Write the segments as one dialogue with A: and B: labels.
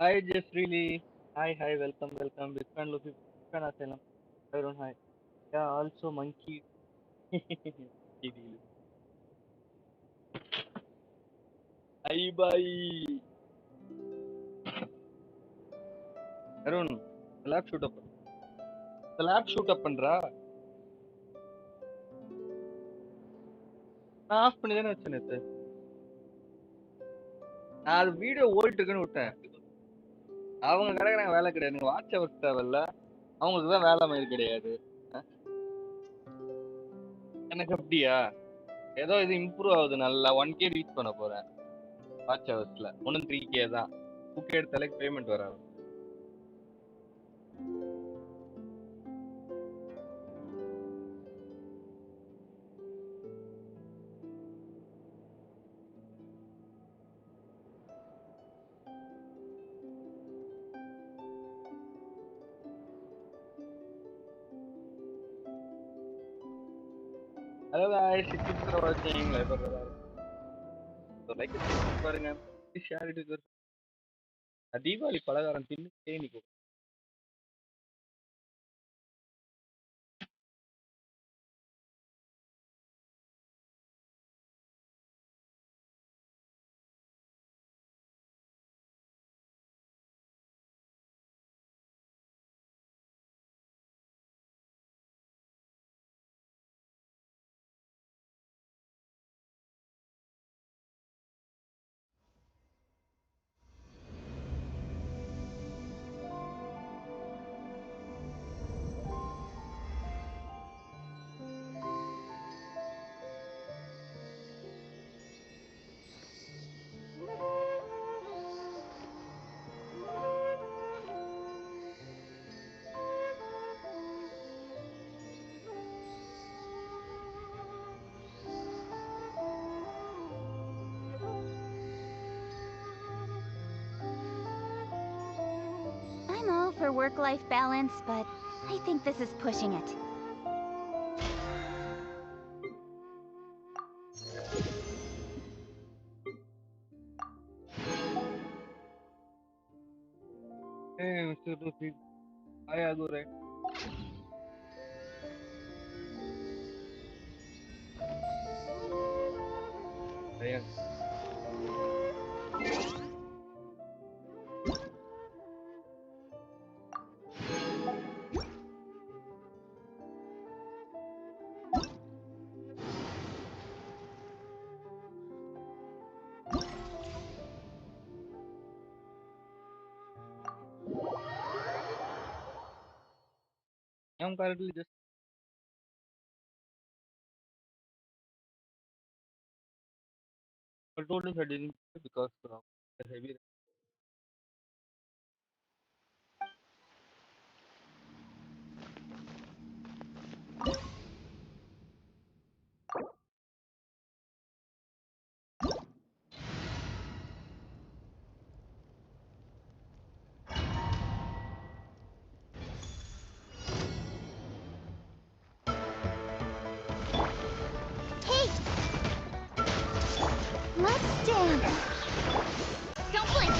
A: Hi, Jeffrey. Hi, welcome. Big fan, Luffy. Big fan, Asylum. Everyone, hi. Yeah, also monkey. Hi, bye. Arun, lab shoot up. Lab shoot up பண்றா நான் of பண்ணி தானே வச்சேன் நேத்து. நான் அது video ஓடிட்டு இருக்குன்னு விட்டேன். அவங்க கிடக்குறாங்க வேலை கிடையாது. வாட்ச் அவர்ஸ் தேவையில்ல, அவங்களுக்கு தான் வேலை மாதிரி கிடையாது. எனக்கு அப்படியா? ஏதோ இது இம்ப்ரூவ் ஆகுது, நல்லா 1K ரீச் பண்ண போறேன் வாட்ச் ஹவர்ஸ்ல. ஒன்றும் 3K தான். 2K எடுத்தாலே பேமெண்ட் வராது. Hello guys, thank you for watching. So like it, பாருங்க, share it with your Deepavali பலகாரம் தின்னு தேனிக்கு.
B: I'm all for work-life balance, but I think this is pushing it.
A: Hey Mr. Luffy, hi Agure. Ayan. I'm currently just I told him I didn't because heavy.
B: Hey! Let's dance! Don't blink!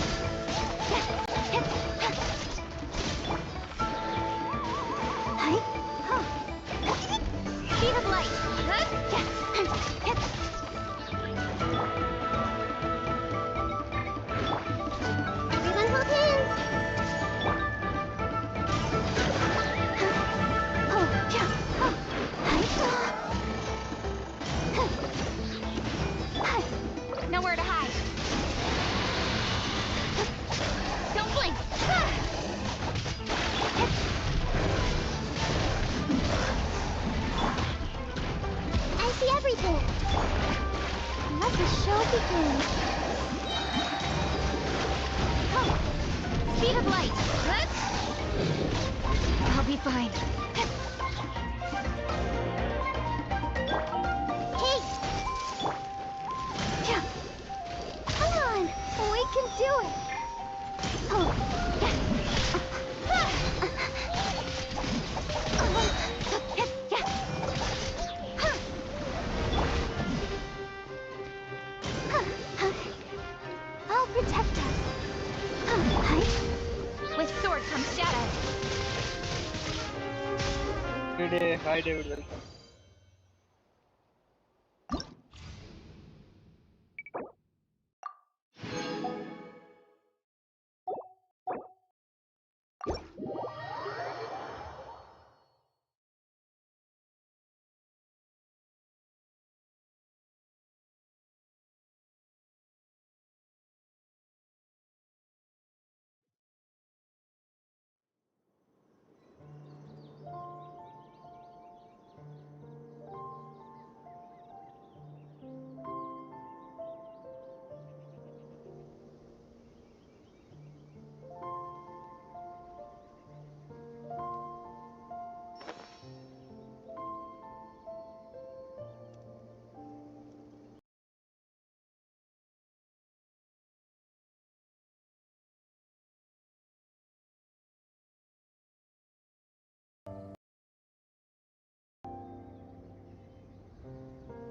B: Speed of light! Everyone hold hands! Nowhere to hide. Don't blink. I see everything. Let the show begin. Speed of light. I'll be fine. Hey! Come on! We can do it! I'll protect us.
A: Friday. Hi, David. Welcome.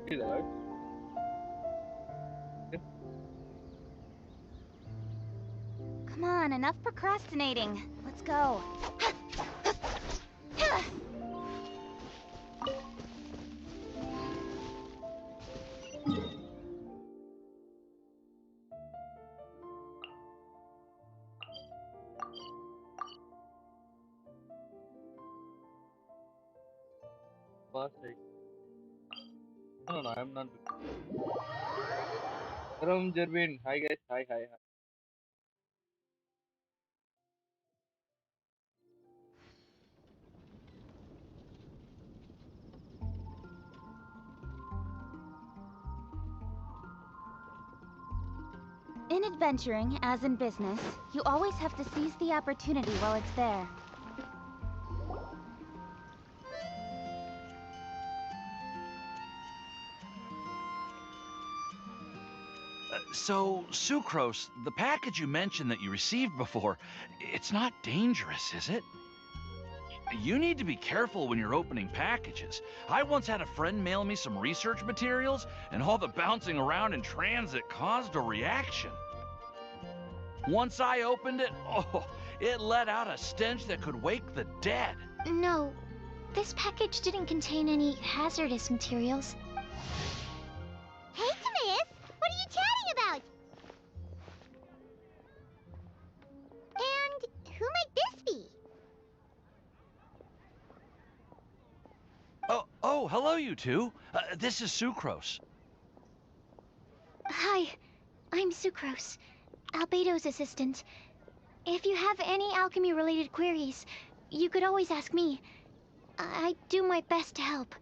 A: See that?
B: Come on, enough procrastinating. Let's go.
A: Perfect. No, I'm not. From Jervin. Hi, guys. Hi, hi, hi.
B: In adventuring, as in business, you always have to seize the opportunity while it's there.
C: So, Sucrose, the package you mentioned that you received before, it's not dangerous, is it? You need to be careful when you're opening packages. I once had a friend mail me some research materials, and all the bouncing around in transit caused a reaction. Once I opened it, oh, it let out a stench that could wake the dead.
D: No, this package didn't contain any hazardous materials.
E: Hey, Timaeus! What are you chatting about? And who might this be?
C: Oh, hello, you two. This is Sucrose.
D: Hi, I'm Sucrose, Albedo's assistant. If you have any alchemy-related queries, you could always ask me. I do my best to help.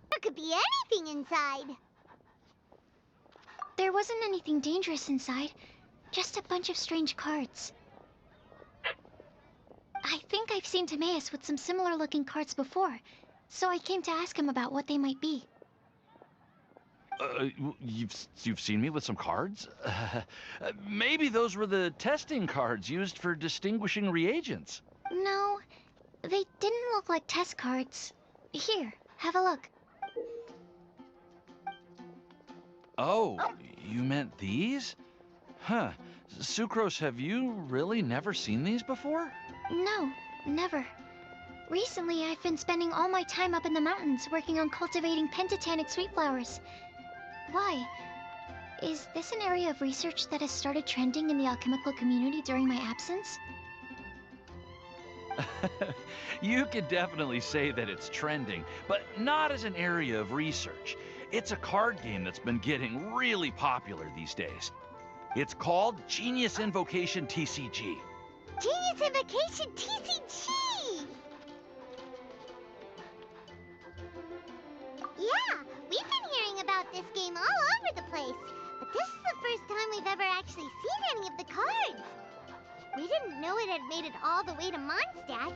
E: There could be anything inside.
D: There wasn't anything dangerous inside, just a bunch of strange cards. I think I've seen Timaeus with some similar-looking cards before, so I came to ask him about what they might be.
C: You've seen me with some cards? Maybe those were the testing cards used for distinguishing reagents.
D: No, they didn't look like test cards. Here, have a look.
C: Oh, you meant these? Huh. Sucrose, have you really never seen these before?
D: No, never. Recently, I've been spending all my time up in the mountains working on cultivating pentatonic sweet flowers. Why? Is this an area of research that has started trending in the alchemical community during my absence?
C: You could definitely say that it's trending, but not as an area of research. It's a card game that's been getting really popular these days. It's called Genius Invocation TCG.
E: Genius Invocation TCG! Yeah, we've been hearing about this game all over the place. But this is the first time we've ever actually seen any of the cards. We didn't know it had made it all the way to Mondstadt.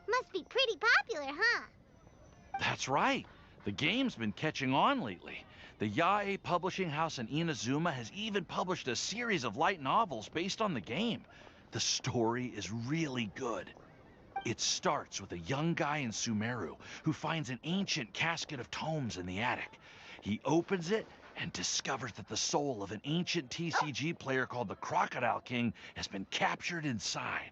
E: Must be pretty popular, huh?
C: That's right. The game's been catching on lately. The Yae publishing house in Inazuma has even published a series of light novels based on the game. The story is really good. It starts with a young guy in Sumeru who finds an ancient casket of tomes in the attic. He opens it and discovers that the soul of an ancient TCG player called the Crocodile King has been captured inside.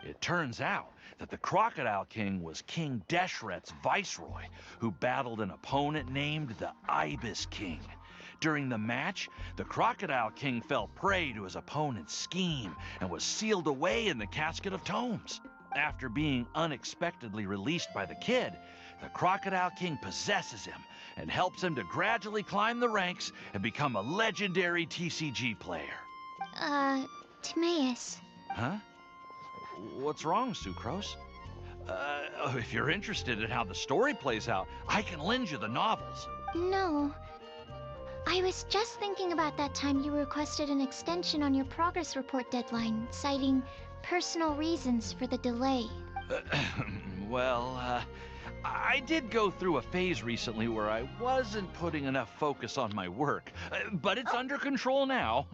C: It turns out that the Crocodile King was King Deshret's viceroy, who battled an opponent named the Ibis King. During the match, the Crocodile King fell prey to his opponent's scheme and was sealed away in the casket of tomes. After being unexpectedly released by the kid, the Crocodile King possesses him and helps him to gradually climb the ranks and become a legendary TCG player.
D: Timaeus.
C: Huh? What's wrong, Sucrose? If you're interested in how the story plays out, I can lend you the novels.
D: No. I was just thinking about that time you requested an extension on your progress report deadline, citing personal reasons for the delay.
C: Well, I did go through a phase recently where I wasn't putting enough focus on my work, but it's under control now.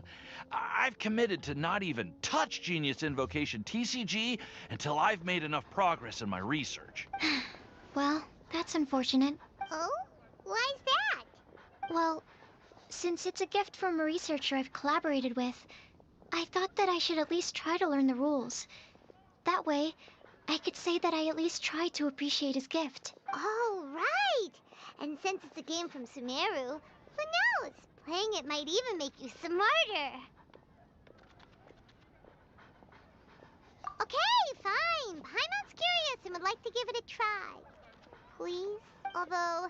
C: I've committed to not even touch Genius Invocation TCG until I've made enough progress in my research.
D: Well, that's unfortunate.
E: Oh? Why's that?
D: Well, since it's a gift from a researcher I've collaborated with, I thought that I should at least try to learn the rules. That way, I could say that I at least tried to appreciate his gift.
E: Oh, right! And since it's a game from Sumeru, who knows? Playing it might even make you smarter. Okay, fine. Paimon's curious and would like to give it a try. Please? Although,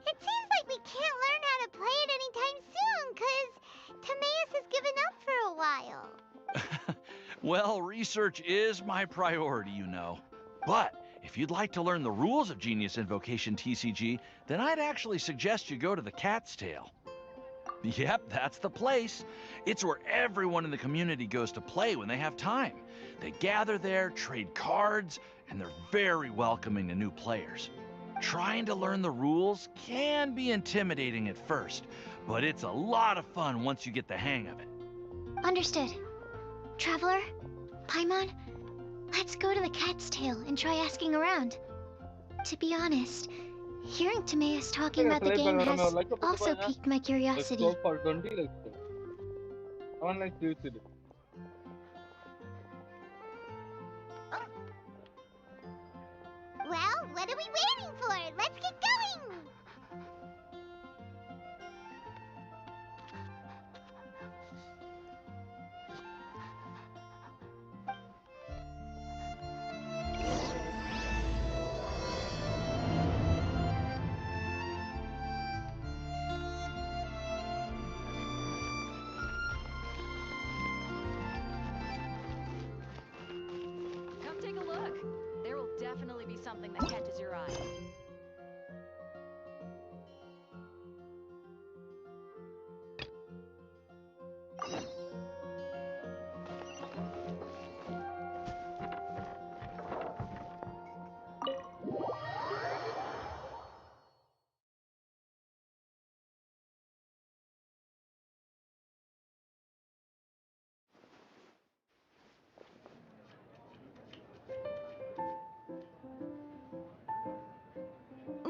E: it seems like we can't learn how to play it anytime soon, 'cause Timaeus has given up for a while.
C: Well, research is my priority, you know. But if you'd like to learn the rules of Genius Invocation TCG, then I'd actually suggest you go to the Cat's Tail. Yep, that's the place. It's where everyone in the community goes to play when they have time. They gather there, trade cards, and they're very welcoming to new players. Trying to learn the rules can be intimidating at first, but it's a lot of fun once you get the hang of it.
D: Understood. Traveler, Paimon, let's go to the Cat's Tail and try asking around. To be honest, hearing Timaeus talking about the game has also piqued my
A: Let's
D: curiosity.
A: go for 20, let's go. One like this.
E: Well, what are we waiting for? Let's get going!
F: Come take a look. There will definitely be something that catches your eye.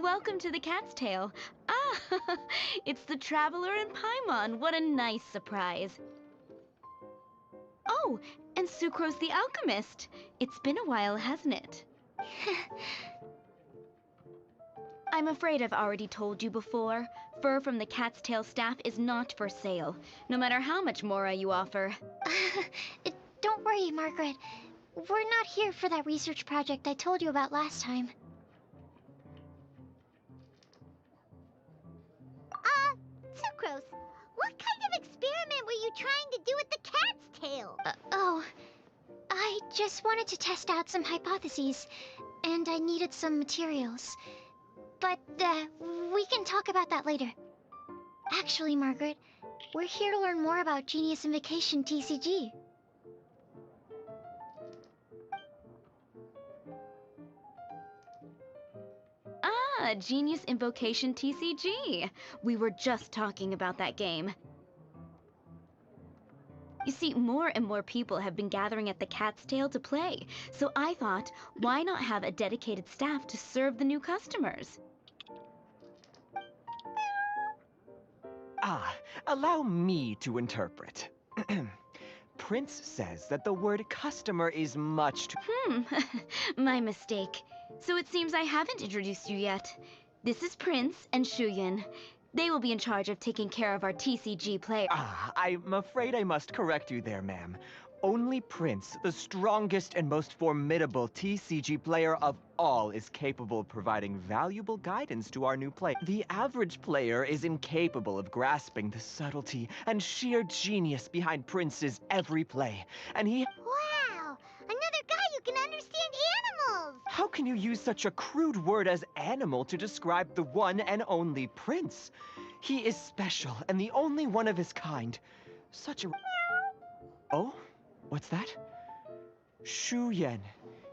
B: Welcome to the Cat's Tail. Ah, it's the Traveler and Paimon. What a nice surprise. Oh, and Sucrose the Alchemist. It's been a while, hasn't it? I'm afraid I've already told you before. Fur from the Cat's Tail staff is not for sale, no matter how much Mora you offer.
D: Don't worry, Margaret. We're not here for that research project I told you about last time.
E: Sucrose, what kind of experiment were you trying to do with the cat's tail?
D: I just wanted to test out some hypotheses, and I needed some materials. But, we can talk about that later. Actually, Margaret, we're here to learn more about Genius Invocation TCG.
B: Ah, Genius Invocation TCG. We were just talking about that game. You see, more and more people have been gathering at the Cat's Tail to play, so I thought, why not have a dedicated staff to serve the new customers?
G: Ah, allow me to interpret. Prince says that the word customer is much too...
B: My mistake. So it seems I haven't introduced you yet. This is Prince and Shuyan. They will be in charge of taking care of our TCG player.
G: Ah, I'm afraid I must correct you there, ma'am. Only Prince, the strongest and most formidable TCG player of all, is capable of providing valuable guidance to our new player. The average player is incapable of grasping the subtlety and sheer genius behind Prince's every play, and he...
E: Wow! Another guy who can understand animals!
G: How can you use such a crude word as animal to describe the one and only Prince? He is special and the only one of his kind. Such a... Oh? What's that? Shuyan.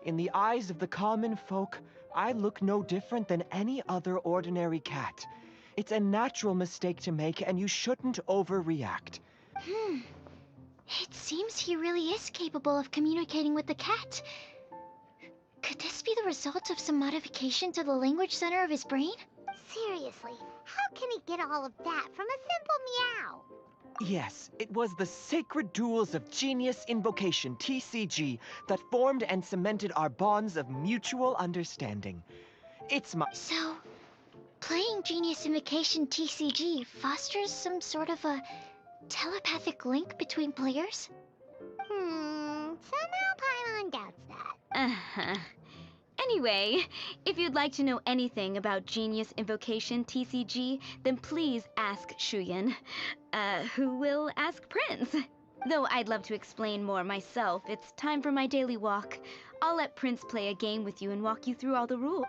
G: In the eyes of the common folk, I look no different than any other ordinary cat. It's a natural mistake to make, and you shouldn't overreact.
D: It seems he really is capable of communicating with the cat. Could this be the result of some modification to the language center of his brain?
E: Seriously, how can he get all of that from a simple meow?
G: Yes, it was the sacred duels of Genius Invocation, TCG, that formed and cemented our bonds of mutual understanding. It's my...
D: So, playing Genius Invocation TCG fosters some sort of a telepathic link between players?
E: Somehow Paimon doubts that.
B: Anyway, if you'd like to know anything about Genius Invocation TCG, then please ask Shuyan, who will ask Prince. Though I'd love to explain more myself, it's time for my daily walk. I'll let Prince play a game with you and walk you through all the rules.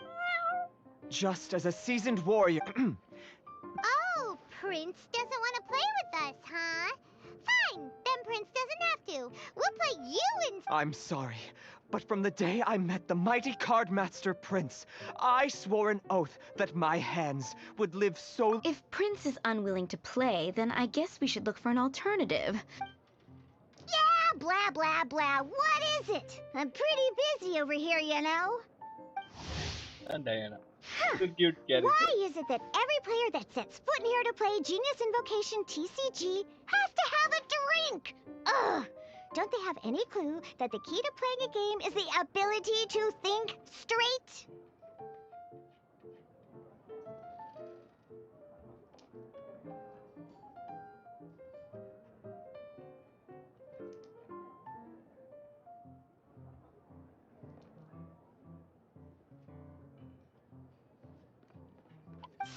G: Just as a seasoned warrior...
E: Oh, Prince doesn't want to play with us, huh? Fine, then Prince doesn't have to. We'll play you instead.
G: I'm sorry, but from the day I met the mighty Cardmaster Prince, I swore an oath that my hands would live so...
B: If Prince is unwilling to play, then I guess we should look for an alternative.
E: Yeah, blah, blah, blah. What is it? I'm pretty busy over here, you know.
A: And Diana. Good cute character.
E: Why is it that every player that sets foot in here to play Genius Invocation TCG has to have a drink? Ugh! Don't they have any clue that the key to playing a game is the ability to think straight?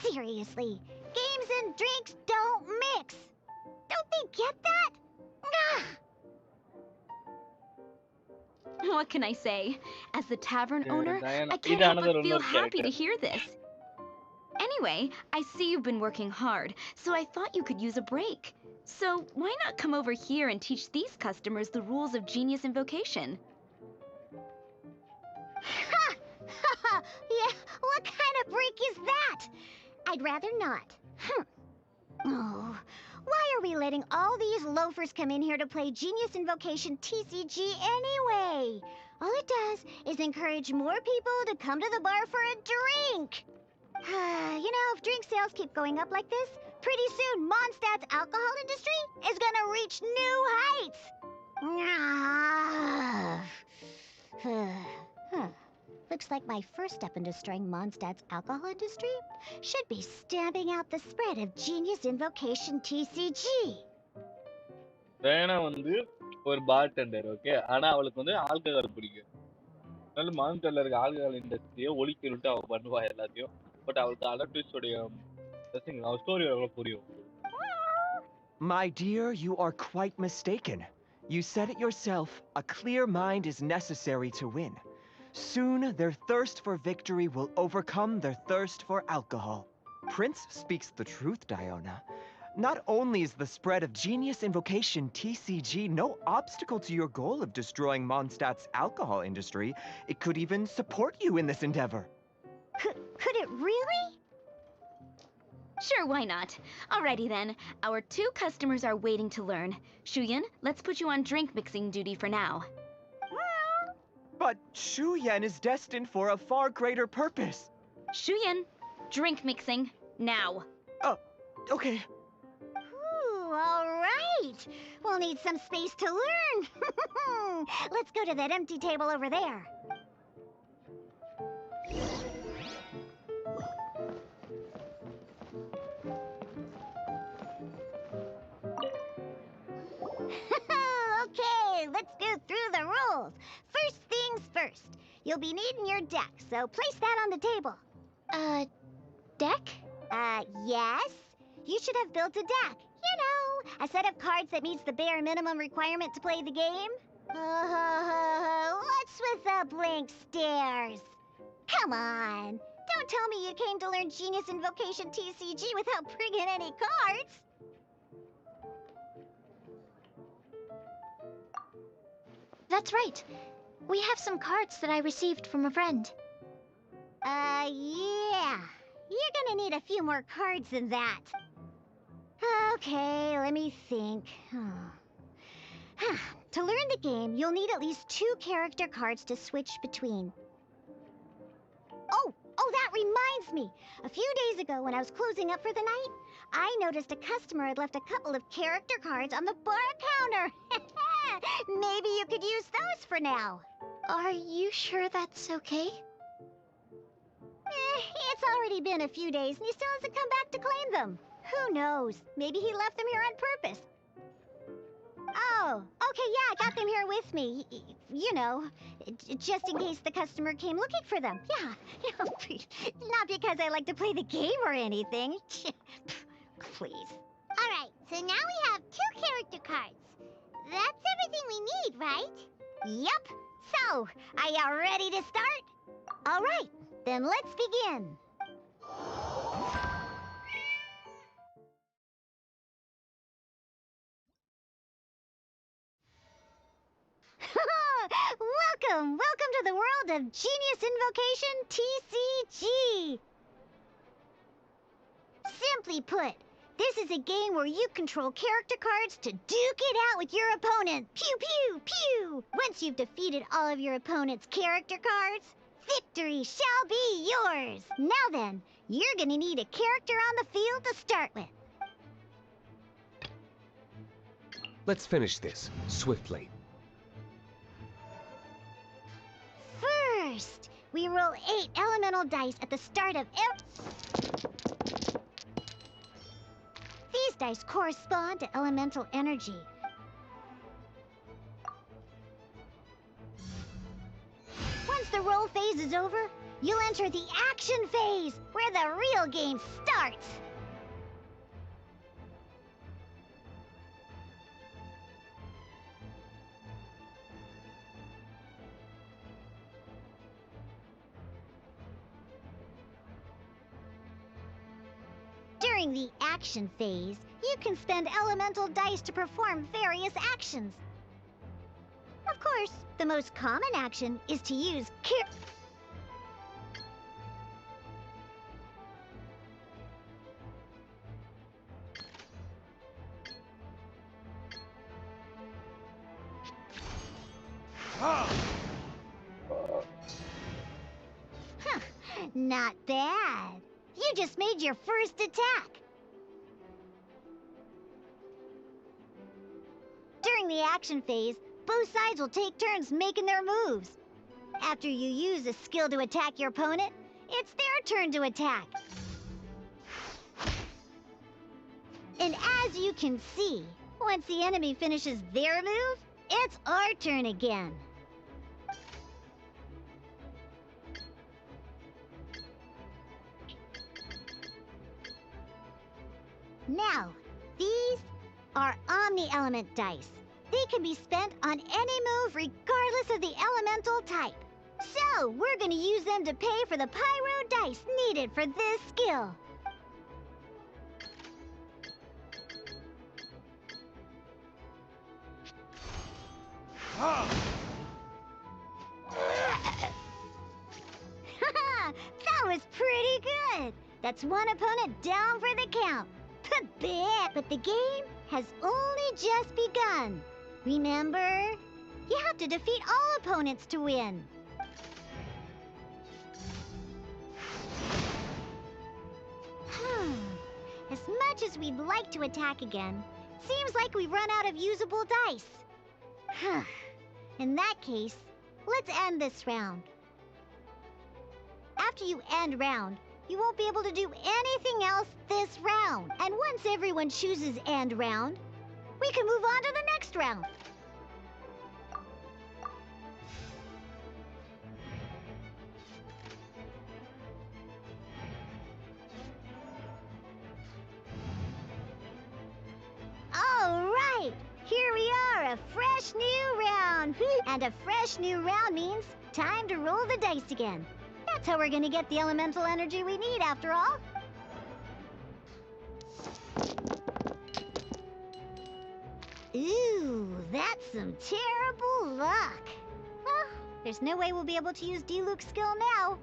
E: Seriously, games and drinks don't mix. Don't they get that? Ugh.
B: What can I say? As the tavern
A: Yeah,
B: owner,
A: Diana.
B: I can't
A: Ida
B: help
A: another
B: but feel
A: unknown
B: happy to
A: character.
B: hear this. Anyway, I see you've been working hard, so I thought you could use a break. So why not come over here and teach these customers the rules of Genius Invocation?
E: Ha! Ha ha! Yeah, what kind of break is that? I'd rather not. Oh, why are we letting all these loafers come in here to play Genius Invocation TCG anyway? All it does is encourage more people to come to the bar for a drink. You know, if drink sales keep going up like this, pretty soon Mondstadt's alcohol industry is gonna reach new heights. Looks like my first step in destroying Mondstadt's alcohol industry should be stamping out the spread of Genius Invocation TCG.
A: Diana வந்து ஒரு bartender, okay? ஆனா அவளுக்கு வந்து alcohol பிடிக்கும். அதனால மான்ஸ்டர்ல இருக்க alcohol இண்டஸ்ட்ரியை ஒழிக்கணும்ட்டு அவ பண்ணுவா எல்லாத்தையும். பட் அவளுக்கு அலர்டிஸ் உடைய ஸ்டோரி எவ்வளவு புரியும்.
G: My dear, you are quite mistaken. You said it yourself, a clear mind is necessary to win. Soon, their thirst for victory will overcome their thirst for alcohol. Prince speaks the truth, Diona. Not only is the spread of Genius Invocation TCG no obstacle to your goal of destroying Mondstadt's alcohol industry, it could even support you in this endeavor.
E: Could it really?
B: Sure, why not? Alrighty then. Our 2 customers are waiting to learn. Shuyan, let's put you on drink mixing duty for now.
G: But Shuyan is destined for a far greater purpose.
B: Shuyan, drink mixing, now.
G: Oh, okay.
E: Ooh, all right. We'll need some space to learn. Let's go to that empty table over there. Okay, let's go through the rules. First things first. You'll be needing your deck, so place that on the table.
D: Deck?
E: Yes. You should have built a deck. You know, a set of cards that meets the bare minimum requirement to play the game. What's with the blank stares? Come on. Don't tell me you came to learn Genius Invocation TCG without bringing any cards.
D: That's right. We have some cards that I received from a friend.
E: Yeah. You're gonna need a few more cards than that. Okay, let me think. To learn the game, you'll need at least 2 character cards to switch between. Oh, that reminds me. A few days ago, when I was closing up for the night, I noticed a customer had left a couple of character cards on the bar counter. Maybe you could use those for now.
D: Are you sure that's okay?
E: It's already been a few days and he still hasn't come back to claim them. Who knows? Maybe he left them here on purpose. Oh, okay, yeah, I got them here with me. You know, just in case the customer came looking for them. Yeah, not because I like to play the game or anything. Please. All right, so now we have 2 character cards. That's everything we need, right? Yep. So, are you ready to start? All right, then let's begin. Welcome to the world of Genius Invocation TCG. Simply put, this is a game where you control character cards to duke it out with your opponent. Pew, pew, pew! Once you've defeated all of your opponent's character cards, victory shall be yours. Now then, you're gonna need a character on the field to start with.
H: Let's finish this swiftly.
E: First, we roll 8 elemental dice at the start of every... These dice correspond to elemental energy. Once the roll phase is over, you'll enter the action phase, where the real game starts. During the action phase, you can spend elemental dice to perform various actions. Of course, the most common action is to use Not bad. You just made your first attack. During the action phase, both sides will take turns making their moves. After you use a skill to attack your opponent, it's their turn to attack. And as you can see, once the enemy finishes their move, it's our turn again. Now, these are Omni-Element dice. They can be spent on any move regardless of the elemental type. So, we're gonna use them to pay for the pyro dice needed for this skill. That was pretty good. That's one opponent down for the count. But the game has only just begun. Remember? You have to defeat all opponents to win. As much as we'd like to attack again, seems like we've run out of usable dice. In that case, let's end this round. After you end round, you won't be able to do anything else this round. And once everyone chooses end round, we can move on to the next round. All right, here we are, a fresh new round. And a fresh new round means time to roll the dice again. That's how we're gonna get the elemental energy we need, after all. Ooh, that's some terrible luck. Well, there's no way we'll be able to use Diluc's skill now.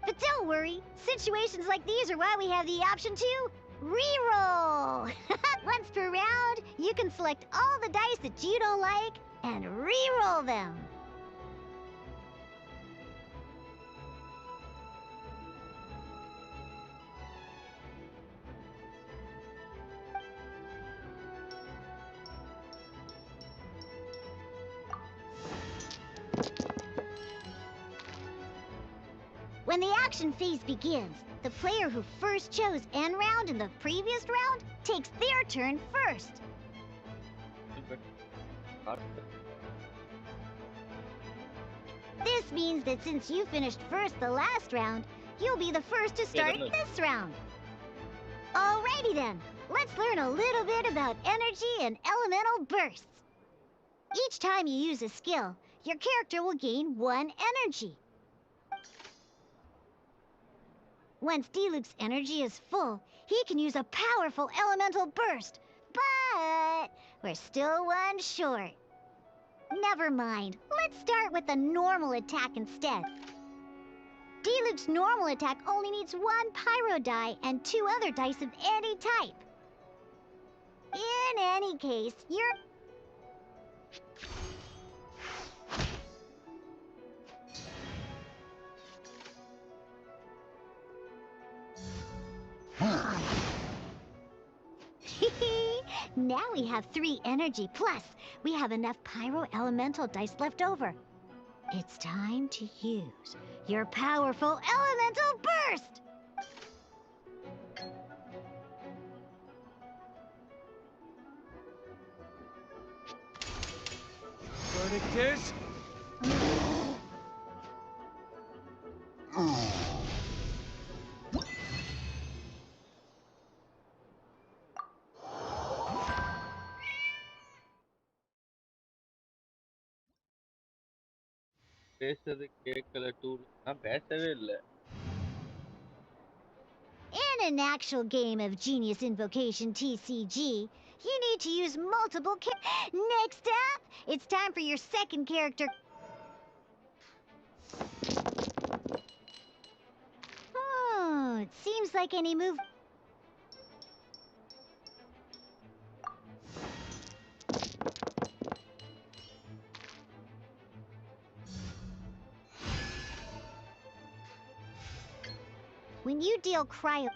E: But don't worry, situations like these are why we have the option to reroll. Once per round, you can select all the dice that you don't like and reroll them. When the action phase begins, the player who first chose end round in the previous round takes their turn first. This means that since you finished first the last round, you'll be the first to start this round. Alrighty then, let's learn a little bit about energy and elemental bursts. Each time you use a skill, your character will gain 1 energy. Once Diluc's energy is full, he can use a powerful elemental burst. But we're still 1 short. Never mind. Let's start with the normal attack instead. Diluc's normal attack only needs 1 pyro die and 2 other dice of any type. In any case, you're... Now we have 3 energy, plus we have enough pyro elemental dice left over. It's time to use your powerful elemental burst!
G: Verdict is...
A: பேசுறது கேட்கல tool நான் பேசவே இல்ல
E: In an actual game of Genius Invocation TCG, you need to use multiple Next up, it's time for your second character. Oh, it seems like any move... When you deal cryo...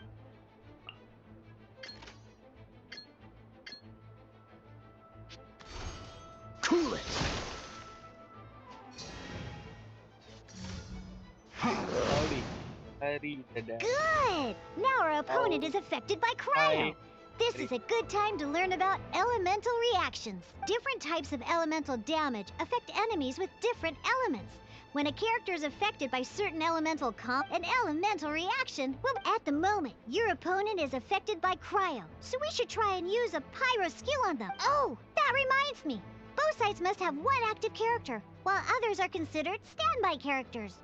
G: Cool it!
A: Howdy. Harry the dad.
E: Good! Now our opponent
A: Oh.
E: is affected by cryo.
A: Hi.
E: This is a good time to learn about elemental reactions. Different types of elemental damage affect enemies with different elements. When a character is affected by certain elemental an elemental reaction will... At the moment, your opponent is affected by cryo, so we should try and use a pyro skill on them. Oh, that reminds me. Both sides must have 1 active character, while others are considered standby characters.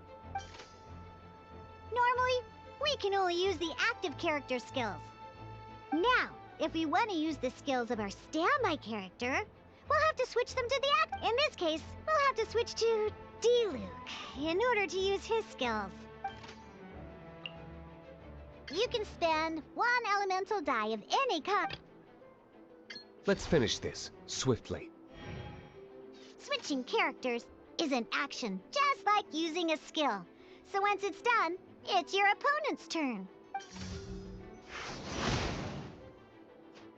E: Normally, we can only use the active character skills. Now, if we want to use the skills of our standby character, we'll have to switch them to the act. In this case, we'll have to switch to Diluc in order to use his skills. You can spend one elemental die of any kind.
H: Let's finish this swiftly.
E: Switching characters is an action, just like using a skill. So once it's done, it's your opponent's turn.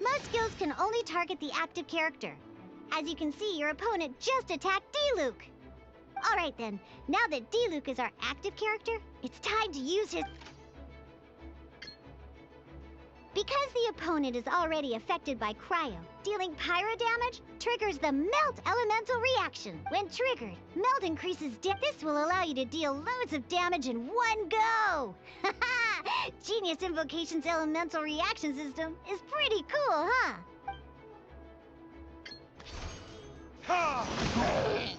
E: Most skills can only target the active character. As you can see, your opponent just attacked D-Luke. Alright then, now that D-Luke is our active character, it's time to use his... Because the opponent is already affected by cryo, dealing pyro damage triggers the melt elemental reaction. When triggered, melt increases this will allow you to deal loads of damage in one go! Haha! Genius Invocation's elemental reaction system is pretty cool, huh? Alright!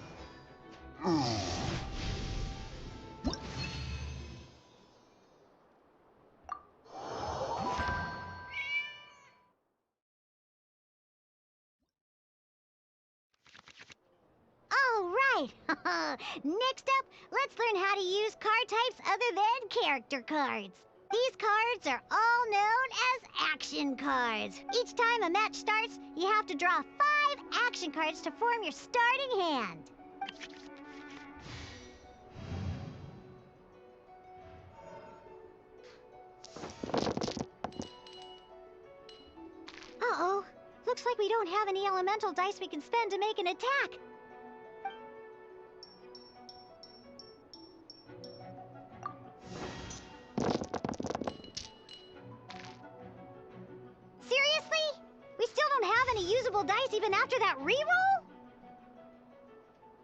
E: Next up, let's learn how to use card types other than character cards. These cards are all known as action cards. Each time a match starts, you have to draw 5 action cards to form your starting hand. Uh-oh. Looks like we don't have any elemental dice we can spend to make an attack. Seriously? We still don't have any usable dice even after that reroll?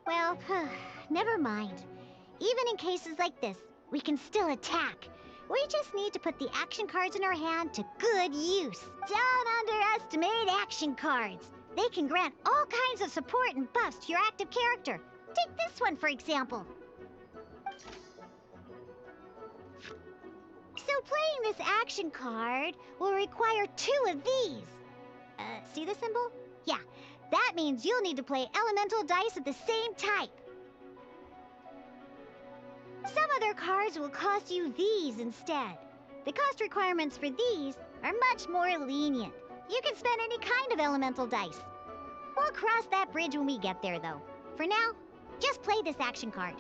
E: Well, never mind. Even in cases like this, we can still attack. We just need to put the action cards in our hand to good use. Don't underestimate action cards. They can grant all kinds of support and buffs to your active character. Take this one, for example. So playing this action card will require 2 of these. See the symbol? Yeah, that means you'll need to play elemental dice of the same type. Some other cards will cost you these instead. The cost requirements for these are much more lenient. You can spend any kind of elemental dice. We'll cross that bridge when we get there, though. For now, just play this action card.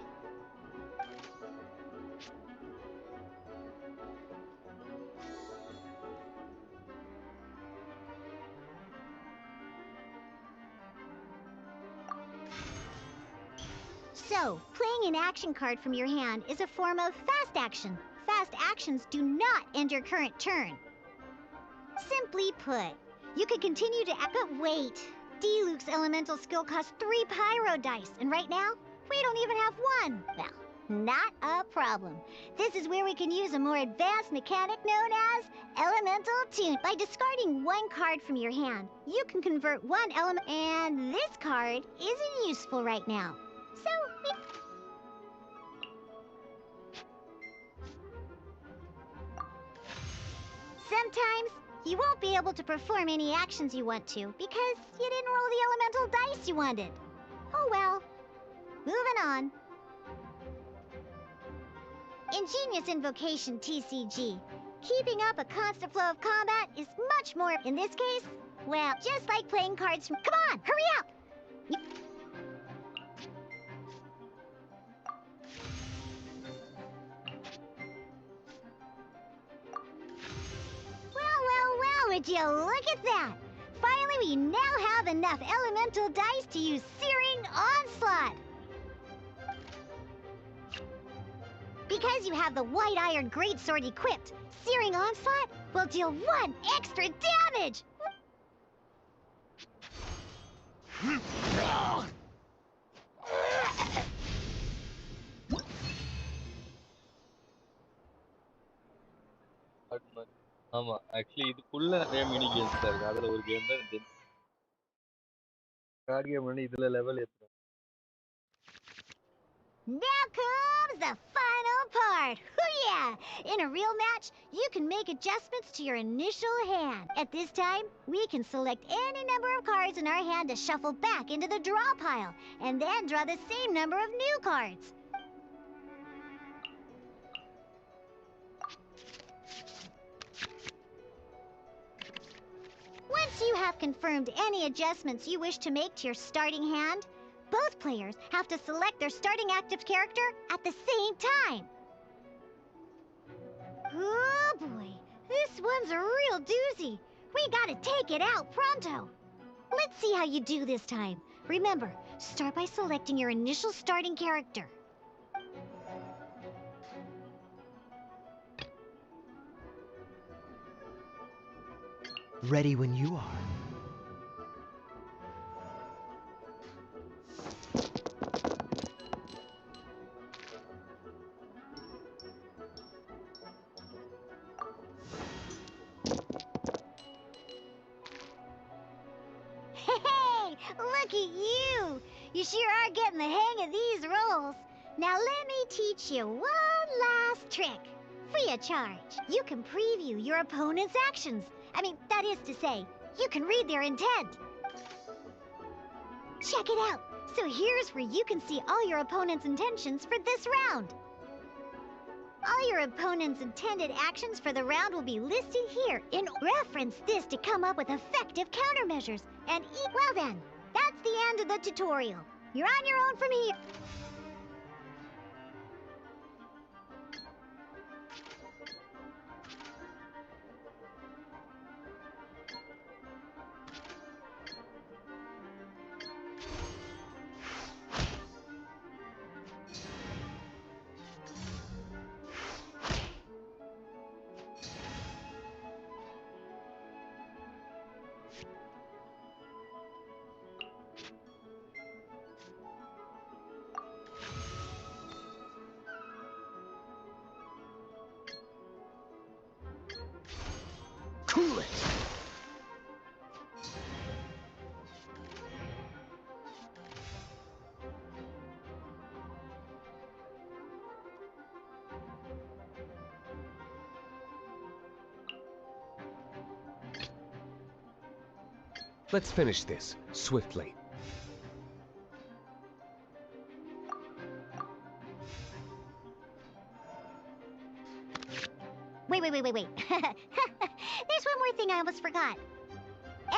E: So, playing an action card from your hand is a form of fast action. Fast actions do not end your current turn. Simply put, you can continue to act, but wait. D-Luke's elemental skill costs 3 pyro dice, and right now, we don't even have 1. Well, not a problem. This is where we can use a more advanced mechanic known as elemental tune. By discarding 1 card from your hand, you can convert 1 element, and this card isn't useful right now. So, sometimes you won't be able to perform any actions you want to because you didn't roll the elemental dice you wanted. Oh well. Moving on. In Genius Invocation TCG, keeping up a constant flow of combat is much more, in this case, well, just like playing cards from... Come on, hurry up! Well, would you look at that? Finally, we now have enough elemental dice to use Searing Onslaught. Because you have the White Iron Greatsword equipped, Searing Onslaught will deal 1 extra damage!
A: ஆமா actually இதுக்குள்ள நிறைய mini games தான் இருக்கு. அதுல ஒரு game தான் card game வந்து இதுல level ஏத்துறோம்.
E: Now comes the final part. Hoo yeah! In a real match, you can make adjustments to your initial hand. At this time, we can select any number of cards in our hand to shuffle back into the draw pile, and then draw the same number of new cards. have confirmed any adjustments you wish to make to your starting hand, both players have to select their starting active character at the same time. Oh boy, this one's a real doozy. We gotta take it out pronto. Let's see how you do this time. Remember, start by selecting your initial starting character.
G: Ready when you are.
E: Hey, look at you! You sure are getting the hang of these roles. Now let me teach you one last trick. Free of charge. You can preview your opponent's actions. I mean, that is to say, you can read their intent. Check it out. So here's where you can see all your opponent's intentions for this round. All your opponent's intended actions for the round will be listed here. Reference this to come up with effective countermeasures. And well then, that's the end of the tutorial. You're on your own from here.
G: Cool it!
H: Let's finish this swiftly.
E: Wait. There's one more thing I almost forgot.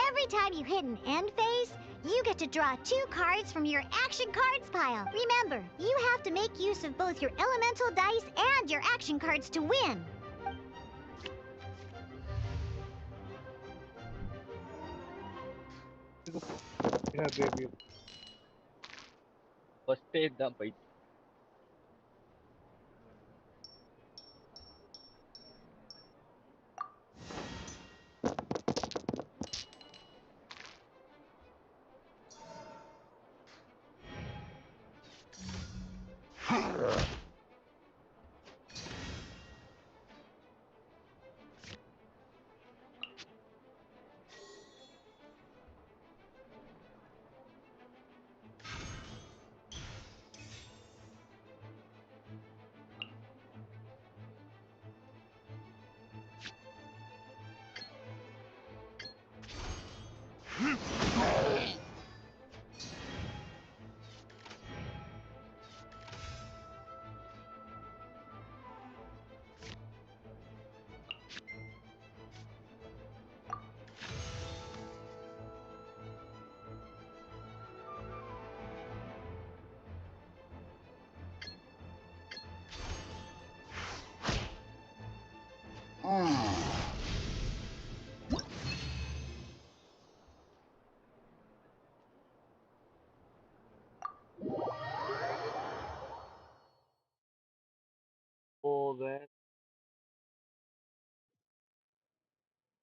E: Every time you hit an end phase, you get to draw 2 cards from your action cards pile. Remember, you have to make use of both your elemental dice and your action cards to win.
A: First stage தான் போயிட்டு.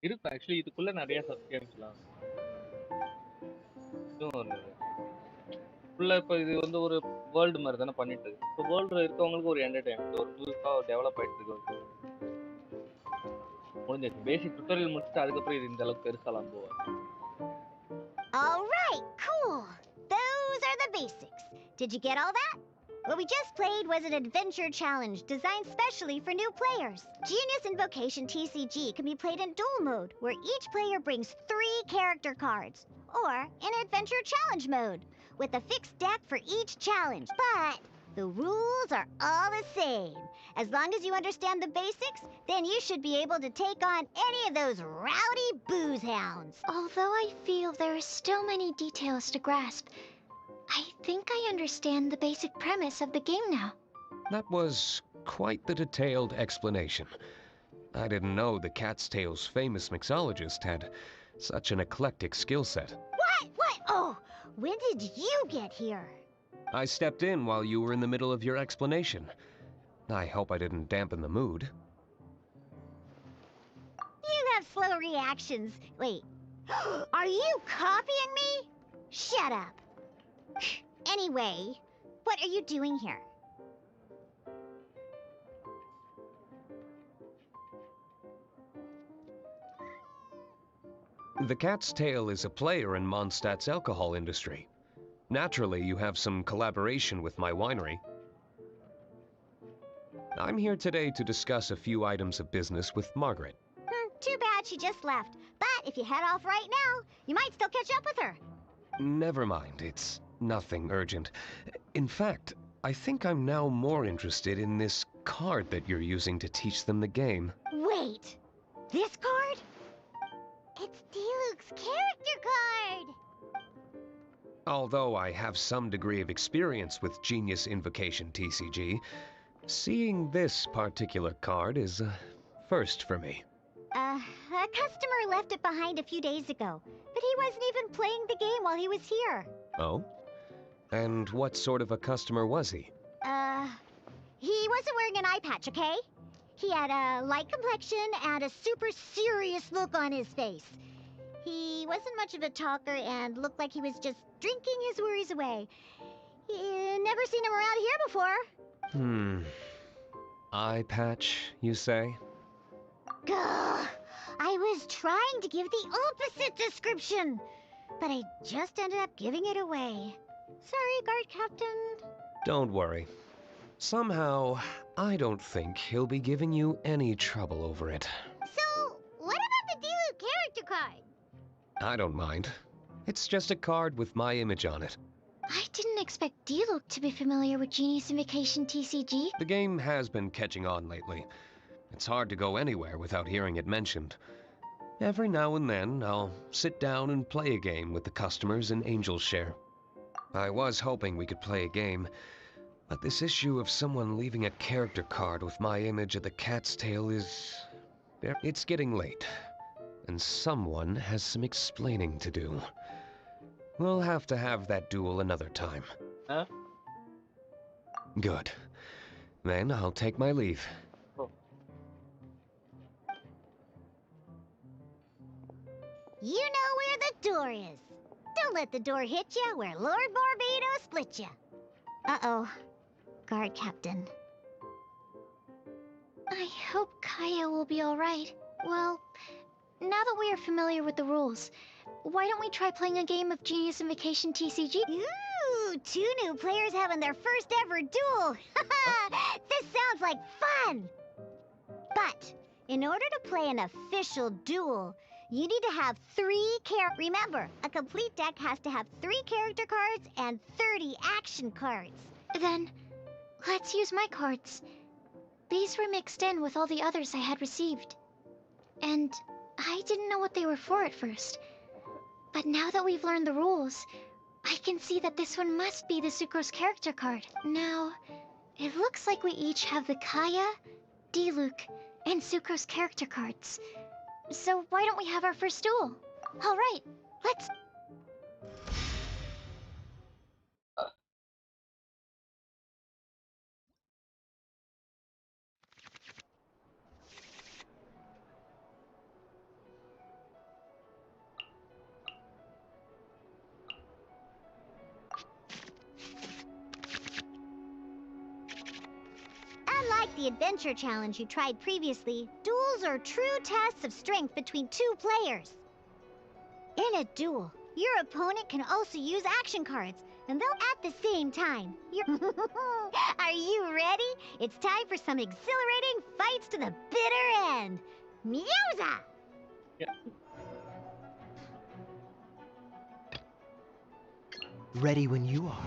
A: இருக்கும் actually இதுக்குள்ள நிறைய சப்ஸ்கிரிப்ஷன்லாம் ஃபுல்லா இப்போ இது வந்து ஒரு வேர்ல்டு மாதிரி தானே பண்ணிட்டு இருக்கு. இப்போ வேர்ல்டு இருக்கவங்களுக்கு ஒரு என்டர்டைன்மெண்ட், ஒரு புதுசா டெவலப் ஆயிட்டு இருக்கு. முடிஞ்சிச்சு, பேசிக் டுட்டோரியல் முடிச்சுட்டு அதுக்கப்புறம் இது இந்த அளவுக்கு பெருசாலாம் போவாது.
E: All right, cool. Those are the basics. Did you get all that? What we just played was an adventure challenge designed specially for new players. Genius Invocation TCG can be played in duel mode, where each player brings 3 character cards, or in adventure challenge mode, with a fixed deck for each challenge. But The rules are all the same. As long as you understand the basics, then you should be able to take on any of those rowdy booze hounds.
D: Although I feel there are still many details to grasp, I think I understand the basic premise of the game now.
H: That was quite the detailed explanation. I didn't know the Cat's Tail's famous mixologist had such an eclectic skill set.
E: What? Oh, when did you get here?
H: I stepped in while you were in the middle of your explanation. I hope I didn't dampen the mood.
E: You have slow reactions. Wait, are you copying me? Shut up. Anyway, what are you doing here?
H: The Cat's Tail is a player in Mondstadt's alcohol industry. Naturally, you have some collaboration with my winery. I'm here today to discuss a few items of business with Margaret.
E: Too bad she just left. But if you head off right now, you might still catch up with her.
H: Never mind, it's nothing urgent. In fact, I think I'm now more interested in this card that you're using to teach them the game.
E: Wait, this card? It's Diluc's character card!
H: Although I have some degree of experience with Genius Invocation TCG, seeing this particular card is a first for me.
E: A customer left it behind a few days ago, but he wasn't even playing the game while he was here.
H: Oh? And what sort of a customer was he?
E: He wasn't wearing an eye patch, okay? He had a light complexion and a super serious look on his face. He wasn't much of a talker and looked like he was just drinking his worries away. Never seen him around here before.
H: Eye patch, you say?
E: Gah! I was trying to give the opposite description, but I just ended up giving it away. Sorry, guard captain.
H: Don't worry. Somehow, I don't think he'll be giving you any trouble over it.
E: So, what about the Diluc character card?
H: I don't mind. It's just a card with my image on it.
D: I didn't expect Diluc to be familiar with Genius Invocation TCG.
H: The game has been catching on lately. It's hard to go anywhere without hearing it mentioned. Every now and then, I'll sit down and play a game with the customers in Angel's Share. I was hoping we could play a game, but this issue of someone leaving a character card with my image of the Cat's Tail is... It's getting late, and someone has some explaining to do. We'll have to have that duel another time.
A: Huh?
H: Good. Then I'll take my leave.
A: Oh.
E: You know where the door is. Don't let the door hit you where Lord Barbados split you. Uh-oh. Guard captain.
D: I hope Kaya will be alright. Well, now that we are familiar with the rules, why don't we try playing a game of Genius Invocation TCG?
E: Ooh, 2 new players having their first ever duel. This sounds like fun. But in order to play an official duel, you need to have 3 Remember, a complete deck has to have 3 character cards and 30 action cards.
D: Then, let's use my cards. These were mixed in with all the others I had received. And I didn't know what they were for at first. But now that we've learned the rules, I can see that this one must be the Sucrose character card. Now, it looks like we each have the Kaya, Diluc, and Sucrose character cards. So why don't we have our first duel? All right, let's...
E: Unlike the adventure challenge you tried previously, duels are true tests of strength between 2 players. In a duel, your opponent can also use action cards, and they'll at the same time. Are you ready? It's time for some exhilarating fights to the bitter end. Meowza!
A: Yeah.
G: Ready when you are.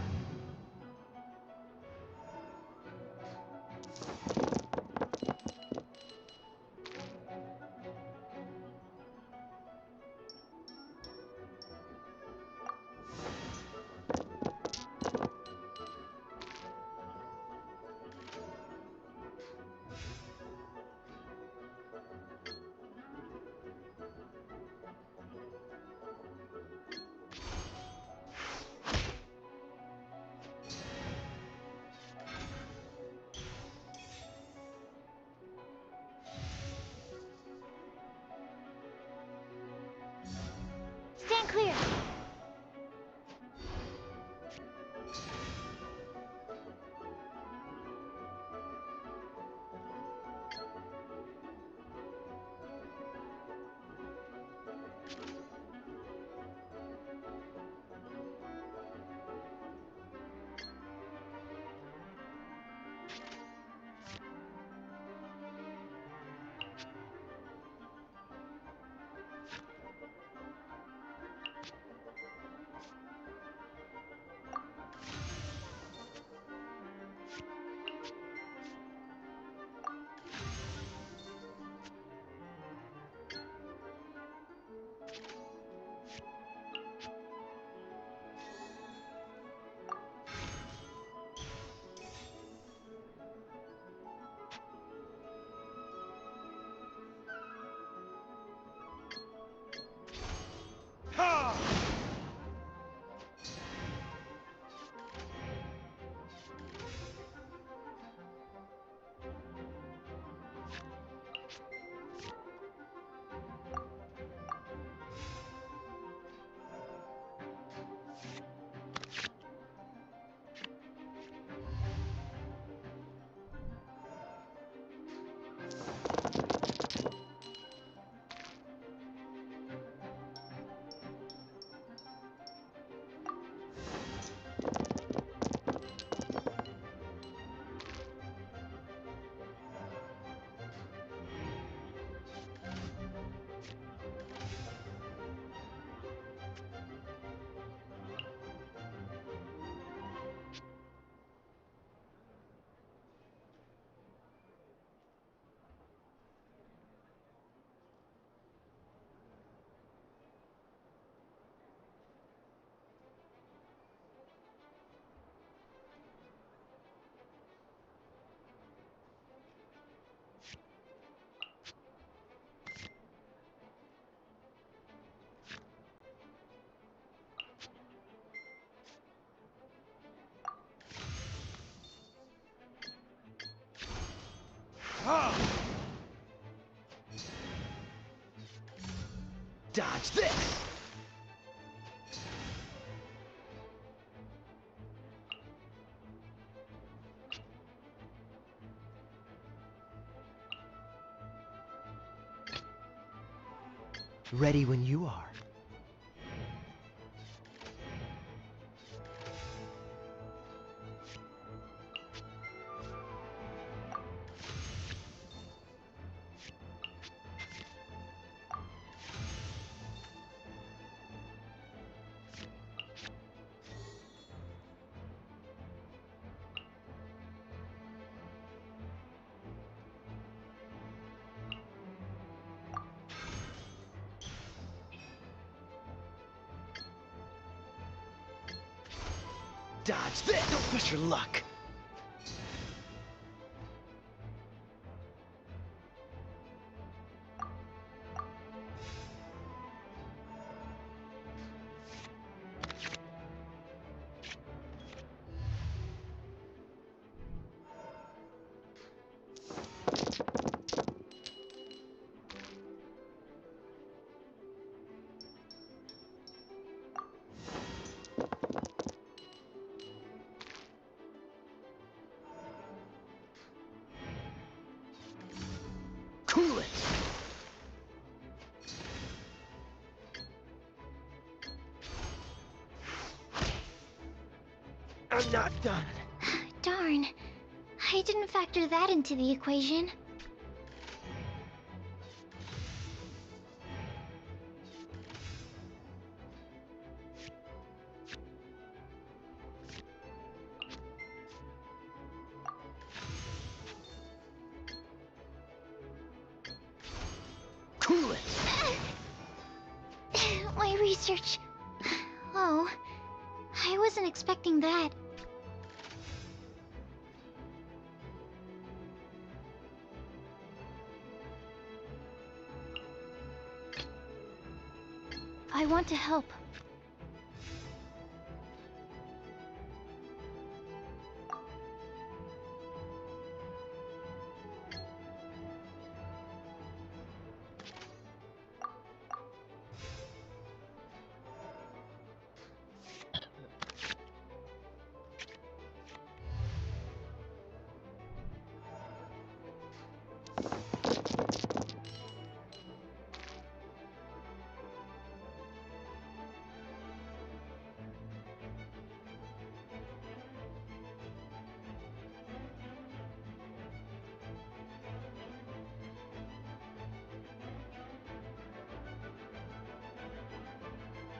G: Dodge this! Ready when you are. Dodge this! Don't push your luck! Cool it! I'm not done.
D: Darn. I didn't factor that into the equation.
G: Cool it!
D: My research. Oh, I wasn't expecting that. I want to help.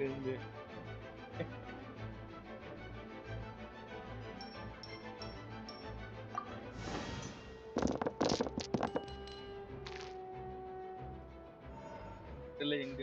A: தெரிஞ்சு இல்ல எங்க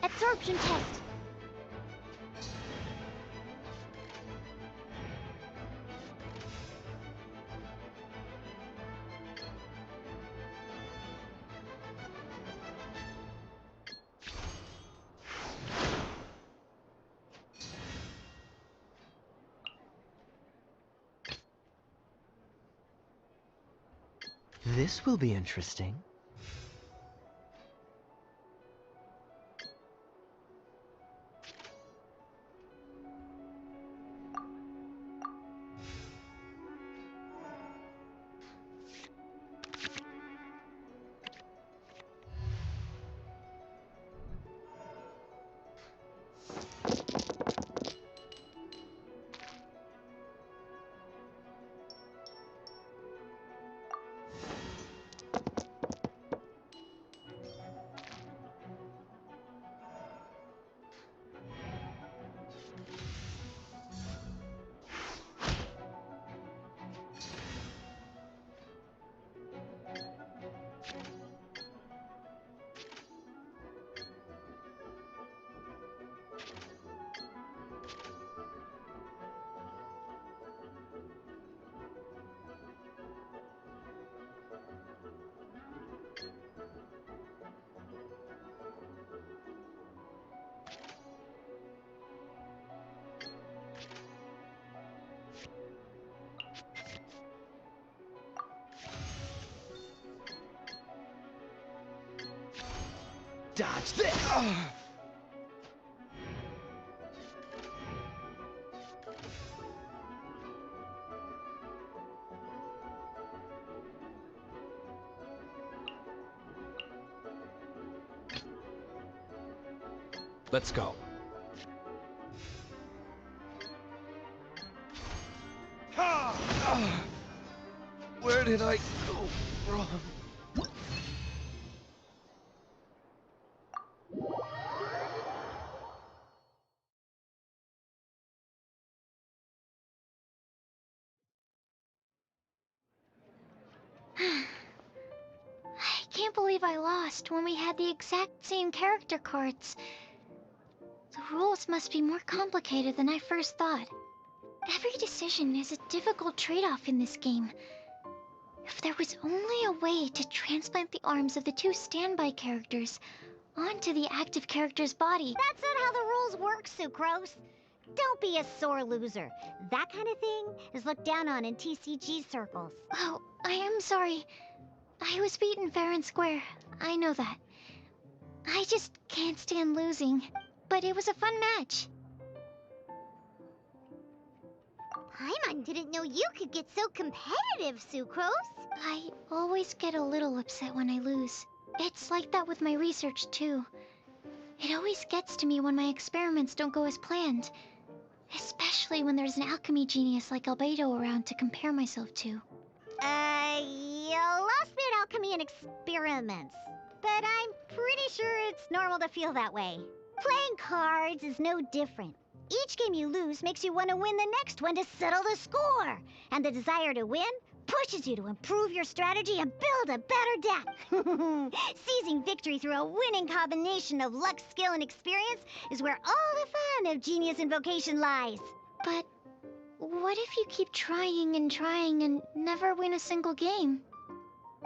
E: Absorption test.
G: This will be interesting. Dodge this!
H: Let's go. Where did I go wrong?
D: I can't believe I lost when we had the exact same character cards. The rules must be more complicated than I first thought. Every decision is a difficult trade-off in this game. If there was only a way to transplant the arms of the two standby characters onto the active character's body.
E: That's not how the rules work, Sucrose. Don't be a sore loser. That kind of thing is looked down on in TCG circles.
D: Oh, I am sorry. I was beaten fair and square. I know that. I just can't stand losing. But it was a fun match.
E: Paimon didn't know you could get so competitive, Sucrose.
D: I always get a little upset when I lose. It's like that with my research, too. It always gets to me when my experiments don't go as planned. Especially when there's an alchemy genius like Albedo around to compare myself to.
E: You lost me at alchemy and experiments. But I'm pretty sure it's normal to feel that way. Playing cards is no different. Each game you lose makes you want to win the next one to settle the score. And the desire to win pushes you to improve your strategy and build a better deck. Seizing victory through a winning combination of luck, skill, and experience is where all the fun of Genius Invocation lies.
D: But what if you keep trying and never win a single game?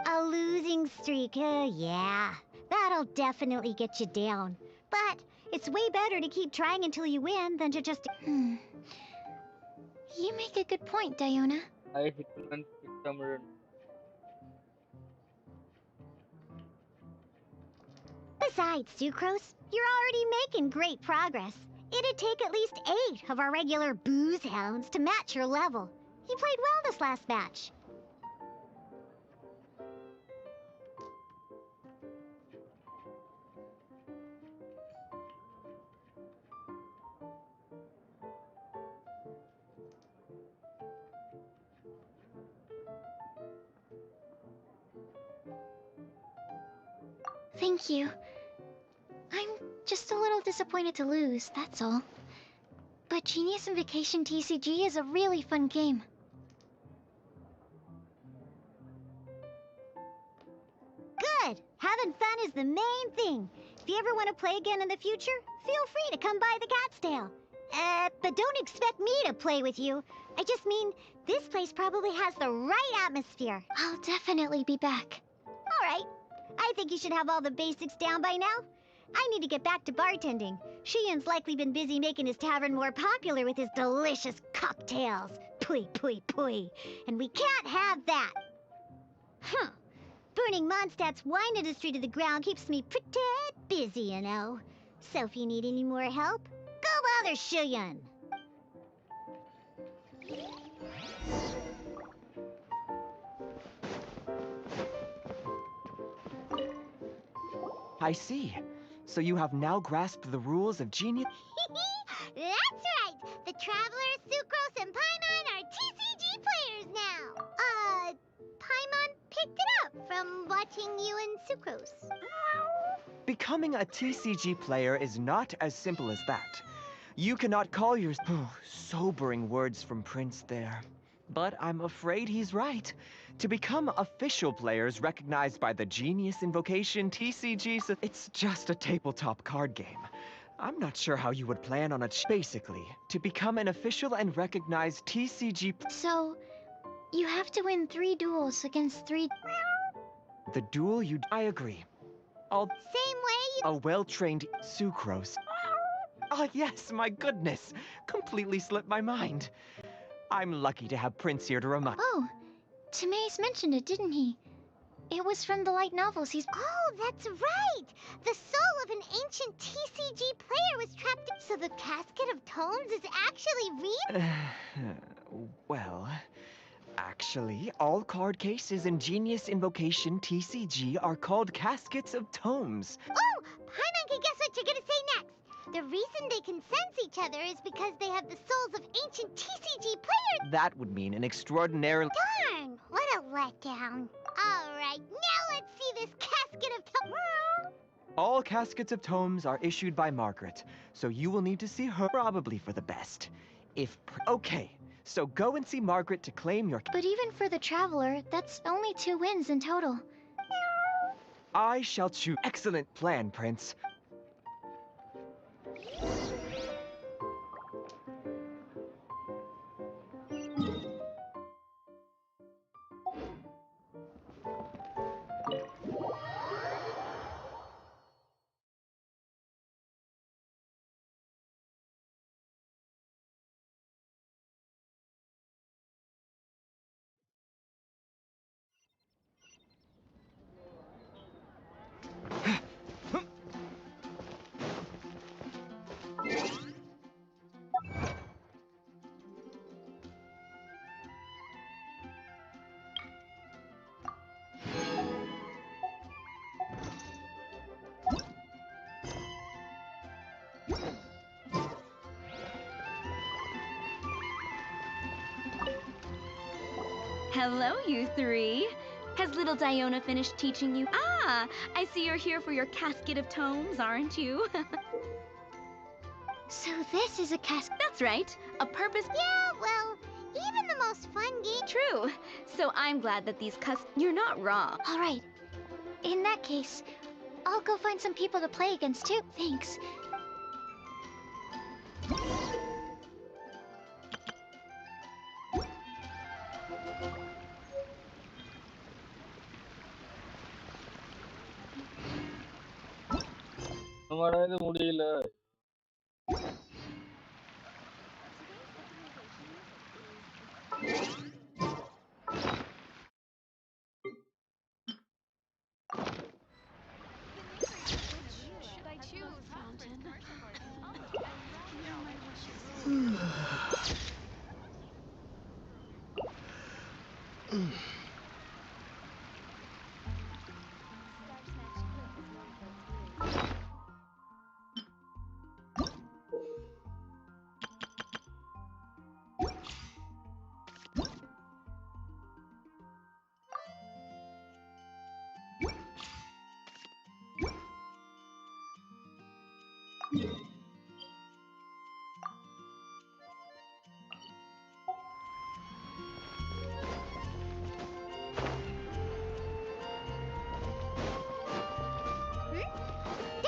E: A losing streak, yeah. That'll definitely get you down. But it's way better to keep trying until you win than to just...
D: You make a good point, Diona.
A: I hit and hit Tamarind.
E: Besides, Sucrose, you're already making great progress. It'd take at least 8 of our regular booze hounds to match your level. You played well this last match.
D: Thank you. I'm just a little disappointed to lose, that's all. But Genius Invocation TCG is a really fun game.
E: Good! Having fun is the main thing. If you ever want to play again in the future, feel free to come by the Cat's Tail. But don't expect me to play with you. I just mean, this place probably has the right atmosphere.
D: I'll definitely be back.
E: All right. I think you should have all the basics down by now. I need to get back to bartending. Shian's likely been busy making his tavern more popular with his delicious cocktails. Pui, pui, pui. And we can't have that. Huh. Burning Mondstadt's wine industry to the ground keeps me pretty busy, you know. So if you need any more help, go bother Shian.
G: I see. So you have now grasped the rules of Genius...
E: That's right! The Travelers, Sucrose, and Paimon are TCG players now! Paimon picked it up from watching you and Sucrose.
G: Becoming a TCG player is not as simple as that. You cannot call your... sobering words from Prince there. But I'm afraid he's right. To become official players recognized by the Genius Invocation TCG, it's just a tabletop card game. I'm not sure how you would plan on it. Basically, to become an official and recognized TCG...
D: So, you have to win 3 duels against 3...
G: The duel you... I agree.
E: Same way you...
G: A well-trained Sucrose. Oh yes, my goodness. Completely slipped my mind. I'm lucky to have Prince here to remind...
D: Oh, Timaeus mentioned it, didn't he? It was from the light novels he's...
E: Oh, that's right! The soul of an ancient TCG player was trapped in... So the Casket of Tomes is actually real?
G: Well, actually, all card cases in Genius Invocation TCG are called Caskets of Tomes.
E: Oh! Paimon can guess what you're gonna say next! The reason they can sense each other is because they have the souls of ancient TCG players!
G: That would mean an extraordinarily...
E: Darn! What a letdown. Alright, now let's see this Casket of Tomes!
G: All Caskets of Tomes are issued by Margaret, so you will need to see her probably for the best. Okay, so go and see Margaret to claim your...
D: But even for the Traveler, that's only 2 wins in total.
G: I shall choose... Excellent plan, Prince.
B: Hello, you three. Has little Diona finished teaching you? Ah, I see you're here for your Casket of Tomes, aren't you?
D: So this is a casket.
B: That's right. A purpose.
E: Yeah, well, even the most fun game...
B: True. So I'm glad that You're not wrong.
D: All right. In that case, I'll go find some people to play against too. Thanks.
A: நம்மளோட இது முடியல.
F: Should I choose Fountain?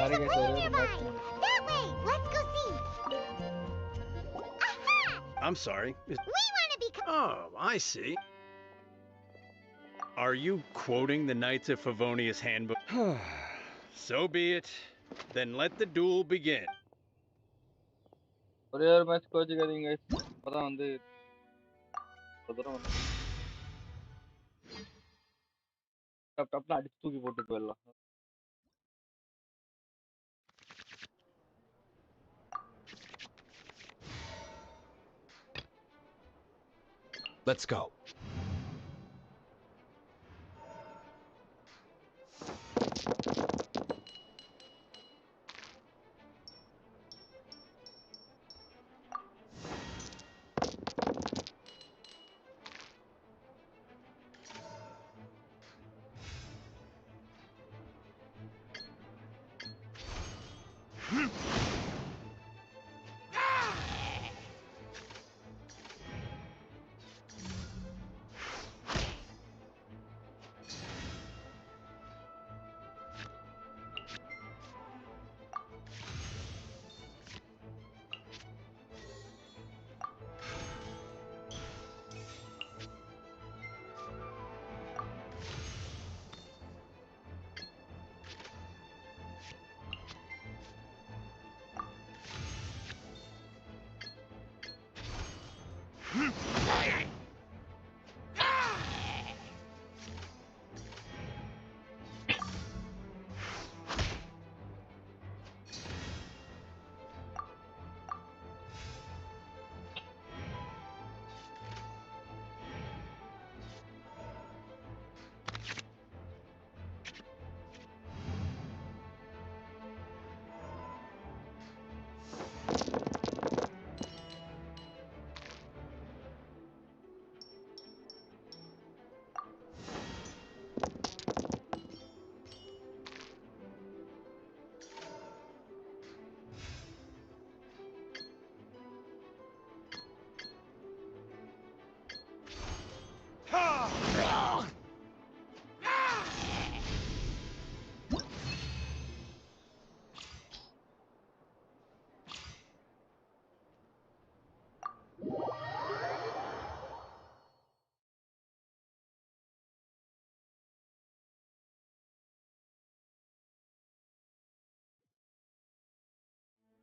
E: There's a plane nearby! That way! Let's go see! Aha!
I: I'm sorry.
E: We want to become...
I: Oh, I see. Are you quoting the Knights of Favonius handbook? So be it. Then let the duel begin.
A: ஒரே ஒரு match கோச்சிக்காதீங்க. அப்பதான் வந்து டப்னு அடிச்சு தூக்கி போட்டு போயிடலாம்.
H: Let's go.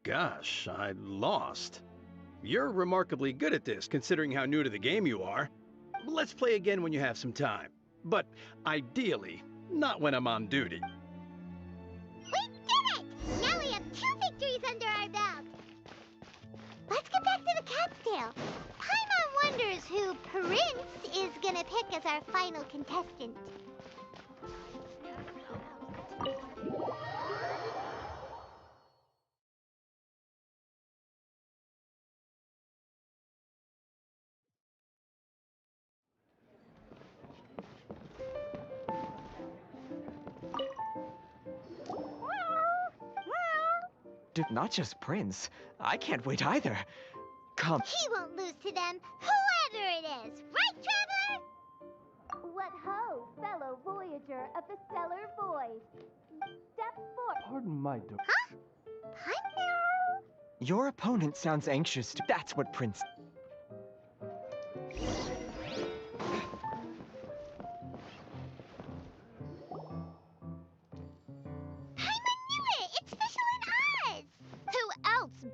I: gosh, I lost. You're remarkably good at this, considering how new to the game you are. Let's play again when you have some time. But ideally, not when I'm on duty.
E: We did it! Now we have 2 victories under our belt. Let's get back to the cat's tail. Paimon wonders who Prince is gonna pick as our final contestant.
G: Not just Prince. I can't wait either. Come.
E: He won't lose to them, whoever it is. Right, Traveler?
J: What ho, fellow voyager of the stellar void. Step forth.
K: Pardon my door.
E: Huh? Paimon?
G: Your opponent sounds anxious to. That's what Prince.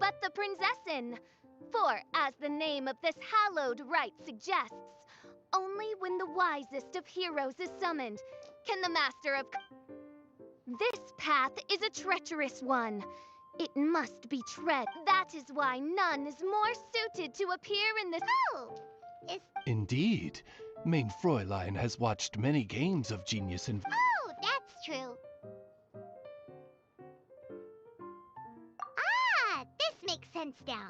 J: But the princessin. For, as the name of this hallowed rite suggests, only when the wisest of heroes is summoned can the master of... This path is a treacherous one. It must be tread. That is why none is more suited to appear in this...
E: Oh! Is...
K: Indeed. Main Fräulein has watched many games of Genius and...
E: Oh, that's true. This makes sense now.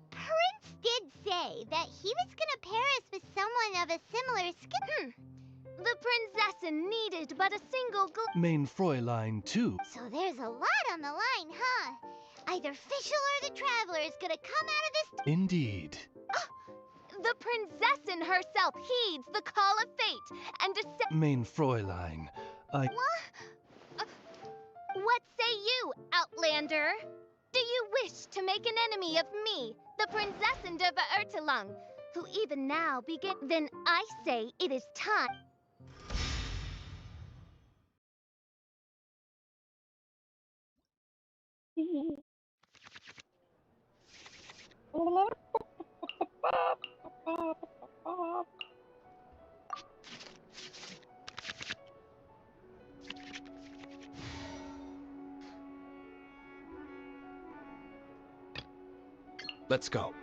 E: Prince did say that he was gonna pair us with someone of a similar skill.
J: The princessin needed but a single
K: Main Fräulein, too.
E: So there's a lot on the line, huh? Either Fischl or the Traveler is gonna come out of this...
K: Indeed.
J: The princessin herself heeds the call of fate and
K: Main Fräulein, I...
J: What say you, Outlander? Do you wish to make an enemy of me, the Princessin de Verurtelung, who even now begin? Then I say it is time.
H: Let's go.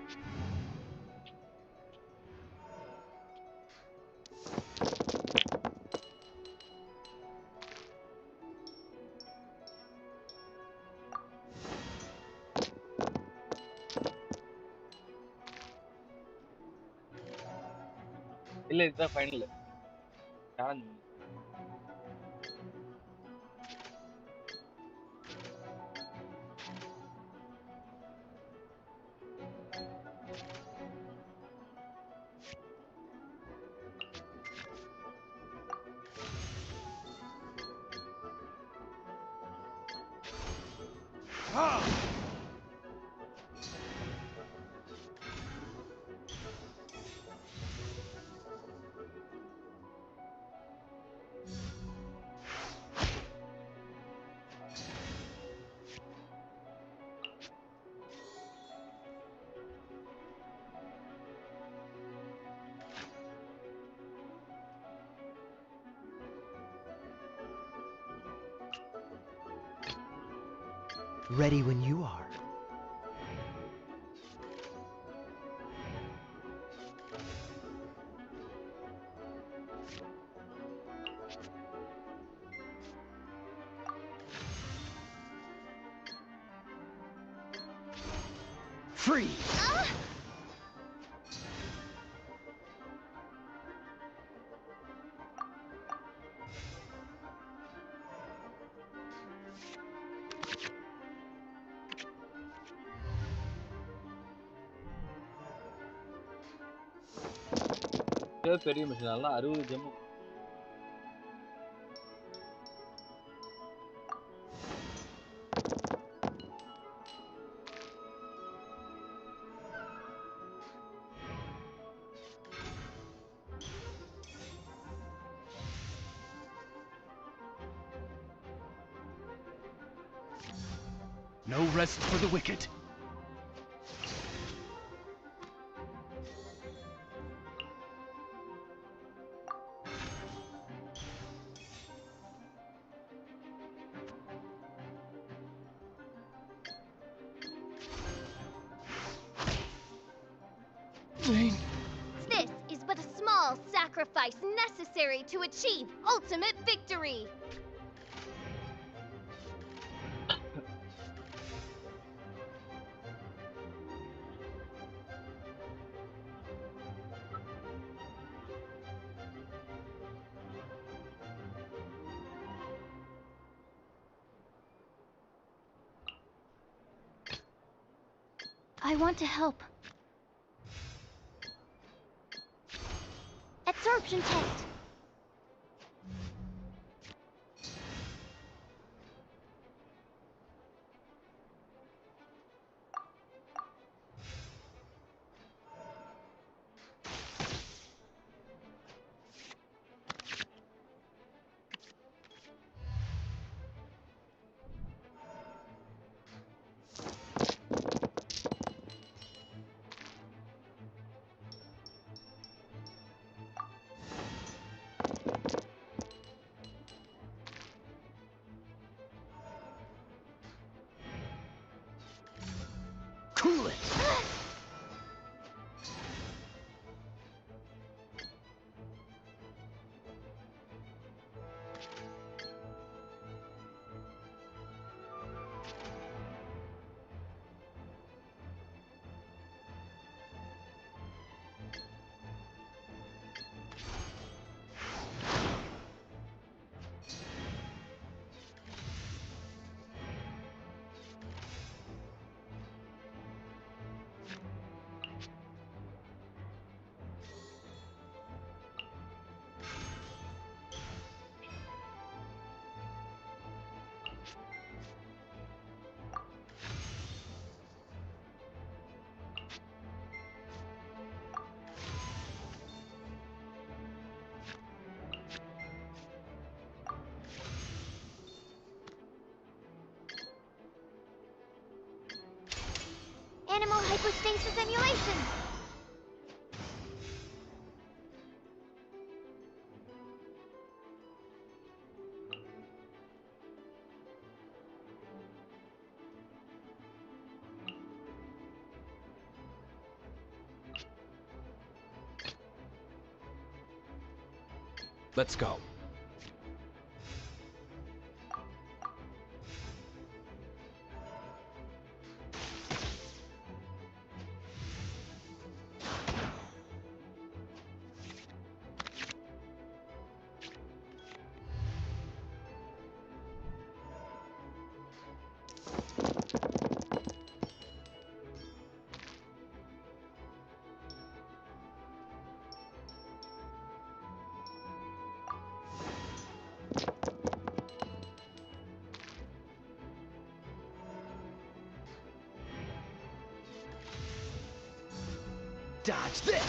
A: இல்ல இதுதான் final challenge.
G: Ready when you are. Free!
A: பெரிய machine நல்லா 60 GeM.
K: No rest for the wicked. Main.
J: This is but a small sacrifice necessary to achieve ultimate victory.
D: I want to help. Absorption test.
K: Cool it.
D: Animal hypostasis emulation.
K: Let's go.
G: Dodge this!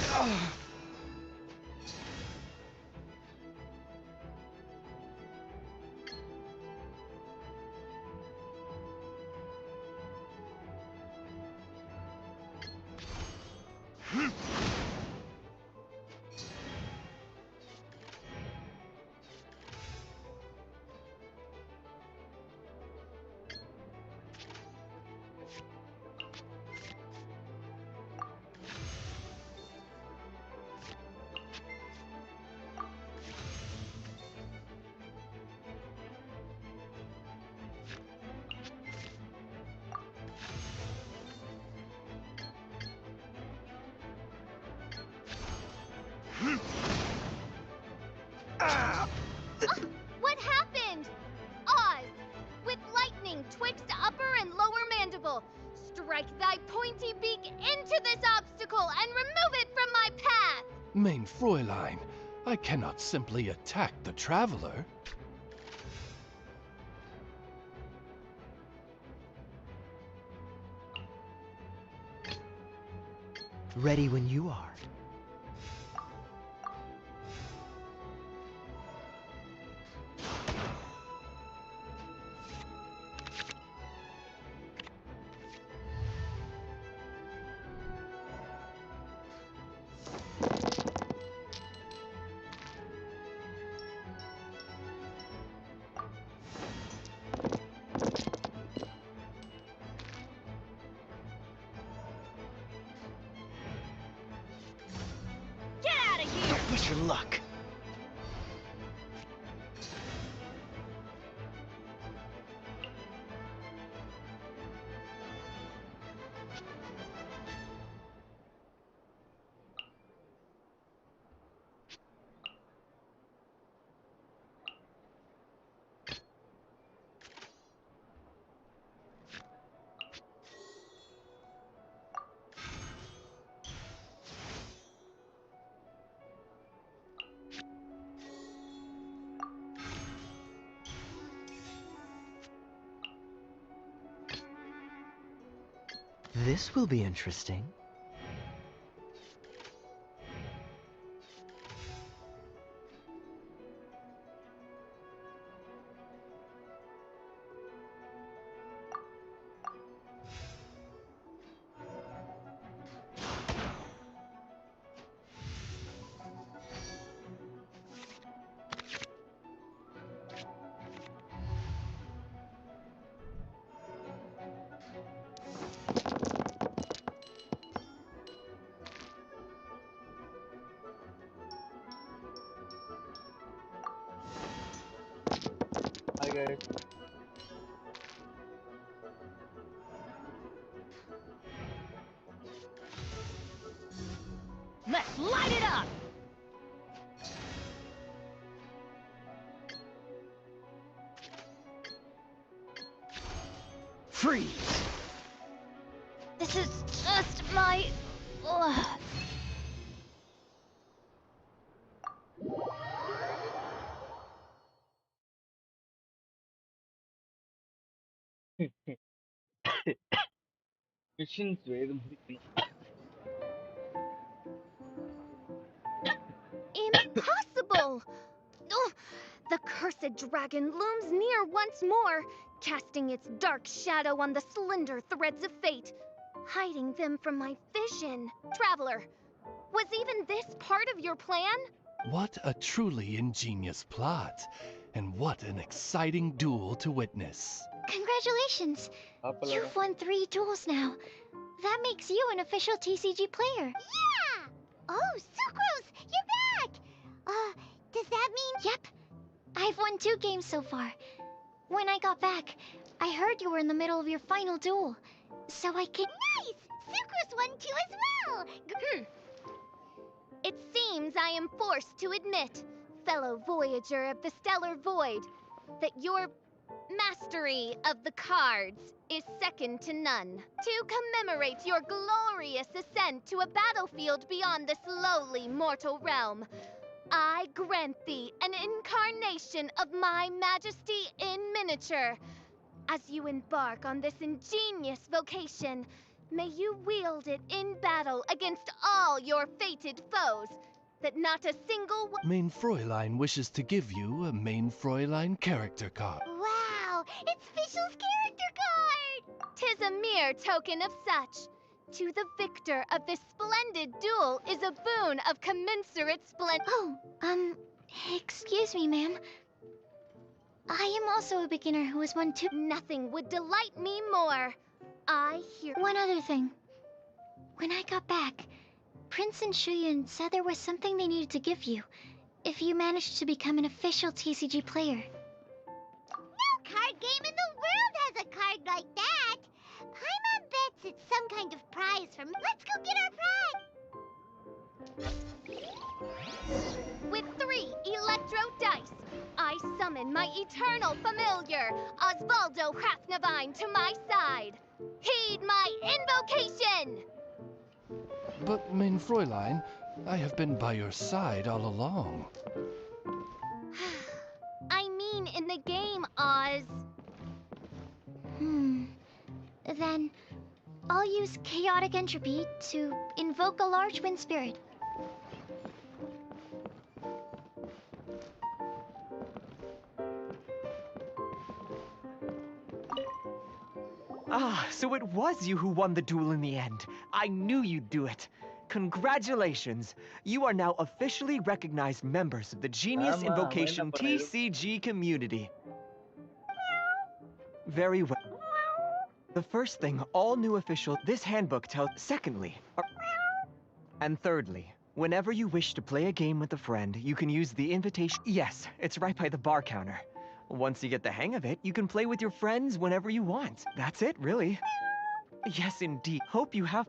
J: What happened? Oz, with lightning twixt upper and lower mandible, strike thy pointy beak into this obstacle and remove it from my path!
K: Mein Fräulein, I cannot simply attack the traveler.
G: Ready when you are. luck. This will be interesting.
A: Hi guys.
F: Let's light it up!
G: Freeze!
J: This is just my... Ugh.
A: Missions வேறு முடிக்கணும்.
J: Impossible! Ugh. The cursed dragon looms near once more, casting its dark shadow on the slender threads of fate, hiding them from my vision. Traveler, was even this part of your plan?
K: What a truly ingenious plot, and what an exciting duel to witness.
D: Congratulations! You've won 3 duels now. That makes you an official TCG player.
E: Yeah! Oh, Sucrose, you're back! Does that mean...
D: Yep. I've won 2 games so far. When I got back, I heard you were in the middle of your final duel. So I could...
E: Nice! Sucrose won too as well!
J: It seems I am forced to admit, fellow voyager of the stellar void, that your mastery of the cards is second to none. To commemorate your glorious ascent to a battlefield beyond this lowly mortal realm, I grant thee an incarnation of my majesty in miniature. As you embark on this ingenious vocation, may you wield it in battle against all your fated foes, that not a single one...
K: Main Fräulein wishes to give you a Main Fräulein character card.
E: Wow! It's Fischl's character card!
J: 'Tis a mere token of such. To the victor of this splendid duel is a boon of commensurate splendor.
D: Oh, excuse me, ma'am. I am also a beginner who has won 2...
J: Nothing would delight me more. I hear...
D: One other thing. When I got back, Prince and Shuyan said there was something they needed to give you, if you managed to become an official TCG player.
E: No card game in the world has a card like that! Paimon bets it's some kind of prize from... Let's go get our prize!
J: With 3 electro dice, I summon my eternal familiar, Osvaldo Hrafnavine, to my side. Heed my invocation!
K: But, Main Fräulein, I have been by your side all along.
J: I mean in the game, Oz.
D: Then, I'll use Chaotic Entropy to invoke a large wind spirit.
G: Ah, so it was you who won the duel in the end. I knew you'd do it. Congratulations! You are now officially recognized members of the Genius Invocation TCG community. Very well. The first thing all new official... This handbook tells... Secondly... And thirdly, Whenever you wish to play a game with a friend, you can use the invitation. Yes, it's right by the bar counter. Once you get the hang of it, you can play with your friends whenever you want. That's it, really. Yes, indeed. Hope you have.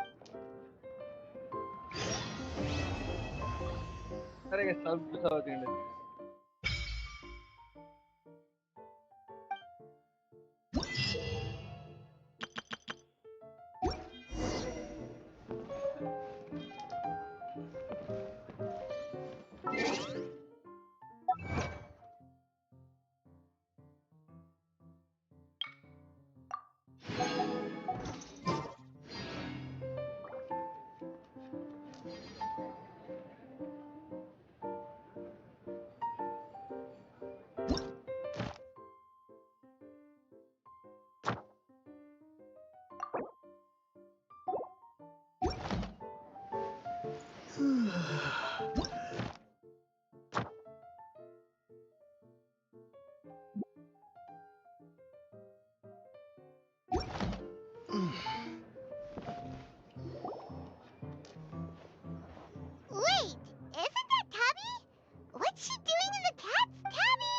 A: Sarega sub sawadinda.
E: Wait, isn't that Tabby? What's she doing in the cat's tabby?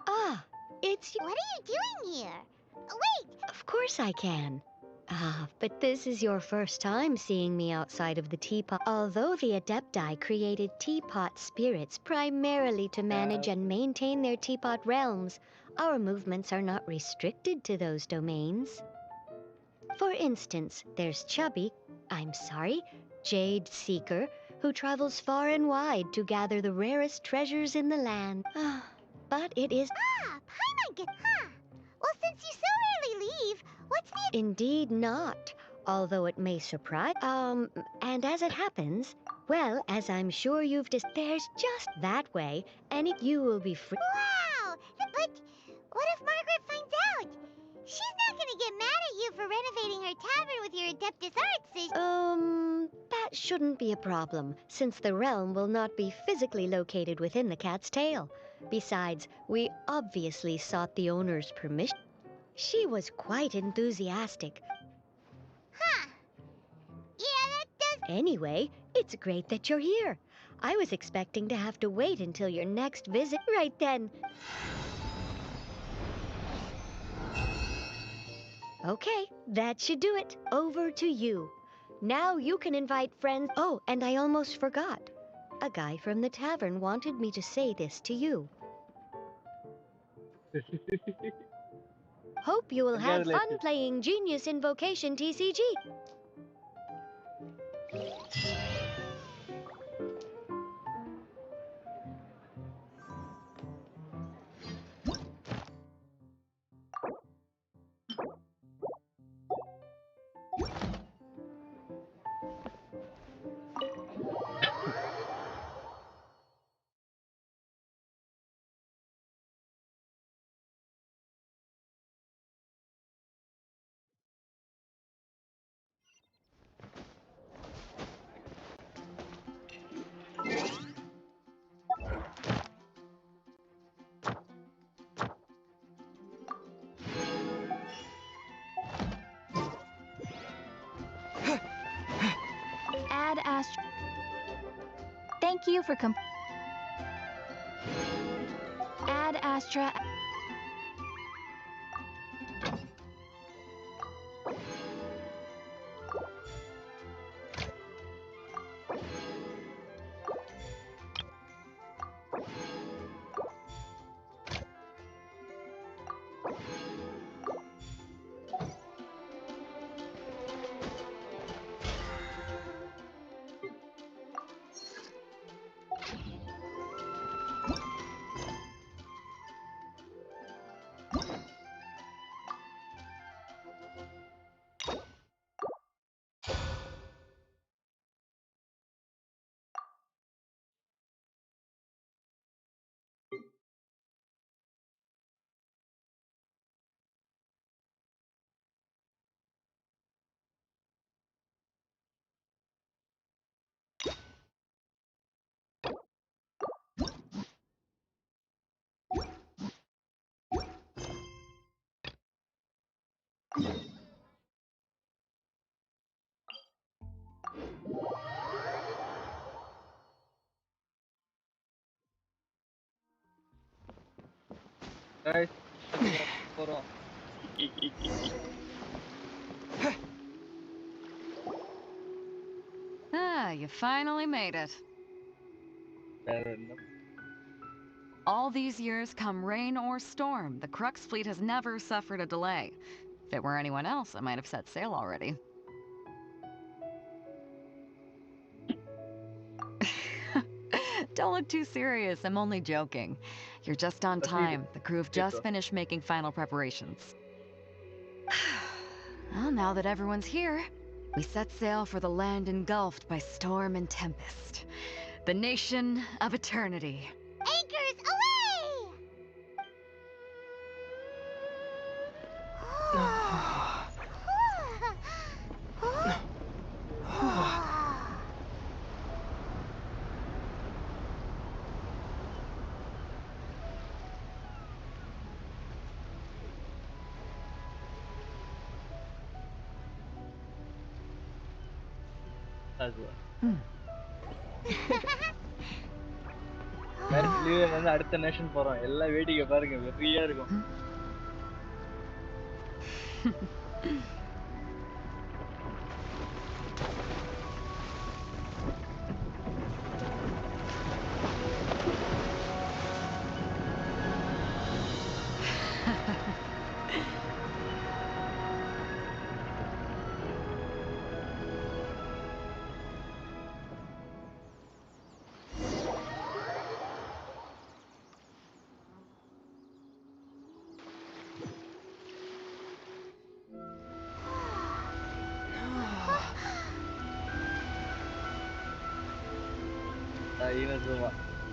L: Ah, it's you.
E: What are you doing here? Wait!
L: Of course I can. Ah, but this is your first time seeing me outside of the teapot. Although the Adepti created teapot spirits primarily to manage and maintain their teapot realms, our movements are not restricted to those domains. For instance, there's Jade Seeker, who travels far and wide to gather the rarest treasures in the land. But it is...
E: Ah, Paimon get... Huh. Well, since you so rarely leave, what's the...
L: Indeed not, although it may surprise... and as it happens, well, as I'm sure you've there's just that way, and you will be free...
E: Wow! But what if Margaret finds out? She's not gonna get mad at you for renovating her tavern with your Adeptus arts, is...
L: That shouldn't be a problem, since the realm will not be physically located within the cat's tail. Besides, we obviously sought the owner's permission. She was quite enthusiastic.
E: Huh. Yeah, that does...
L: Anyway, it's great that you're here. I was expecting to have to wait until your next visit. Right then. Okay, that should do it. Over to you. Now you can invite friends. Oh, and I almost forgot. A guy from the tavern wanted me to say this to you. Hope you will have fun playing Genius Invocation TCG.
B: Ad Astra. Thank you for Ad Astra.
A: Guys, போறோம்.
F: Ah, you finally made it.
A: வேற என்ன?
F: All these years, come rain or storm, the Crux fleet has never suffered a delay. If it were anyone else, I might have set sail already. Don't look too serious, I'm only joking. You're just on time. The crew have just finished making final preparations. Well, now that everyone's here, we set sail for the land engulfed by storm and tempest. The nation of eternity.
E: Anchors away!
A: வந்து அடுத்த nation போறோம். எல்லாம் வேடிக்கை பாருங்க, வெறியா இருக்கும்.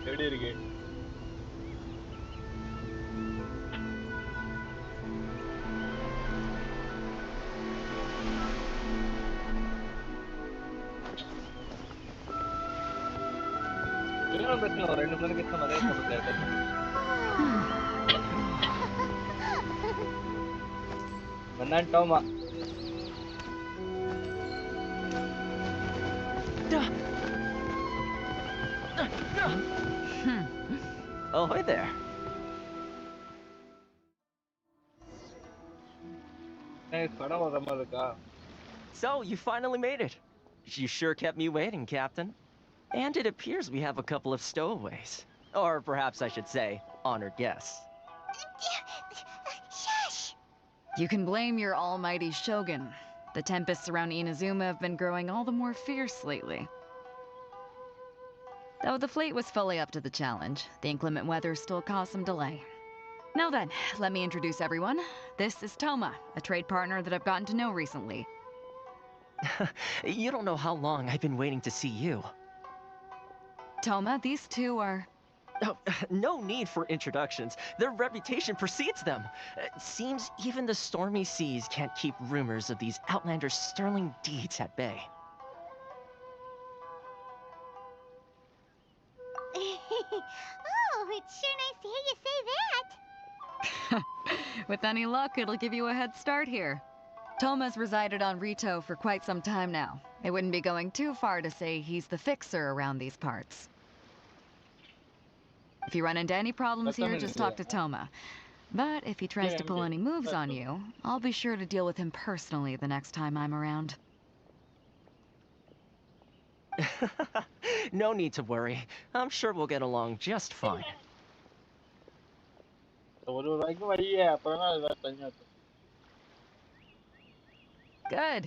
A: எப்படி இருக்கு? பிரச்சனை 2 மணி நேரம் அதே சொல்லுங்க. வந்தாட்டோமா?
G: Oh, hey there.
A: Hey, படம் வர மாதிரி இருக்கா?
G: So, you finally made it. You sure kept me waiting, Captain. And it appears we have a couple of stowaways. Or perhaps I should say, honored guests.
E: Shush!
F: You can blame your almighty shogun. The tempests around Inazuma have been growing all the more fierce lately. Though the fleet was fully up to the challenge, the inclement weather still caused some delay. Now then, let me introduce everyone. This is Toma, a trade partner that I've gotten to know recently.
G: You don't know how long I've been waiting to see you.
F: Toma, these two are...
G: Oh, no need for introductions. Their reputation precedes them. Seems even the stormy seas can't keep rumors of these outlanders' sterling deeds at bay.
E: Oh, it's sure nice to hear you say that.
F: With any luck, it'll give you a head start here. Toma's resided on Rito for quite some time now. It wouldn't be going too far to say he's the fixer around these parts. If you run into any problems here, just talk to Toma. But if he tries to pull any moves on you, I'll be sure to deal with him personally the next time I'm around.
G: No need to worry. I'm sure we'll get along just fine.
F: Good.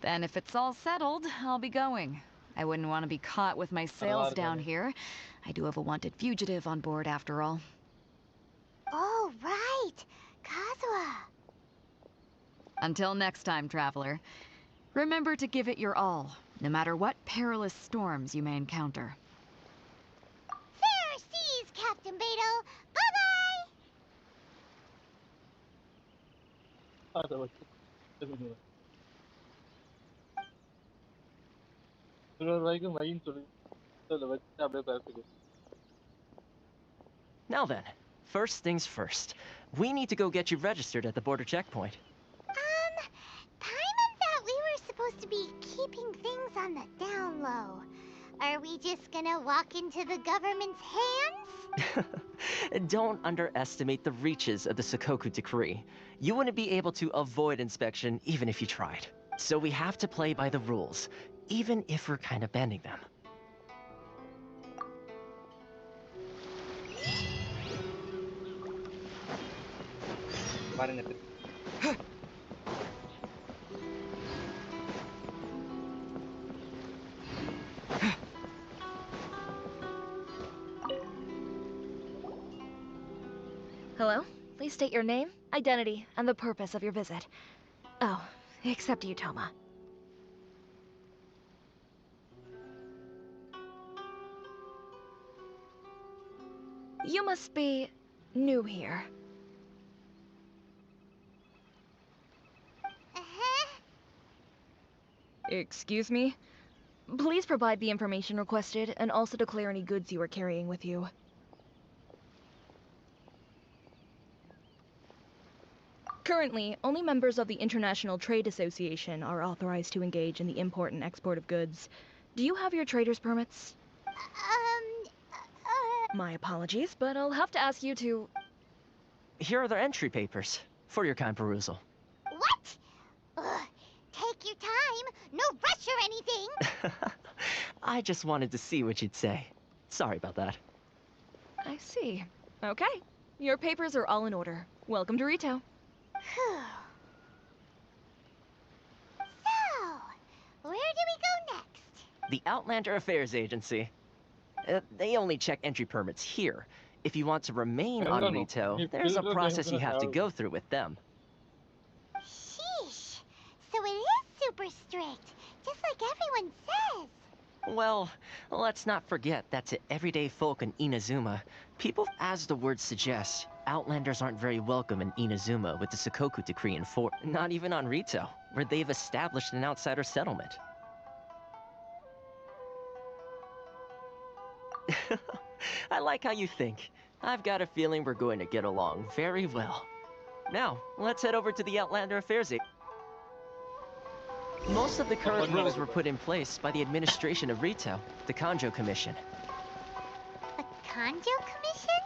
F: Then if it's all settled, I'll be going. I wouldn't want to be caught with my sails down here. I do have a wanted fugitive on board after all.
E: Oh, right. Kazuha.
F: Until next time, traveler. Remember to give it your all, no matter what perilous storms you may encounter.
E: Fair seas, Captain Beto. Bye-bye!
G: Now then, first things first. We need to go get you registered at the border checkpoint.
E: Paimon thought we were supposed to be keeping things on the down low. Are we just gonna walk into the government's hands?
G: Don't underestimate the reaches of the Sakoku Decree. You wouldn't be able to avoid inspection even if you tried. So we have to play by the rules, even if we're kind of bending them.
A: பாருங்க
M: Hello? Please state your name, identity, and the purpose of your visit. Oh, except you, Toma. You must be new here. Excuse me? Please provide the information requested and also declare any goods you are carrying with you. Currently, only members of the International Trade Association are authorized to engage in the import and export of goods. Do you have your trader's permits? My apologies, but I'll have to ask you to...
G: Here are the entry papers, for your kind perusal.
E: What? Ugh, take your time. No rush or anything.
G: I just wanted to see what you'd say. Sorry about that.
M: I see. Okay. Your papers are all in order. Welcome to Rito.
E: So, where do we go next?
G: The Outlander Affairs Agency. They only check entry permits here. If you want to remain on Rito, there's a process you have to go through with them.
E: Sheesh. So it is super strict, just like everyone says.
G: Well, let's not forget that to everyday folk in Inazuma, people, as the word suggests, Outlanders aren't very welcome in Inazuma with the Sakoku Decree in force. Not even on Rito, where they've established an outsider settlement. I like how you think. I've got a feeling we're going to get along very well. Now, let's head over to the Outlander Affairs Agency. Most of the current rules were put in place by the administration of Rito, the Kanjo Commission.
E: The Kanjo Commission?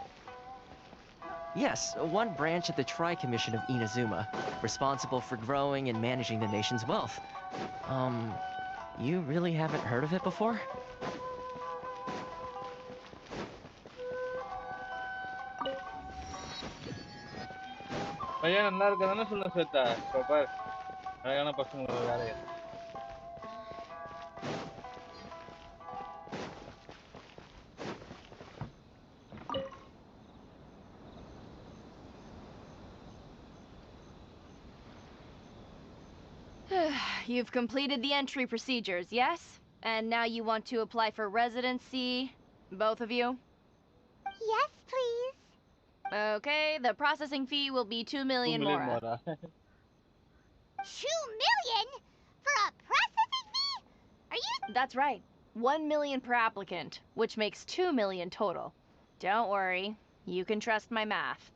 G: Yes, one branch of the Tri-Commission of Inazuma, responsible for growing and managing the nation's wealth. You really haven't heard of it before?
A: பையன் நல்லா இருக்கதானே சொன்ன சேத்தா இப்ப பாரு அழகான பசங்க வேலைய
J: You've completed the entry procedures, yes? And now you want to apply for residency, both of you?
E: Yes, please.
J: Okay, the processing fee will be 2 million more.
E: 2 million? For a processing fee? Are you...
J: That's right. 1 million per applicant, which makes 2 million total. Don't worry, you can trust my math.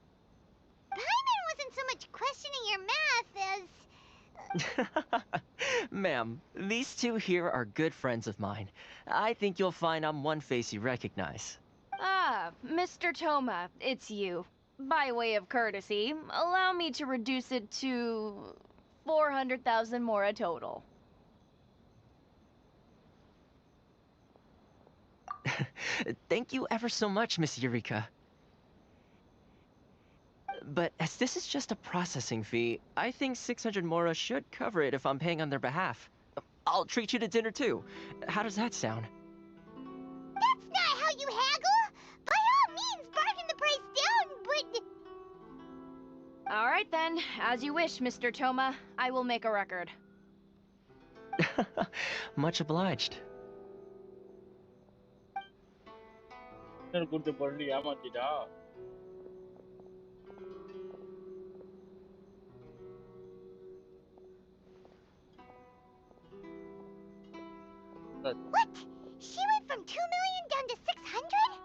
E: Paimon wasn't so much questioning your math as...
G: Ma'am, these two here are good friends of mine. I think you'll find I'm one face you recognize.
J: Ah, Mr. Toma, it's you. By way of courtesy, allow me to reduce it to 400,000 mora total.
G: Thank you ever so much, Miss Eureka. But as this is just a processing fee, I think 600 mora should cover it if I'm paying on their behalf. I'll treat you to dinner too. How does that sound?
E: That's not how you haggle! By all means, bargain the price down, but...
J: Alright then, as you wish, Mr. Toma. I will make a record.
G: Much obliged.
A: கூட்டு போறேன்னு ஏமாத்திட்டா
E: What? She went from 2 million down to 600?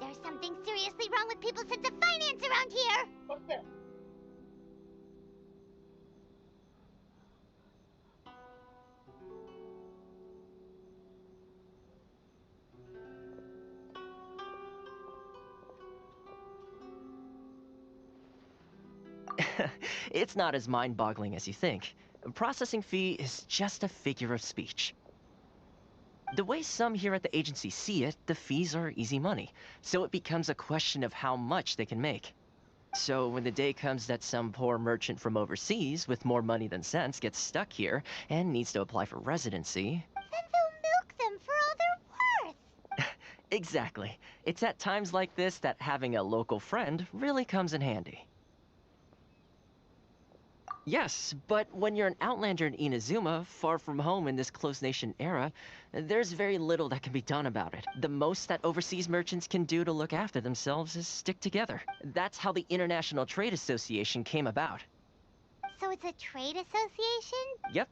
E: There's something seriously wrong with people's sense of finance around here.
A: Okay.
N: It's not as mind-boggling as you think. Processing fee is just a figure of speech. The way some here at the agency see it, the fees are easy money, so it becomes a question of how much they can make. So when the day comes that some poor merchant from overseas with more money than sense gets stuck here and needs to apply for residency...
E: Then they'll milk them for all they're worth.
N: Exactly. It's at times like this that having a local friend really comes in handy. Yes, but when you're an outlander in Inazuma, far from home in this closed nation era, there's very little that can be done about it. The most that overseas merchants can do to look after themselves is stick together. That's how the International Trade Association came about.
E: So it's a trade association?
N: Yep.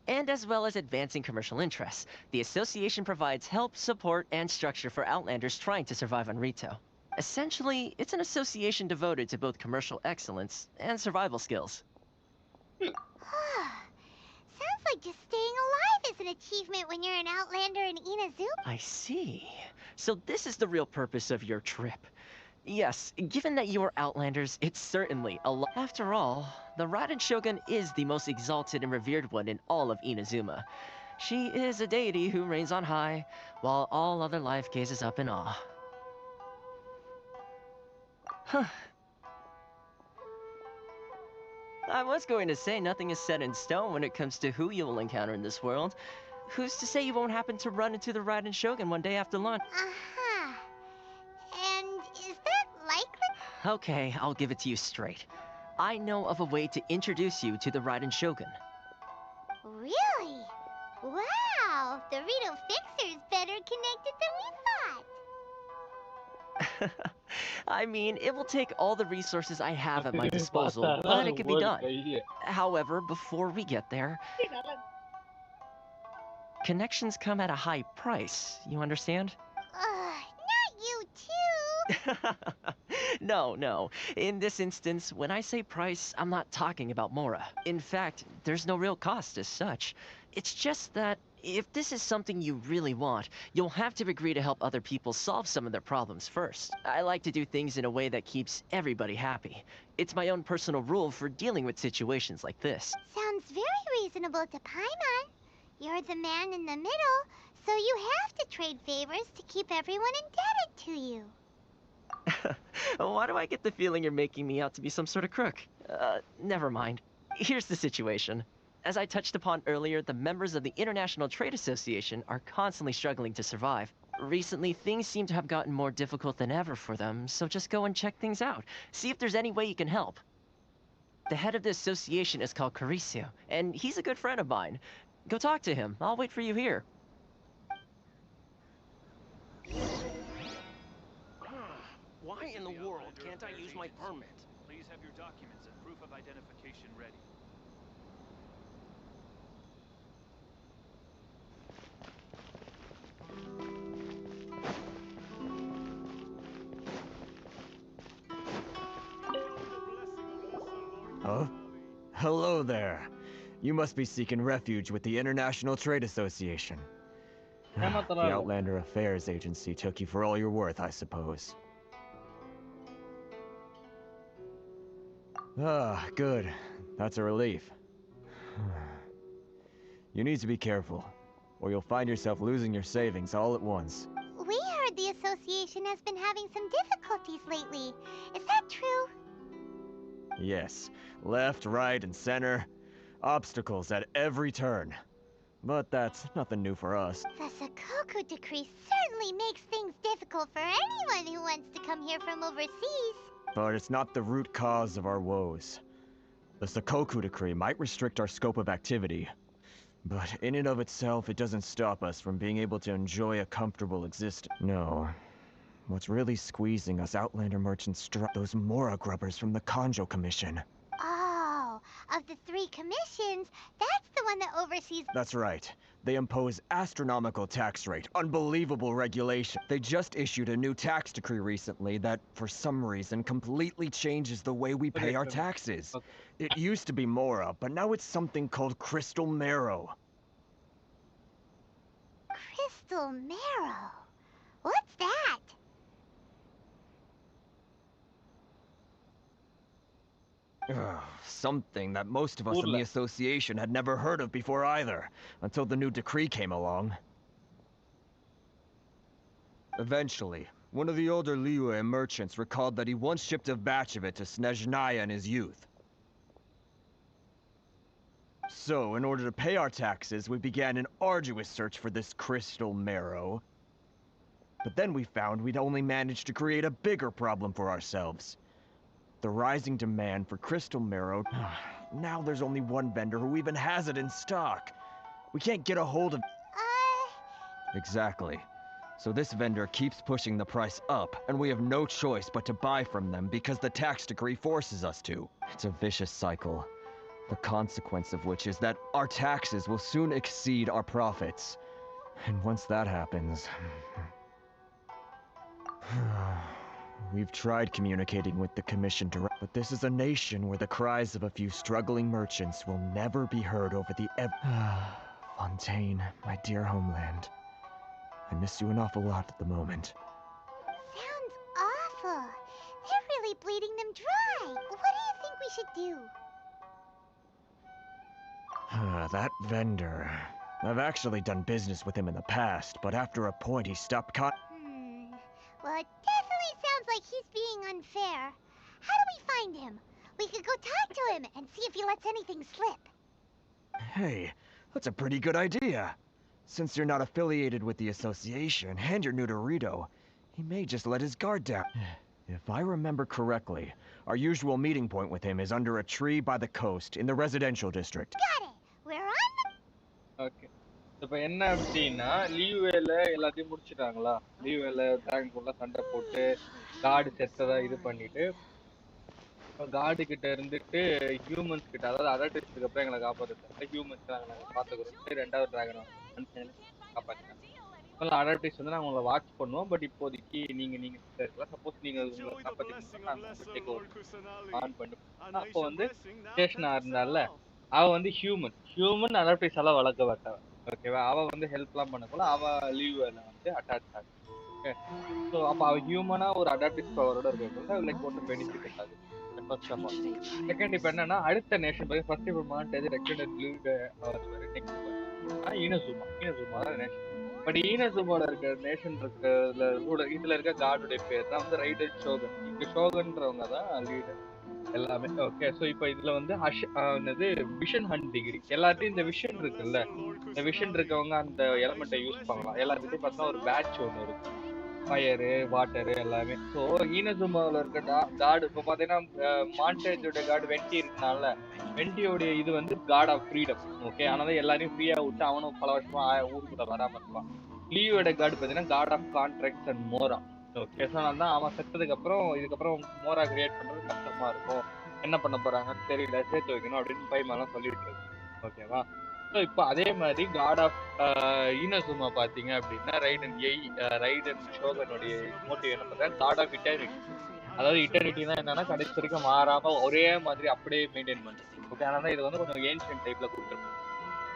N: And as well as advancing commercial interests, the association provides help, support, and structure for outlanders trying to survive on Rito. Essentially, it's an association devoted to both commercial excellence and survival skills.
E: Sounds like just staying alive is an achievement when you're an outlander in Inazuma.
N: I see. So this is the real purpose of your trip. Yes, given that you are outlanders, it's certainly a lot. After all, the Raiden Shogun is the most exalted and revered one in all of Inazuma. She is a deity who reigns on high, while all other life gazes up in awe. Huh. I was going to say nothing is set in stone when it comes to who you will encounter in this world. Who's to say you won't happen to run into the Raiden Shogun one day after lunch?
E: Uh-huh. And is that likely?
N: Okay, I'll give it to you straight. I know of a way to introduce you to the Raiden Shogun.
E: Really? Wow! The Rito Fixer's better connected than we thought!
N: I mean, it will take all the resources I have at my disposal, but it can be done. However, before we get there, connections come at a high price, you understand?
E: Not you too!
N: No. In this instance, when I say price, I'm not talking about Mora. In fact, there's no real cost as such. It's just that if this is something you really want, you'll have to agree to help other people solve some of their problems first. I like to do things in a way that keeps everybody happy. It's my own personal rule for dealing with situations like this.
E: Sounds very reasonable to Paimon. You're the man in the middle, so you have to trade favors to keep everyone indebted to you.
N: Why do I get the feeling you're making me out to be some sort of crook? Never mind. Here's the situation. As I touched upon earlier, the members of the International Trade Association are constantly struggling to survive. Recently, things seem to have gotten more difficult than ever for them, so just go and check things out. See if there's any way you can help. The head of the association is called Caricio, and he's a good friend of mine. Go talk to him. I'll wait for you here.
O: Why in the world can't I use my permit?
C: Please have your documents and proof of identification ready.
G: Huh? Hello there. You must be seeking refuge with the International Trade Association. The Outlander Affairs Agency took you for all you're worth, I suppose. Ah, good. That's a relief. You need to be careful, or you'll find yourself losing your savings all at once.
E: We heard the association has been having some difficulties lately. Is that true?
G: Yes. Left, right, and center. Obstacles at every turn. But that's nothing new for us.
E: The Sakoku decree certainly makes things difficult for anyone who wants to come here from overseas.
G: But it's not the root cause of our woes. The Sakoku decree might restrict our scope of activity, but in and of itself, it doesn't stop us from being able to enjoy a comfortable existence. No. What's really squeezing us Outlander merchants those Mora grubbers from the Kanjo Commission.
E: Oh, of the 3 commissions, that's the one that oversees...
G: That's right. They impose astronomical tax rate, unbelievable regulation. They just issued a new tax decree recently that, for some reason, completely changes the way we pay our taxes. It used to be Mora, but now it's something called Crystal Marrow.
E: Crystal Marrow? What's that?
G: Something that most of us in the association had never heard of before either, until the new decree came along. Eventually, one of the older Liyue merchants recalled that he once shipped a batch of it to Snezhnaya in his youth. So, in order to pay our taxes, we began an arduous search for this crystal marrow. But then we found we'd only managed to create a bigger problem for ourselves. The rising demand for crystal marrow... Now there's only one vendor who even has it in stock. We can't get a hold of... Exactly. So this vendor keeps pushing the price up, and we have no choice but to buy from them because the tax decree forces us to. It's a vicious cycle. The consequence of which is that our taxes will soon exceed our profits. And once that happens... We've tried communicating with the Commission direct, but this is a nation where the cries of a few struggling merchants will never be heard over the Fontaine, my dear homeland. I miss you an awful lot at the moment.
E: Sounds awful. They're really bleeding them dry. What do you think we should do?
G: That vendor. I've actually done business with him in the past, but after a point he stopped
E: Well, it definitely sounds like he's being unfair. How do we find him? We could go talk to him and see if he lets anything slip.
G: Hey, that's a pretty good idea. Since you're not affiliated with the association, and you're new to Rito, he may just let his guard down. If I remember correctly, our usual meeting point with him is under a tree by the coast in the residential district.
E: Got it. We're on the...
A: Okay. இப்போ என்ன அப்படின்னா லீவேல எல்லாத்தையும் முடிச்சிட்டாங்களா? லீவேல டிராகன்குள்ள சண்டை போட்டு card செத்ததா இது பண்ணிட்டு card கிட்ட இருந்துட்டு ஹியூமன்ஸ் கிட்ட, அதாவது அடல்ட்ரிஸ்க்கு அப்புறம் எங்களை காப்பாற்றுறாங்க. ஹியூமன்ஸ் நாங்கள் பார்த்துக்கிறோம். ரெண்டாவது டிராகனை காப்பாற்றினாங்க. அடல்ட்ரிஸ் வந்து நாங்கள் உங்களை வாட்ச் பண்ணுவோம். பட் இப்போதைக்கு நீங்கள் இருக்கலாம். சப்போஸ் நீங்கள் உங்களை காப்பாற்றினா ஆன் பண்ணி அப்போ வந்து ஸ்டேஷனாக இருந்தால அவள் வந்து ஹியூமன் அடல்ட்ரிஸ் எல்லாம் வளர்க்க மாட்டாள். ஓகேவா? அவ வந்து ஹெல்ப்லாம் பண்ணக்குள்ள அவ லீவ்ல வந்து அட்டாச் ஆகும். ஓகே, ஸோ அப்போ அவ ஹியூமனா ஒரு அடாப்டிவ் பவரோட இருக்கிறது லைக் ஒன்றும் பெனிஃபிட் இருக்காது. செகண்ட் இப்போ என்னன்னா அடுத்த நேஷன் பற்றி ஃபர்ஸ்ட் இப்போ மாண்டேஜ் ரெக்கமெண்டட் லீவ் நெக்ஸ்ட் ஈனசுமா தான் நேஷன். பட் ஈனசுமால இருக்க நேஷன் இருக்கிறதுல கூட இதுல இருக்க கார்டுடைய பேர் தான் வந்து ரைடர் ஷோகன். இங்க ஷோகன்றவங்க தான் லீடர் எல்லாமே. ஓகே, ஸோ இப்போ இதுல வந்து என்னது விஷன் ஹண்ட் டிகிரி எல்லாத்தையும் இந்த விஷன் இருக்குல்ல, இந்த விஷன் இருக்கவங்க அந்த எலமெண்ட்டை யூஸ் பண்ணலாம். எல்லாத்துக்கும் பார்த்தா ஒரு பேட்ச் ஒன்று இருக்கு, ஃபயரு வாட்டரு எல்லாமே. ஸோ ஈனசுமாவில் இருக்க கார்டு இப்போ பார்த்தீங்கன்னா மாண்டேஜோட கார்டு வெண்டி இருக்கனால வெண்டியோடைய இது வந்து காட் ஆஃப் ஃப்ரீடம். ஓகே, அதனால எல்லாரையும் ஃப்ரீயாக விட்டு அவனும் பல வருஷமா ஊருக்குள்ள வராமல் இருப்பான். லீவோட கார்டு பார்த்தீங்கன்னா காட் ஆஃப் கான்ட்ராக்ட்ஸ் அண்ட் மோரா. ஓகே, ஸோ நான் தான் அவன் செத்ததுக்கு அப்புறம் இதுக்கப்புறம் மோரா கிரியேட் பண்ணுறது கஷ்டமா இருக்கும், என்ன பண்ண போறாங்கன்னு தெரியல, சேர்த்து வைக்கணும் அப்படின்னு பைமாலாம் சொல்லிட்டு இருக்கு. ஓகேவா? ஸோ இப்போ அதே மாதிரி காட் ஆஃப் ஈனசுமா பார்த்தீங்க அப்படின்னா ரைடன் ஷோகனுடைய மோட்டிவ் என்ன பண்ணுறாங்க, காட் ஆஃப் இட்டர்னிட்டி. அதாவது இட்டர்னிட்டினா என்னன்னா கடைசி வரைக்கும் மாறாம ஒரே மாதிரி அப்படியே மெயின்டைன் பண்ணுறது. ஓகே, அதனால இது வந்து கொஞ்சம் ஏன்ஷியன்ட் டைப்ல கொடுத்துருக்கோம்.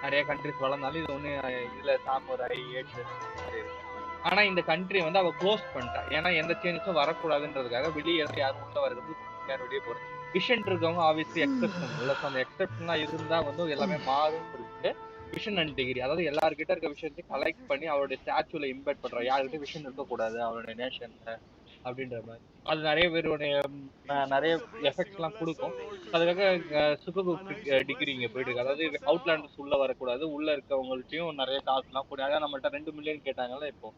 A: நிறைய கண்ட்ரிஸ் வளர்ந்தாலும் இது ஒன்று இதுல சாமுராய் மாதிரி இருக்கு. ஆனா இந்த கண்ட்ரி வந்து அவ க்ளோஸ் பண்ணிட்டா, ஏன்னா எந்த சேஞ்சஸும் வரக்கூடாதுன்றதுக்காக வெளியே யாரும் உள்ள வர்றது யாருடைய போறது. விஷன் இருக்கவங்க ஆப்வியஸ்லி எக்ஸெப்ஷன் இல்லை. ஸோ அந்த எக்ஸெப்ஷன்லாம் இருந்தா வந்து எல்லாமே மாறும் இருக்கு. விஷன் அண்ட் டிகிரி, அதாவது எல்லாருக்கிட்ட இருக்க விஷயத்தையும் கலெக்ட் பண்ணி அவருடைய ஸ்டாச்சுல இம்பெக்ட் பண்றோம். யாருக்கிட்ட விஷன் இருக்கக்கூடாது அவருடைய நேஷன்ல அப்படின்ற மாதிரி. அது நிறைய பேருடைய நிறைய எஃபெக்ட்ஸ் எல்லாம் கொடுக்கும். அதுக்காக சுபகுப் டிகிரி இங்க போயிட்டு இருக்கு. அதாவது அவுட்லாண்டர்ஸ் உள்ள வரக்கூடாது, உள்ள இருக்கவங்கள்ட்டையும் நிறைய காசுலாம் கூட. அதான் நம்மள்ட்ட 2 மில்லியன் கேட்டாங்கல்ல இப்போ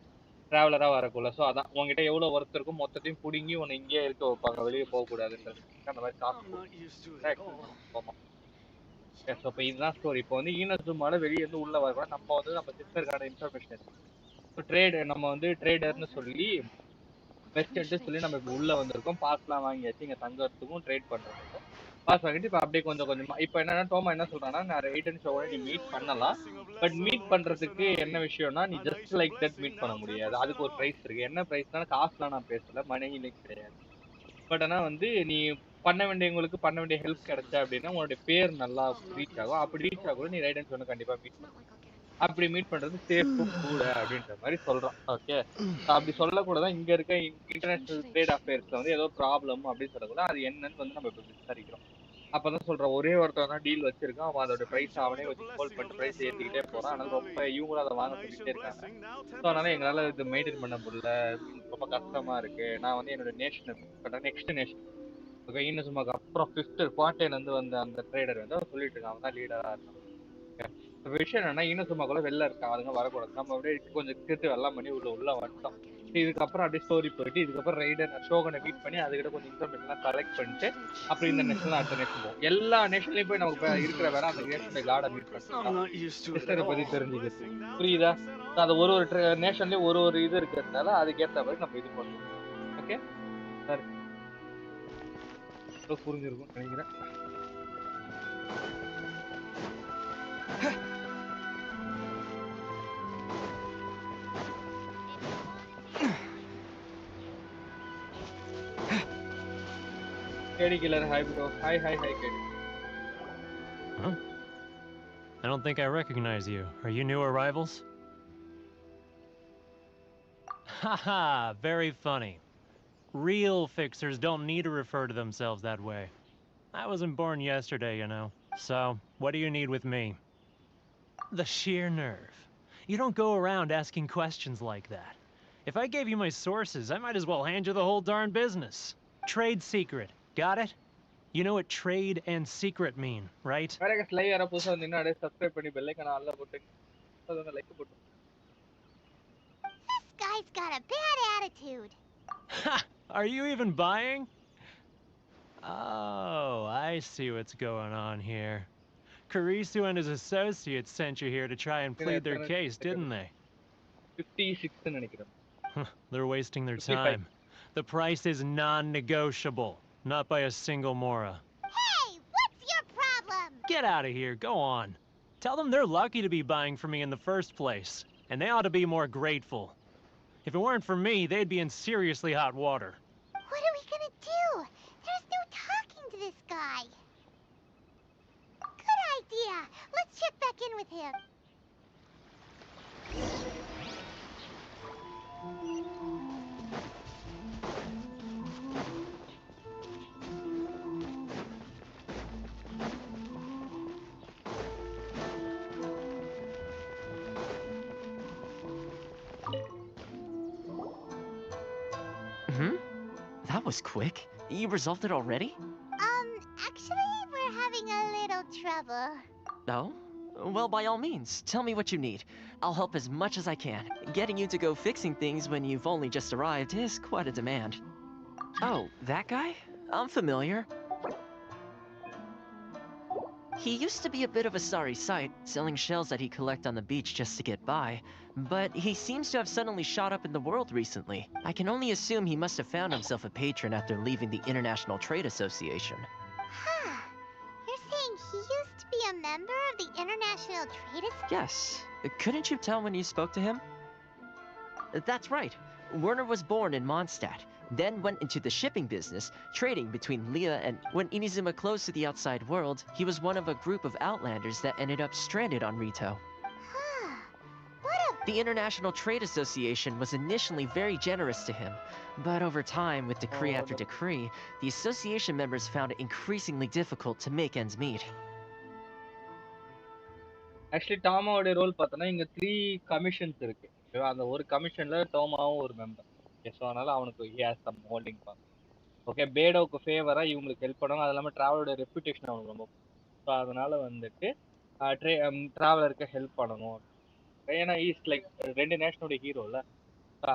A: டிராவலரா வரக்குள்ள. ஸோ அதான் உங்ககிட்ட எவ்வளவு ஒர்த் இருக்கும் மொத்தத்தையும் பிடுங்கி உன்னை இங்கே இருக்க வைப்பாங்க, வெளியே போகக்கூடாதுன்றது அந்த மாதிரி காசு போமா. ஸோ இப்போ இதுதான் ஸ்டோரி. இப்போ வந்து ஈனசுமால வெளியே இருந்து உள்ள வரக்கூடாது. நம்ம வந்து நம்ம சிஸ்டருக்கான இன்ஃபர்மேஷன் இருக்கு. ட்ரேடு நம்ம வந்து ட்ரேடர்னு சொல்லி வெஸ்டர்ட்டு சொல்லி நம்ம இப்போ உள்ள வந்திருக்கோம். பாஸ்லாம் வாங்கியாச்சு, இங்கே தங்கறதுக்கும் ட்ரேட் பண்ணுறதுக்கும் பாஸ் வாங்கிட்டு இப்போ அப்படியே கொஞ்சம் கொஞ்சமா இப்போ என்னன்னா டோமா என்ன சொல்றான்னா, நான் ரைடன் ஷோவை நீ மீட் பண்ணலாம், பட் மீட் பண்றதுக்கு என்ன விஷயம்னா நீ ஜஸ்ட் லைக் தட் மீட் பண்ண முடியாது. அதுக்கு ஒரு ப்ரைஸ் இருக்கு. என்ன ப்ரைஸ்னா காசுலாம் நான் பேசல, மணியிலே கிடையாது. பட் ஆனால் வந்து நீ பண்ண வேண்டியவங்களுக்கு பண்ண வேண்டிய ஹெல்ப் கிடைச்சா அப்படின்னா உன்னோட பேர் நல்லா ரீச் ஆகும். அப்படி ரீச் ஆகும் நீ ரைடன் ஷோனை கண்டிப்பா மீட் பண்ணலாம். அப்படி மீட் பண்றது சேஃபும் கூட அப்படின்ற மாதிரி சொல்றான். ஓகே, அப்படி சொல்லக்கூடாதான் இங்க இருக்க இன்டர்நேஷனல் ட்ரேட் அஃபேர்ஸ்ல வந்து ஏதோ ப்ராப்ளம் அப்படின்னு சொல்லக்கூடாது. அது என்னன்னு வந்து நம்ம இப்போ விசாரிக்கிறோம். அப்பதான் சொல்றேன், ஒரே ஒருத்தன் தான் டீல் வச்சிருக்கான். அவன் அதோட பிரைஸ் அவனே வச்சு ஹோல்ட் பண்ணிட்டு பிரைஸ் ஏத்திக்கிட்டே போறான். அதனால ரொம்ப இவங்களும் அதை வாங்க சொல்லிட்டே இருக்காங்க. ஸோ அதனால எங்களால இது மெயின்டைன் பண்ண முடியல, ரொம்ப கஷ்டமா இருக்கு. நான் வந்து என்னோட நேஷனை பிக் பண்றேன், நெக்ஸ்ட் நேஷன். ஓகே, இன்னும் அப்புறம் 5th குவார்டர்ல இருந்து வந்த அந்த ட்ரேடர் வந்து அவன் சொல்லிட்டு இருக்கான், அவன் தான் லீடரா இருக்கான். இப்போ விஷயம் என்னன்னா, இன்னும் வெளில இருக்கான், அதுங்க வரக்கூடாது. நம்ம அப்படியே கொஞ்சம் சேர்த்து வெள்ளம் பண்ணி உள்ள வந்துட்டோம். இதுக்கப்புறம் அப்படியே ஸ்டோரி போயிட்டு, இதுக்கப்புறம் ரைடர் ஷோகனை மீட் பண்ணி அதுக்கிட்ட கொஞ்சம் இன்ஃபர்மேஷன்லாம் கலெக்ட் பண்ணிட்டு, அப்புறம் இந்த நேஷன்லாம் அடுத்த நேஷன் போகும். எல்லா நேஷன்லயும் போய் நமக்கு இருக்கிற வேற அந்த நேஷனுடைய கார்டை மீட் பண்ணிக்கலாம், சிஸ்டரை பத்தி தெரிஞ்சுக்கிறது. புரியுதா? அது ஒரு நேஷன்லயும் ஒரு இது இருக்கிறதுனால அதுக்கேற்ற மாதிரி நம்ம இது பண்ணுவோம். ஓகே, சரி, புரிஞ்சிருக்கும் நினைக்கிறேன். Katie Killer, hi bro. Hi, Katie.
P: Huh? I don't think I recognize you. Are you new arrivals? Haha, very funny. Real fixers don't need to refer to themselves that way. I wasn't born yesterday, you know. So, what do you need with me? The sheer nerve. You don't go around asking questions like that. If I gave you my sources, I might as well hand you the whole darn business. Trade secret. Got it? You know what trade and secret mean, right?
E: This guy's got a bad attitude.
P: Ha! Are you even buying? Oh, I see what's going on here. Karisu and his associates sent you here to try and plead their case, didn't they?
A: 56.
P: They're wasting their time. The price is non-negotiable. Not by a single Mora.
E: Hey, what's your problem?
P: Get out of here, go on. Tell them they're lucky to be buying from me in the first place, and they ought to be more grateful. If it weren't for me, they'd be in seriously hot water.
E: What are we gonna do? There's no talking to this guy. Good idea. Let's check back in with him.
N: That was quick. You resolved it already?
E: Actually, we're having a little trouble.
N: Oh? Well, by all means, tell me what you need. I'll help as much as I can. Getting you to go fixing things when you've only just arrived is quite a demand. Oh, that guy? I'm familiar. He used to be a bit of a sorry sight, selling shells that he'd collect on the beach just to get by. But he seems to have suddenly shot up in the world recently. I can only assume he must have found himself a patron after leaving the International Trade Association.
E: Huh. You're saying he used to be a member of the International Trade Association?
N: Yes. Couldn't you tell when you spoke to him? That's right. Werner was born in Mondstadt, then went into the shipping business, trading between Leah and... When Inazuma closed to the outside world, he was one of a group of outlanders that ended up stranded on Rito. The International Trade Association was initially very generous to him, but over time, with decree after decree, the association members found it increasingly difficult to make ends meet.
A: Actually, Tomaவோட role பார்த்தனா இங்க 3 commissions இருக்கு. அந்த ஒரு கமிஷன்ல டோமாவும் ஒரு member. So அதனால அவனுக்கு he has some holding power. Okay, பேடோக்கு ஃபேவரா இவங்களுக்கு ஹெல்ப் பண்ணுவாங்க. அது இல்லாம டிராவலோட ரெப்யூட்டேஷன் அவனுக்கு ரொம்ப. ஸோ அதனால வந்துட்டு டிராவலருக்கு ஹெல்ப் பண்ணணும். ஏன்னா ஈஸ் லைக் 2 நேஷனோட ஹீரோல.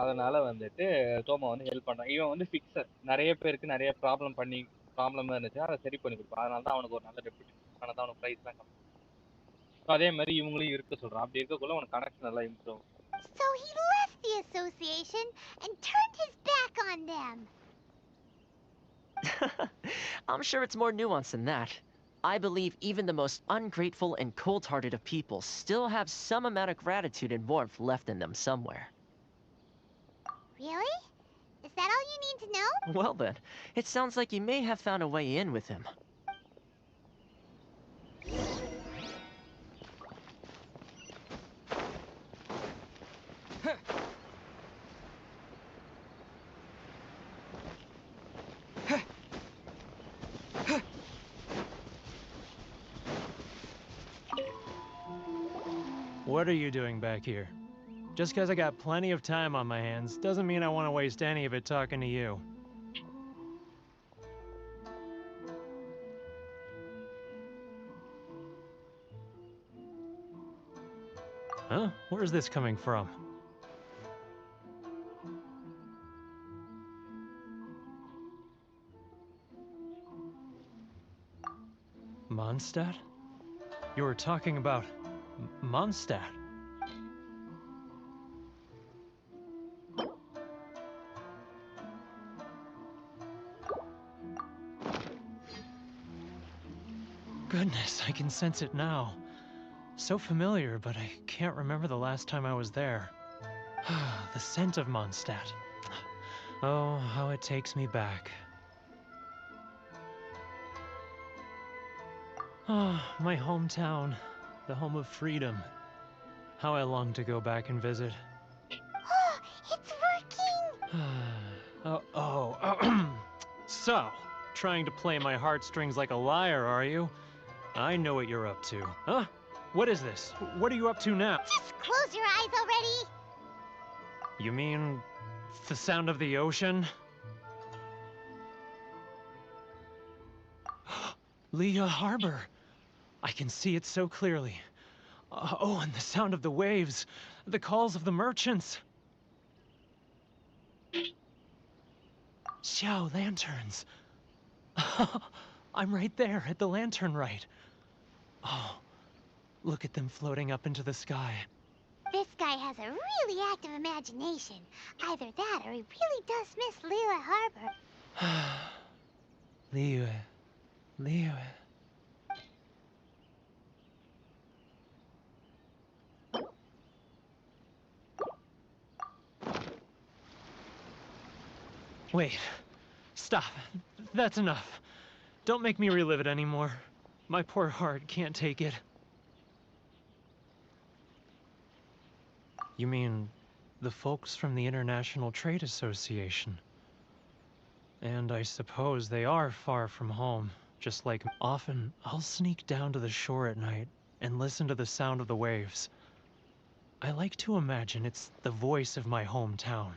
A: அதனால வந்துட்டு தோமா வந்து ஹெல்ப் பண்ணான். இவன் வந்து ஃபிக்ஸர், நிறைய பேருக்கு நிறைய ப்ராப்ளம் இருந்துச்சு, அதை சரி பண்ணி கொடுப்பான். அதனால தான் அவனுக்கு ஒரு நல்ல ரெப்யூட்டேஷன், அதனால தான் அவனுக்கு ப்ரைஸ்லாம் கம்மி. அதே மாதிரி இவங்களையும் இருக்க சொல்றான். அப்படி இருக்கக்குள்ள உனக்கு கனெக்ஷன் நல்லா improve.
E: So he left the association and turned his back on them.
N: I'm sure it's more nuanced than that. I believe even the most ungrateful and cold-hearted of people still have some amount of gratitude and warmth left in them somewhere.
E: Really? Is that all you need to know?
N: Well then, it sounds like you may have found a way in with him.
P: What are you doing back here? Just because I got plenty of time on my hands doesn't mean I want to waste any of it talking to you. Huh? Where's this coming from? Mondstadt? You were talking about Mondstadt. Goodness, I can sense it now. So familiar, but I can't remember the last time I was there. The scent of Mondstadt. Oh, how it takes me back. Ah, my hometown. The home of freedom. How I long to go back and visit.
E: It's working!
P: So, trying to play my heartstrings like a liar, are you? I know what you're up to. Huh? What is this? What are you up to now?
E: Just close your eyes already!
P: You mean the sound of the ocean? Leah Harbor. I can see it so clearly. Oh, and the sound of the waves. The calls of the merchants. Xiao lanterns. I'm right there at the lantern right. Oh, look at them floating up into the sky.
E: This guy has a really active imagination. Either that or he really does miss Liyue Harbor.
P: Liyue. Wait. Stop. That's enough. Don't make me relive it anymore. My poor heart can't take it. You mean the folks from the International Trade Association? And I suppose they are far from home, just like me. Often, I'll sneak down to the shore at night and listen to the sound of the waves. I like to imagine it's the voice of my hometown,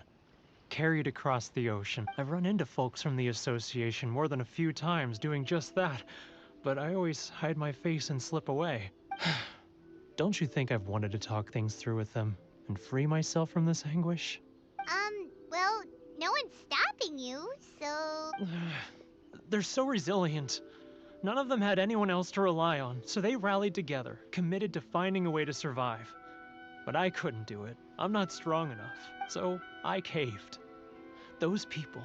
P: carried across the ocean. I've run into folks from the association more than a few times doing just that, but I always hide my face and slip away. Don't you think I've wanted to talk things through with them and free myself from this anguish?
E: Well, no one's stopping you, so...
P: They're so resilient. None of them had anyone else to rely on, so they rallied together, committed to finding a way to survive. But I couldn't do it. I'm not strong enough, so I caved. Those people,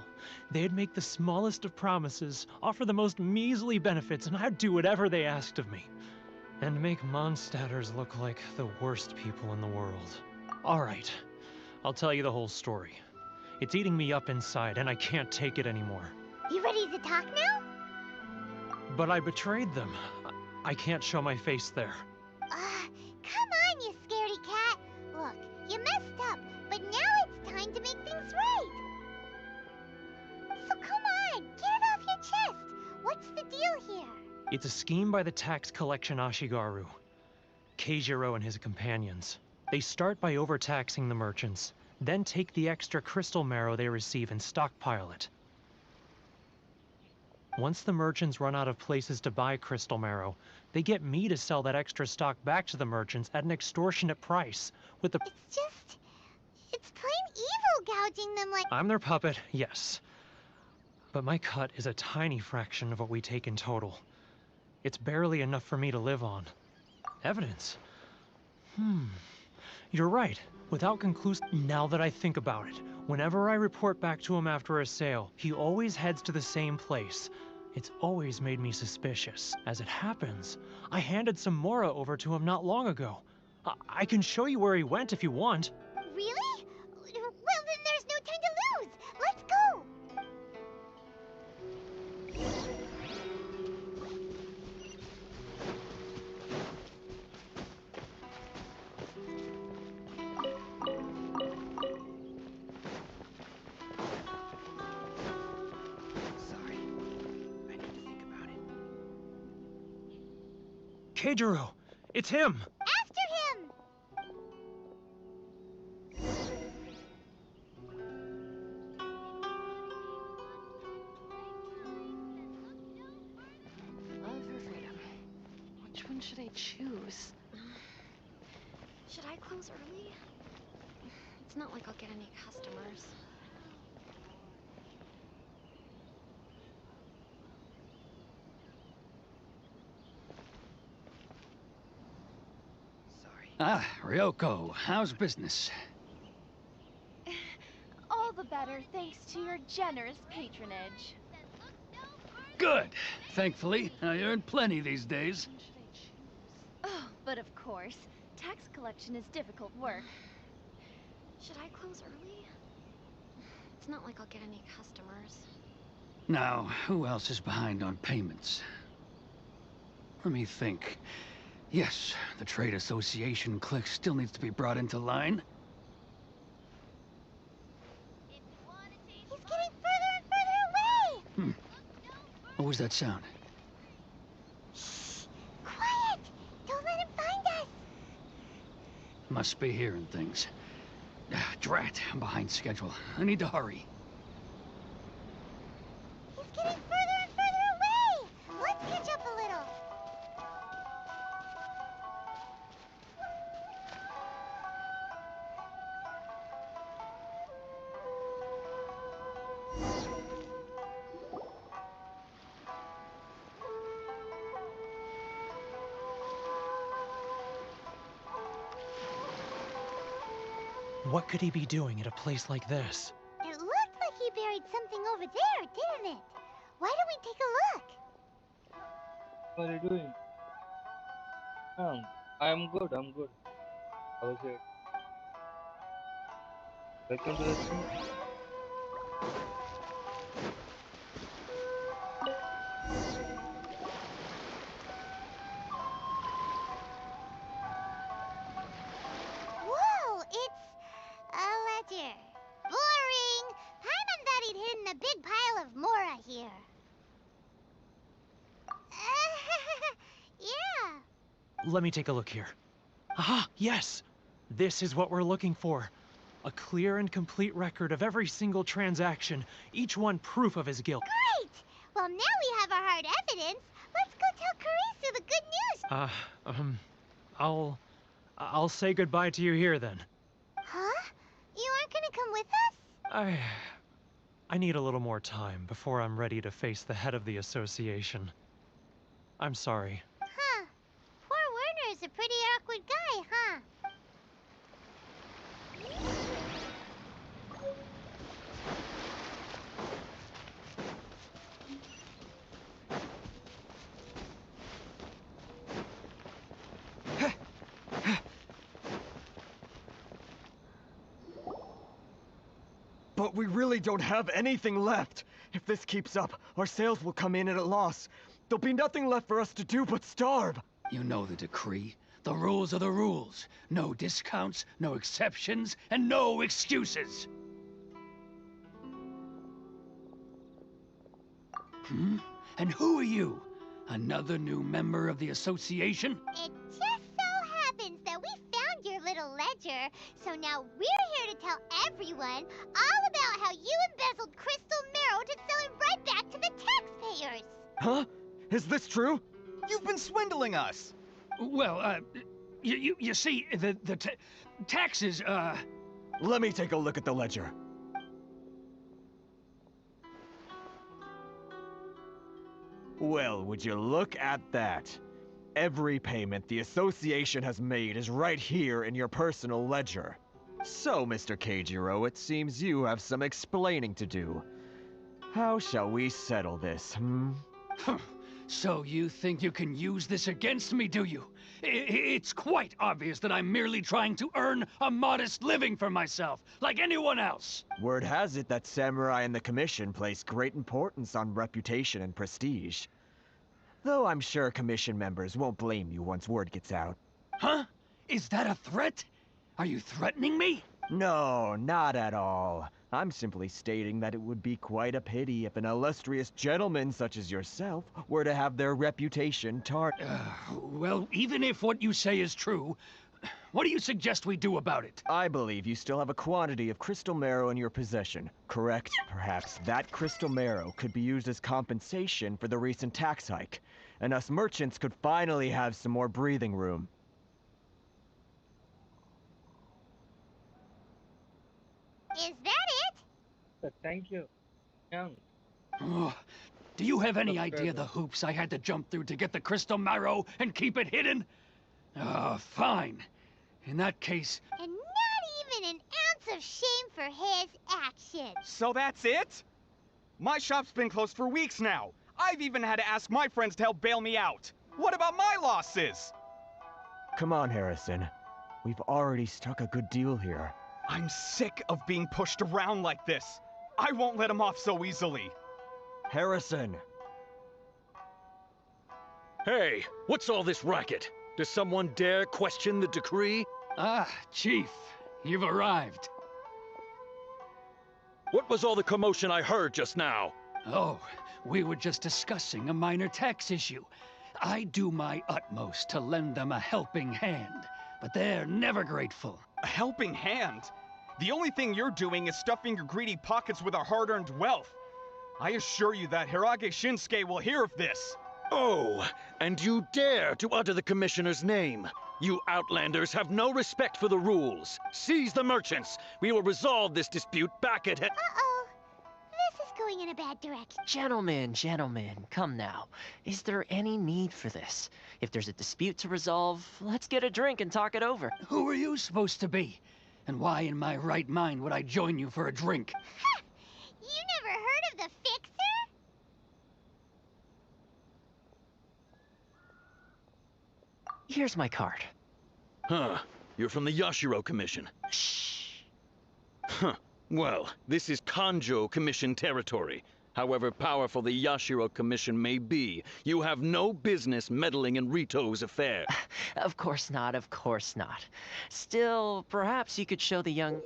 P: they'd make the smallest of promises, offer the most measly benefits, and I'd do whatever they asked of me. And make Mondstadters look like the worst people in the world. All right, I'll tell you the whole story. It's eating me up inside, and I can't take it anymore.
E: You ready to talk now?
P: But I betrayed them. I can't show my face there.
E: Come on, you scaredy cat. Look, you messed up, but now it's time to make things right. So come on, get it off your chest. What's the deal here?
P: It's a scheme by the tax collection Ashigaru, Keijiro and his companions. They start by overtaxing the merchants, then take the extra crystal marrow they receive and stockpile it. Once the merchants run out of places to buy crystal marrow, they get me to sell that extra stock back to the merchants at an extortionate price, with the—
E: It's plain evil gouging them like—
P: I'm their puppet, yes. But my cut is a tiny fraction of what we take in total. It's barely enough for me to live on. Evidence? You're right. Without conclusive— Now that I think about it, whenever I report back to him after a sale, he always heads to the same place. It's always made me suspicious. As it happens, I handed some Mora over to him not long ago. I can show you where he went if you want.
E: Really? Well, then there's no time to lose. Let's go.
P: Keijiro! It's him!
E: After him!
F: Which one should I choose? Should I close early? It's not like I'll get any customers.
Q: Ah, Ryoko, how's business?
J: All the better thanks to your generous patronage.
Q: Good. Thankfully, I earn plenty these days.
J: Oh, but of course, tax collection is difficult work.
F: Should I close early? It's not like I'll get any customers.
Q: Now, who else is behind on payments? Let me think. Yes, the Trade Association clique still needs to be brought into line.
E: He's getting further and further away!
Q: What was that sound?
E: Quiet! Don't let him find us!
Q: Must be hearing things. Ah, drat, I'm behind schedule. I need to hurry.
E: He's getting further and further away! Let's catch up a little.
P: What could he be doing at a place like this?
E: It looked like he buried something over there, didn't it? Why don't we take a look?
A: What are you doing? I'm good, I'm good. How was it? Welcome to the stream.
E: Whoa, it's a ledger. Boring! Paimon thought he'd hidden a big pile of Mora here. Yeah.
P: Let me take a look here. Aha, yes! This is what we're looking for. A clear and complete record of every single transaction, each one proof of his guilt.
E: Great! Well, now we have our hard evidence. Let's go tell Karisu the good news.
P: I'll say goodbye to you here then.
E: Huh? You aren't gonna come with us?
P: I need a little more time before I'm ready to face the head of the association. I'm sorry.
E: Huh. Poor Werner's a pretty awkward guy, huh?
G: But we really don't have anything left. If this keeps up, our sales will come in at a loss. There'll be nothing left for us to do but starve.
Q: You know the decree. The rules are the rules. No discounts, no exceptions, and no excuses. And who are you? Another new member of the association?
E: It just so happens that we found your little ledger, so now we're here to tell everyone all about how you embezzled crystal marrow to sell it right back to the taxpayers.
G: Huh? Is this true?
R: You've been swindling us!
Q: Well, you see, the taxes,
G: Let me take a look at the ledger. Well, would you look at that? Every payment the association has made is right here in your personal ledger. So, Mr. Keijiro, it seems you have some explaining to do. How shall we settle this,
Q: So you think you can use this against me, do you? It's quite obvious that I'm merely trying to earn a modest living for myself, like anyone else.
G: Word has it that Samurai and the Commission place great importance on reputation and prestige. Though I'm sure Commission members won't blame you once word gets out.
Q: Huh? Is that a threat? Are you threatening me?
G: No, not at all. I'm simply stating that it would be quite a pity if an illustrious gentleman such as yourself were to have their reputation tarnished.
Q: Well, even if what you say is true, what do you suggest we do about it?
G: I believe you still have a quantity of crystal marrow in your possession, correct? Perhaps that crystal marrow could be used as compensation for the recent tax hike. and us merchants could finally have some more breathing room.
E: Is that it?
A: Thank you. Young.
Q: Oh, do you have any idea the hoops I had to jump through to get the crystal marrow and keep it hidden? Fine. In that case...
E: And not even an ounce of shame for his actions.
R: So that's it? My shop's been closed for weeks now. I've even had to ask my friends to help bail me out. What about my losses?
G: Come on, Harrison. We've already struck a good deal here.
R: I'm sick of being pushed around like this. I won't let him off so easily.
G: Harrison!
S: Hey, what's all this racket? Does someone dare question the decree?
Q: Ah, Chief, you've arrived.
S: What was all the commotion I heard just now?
Q: Oh, we were just discussing a minor tax issue. I do my utmost to lend them a helping hand, but they're never grateful.
R: A helping hand? The only thing you're doing is stuffing your greedy pockets with our hard-earned wealth. I assure you that Hirage Shinsuke will hear of this.
S: Oh, and you dare to utter the Commissioner's name. You Outlanders have no respect for the rules. Seize the merchants. We will resolve this dispute back at
E: Uh-oh. This is going in a bad direction.
N: Gentlemen, come now. Is there any need for this? If there's a dispute to resolve, let's get a drink and talk it over.
Q: Who are you supposed to be? And why in my right mind would I join you for a drink?
E: Ha! You never heard of the Fixer?
N: Here's my card.
S: Huh. You're from the Yashiro Commission.
N: Shh.
S: Huh. Well, this is Kanjo Commission territory. However powerful the Yashiro Commission may be, you have no business meddling in Rito's affair.
N: Of course not, of course not. Still, perhaps you could show the young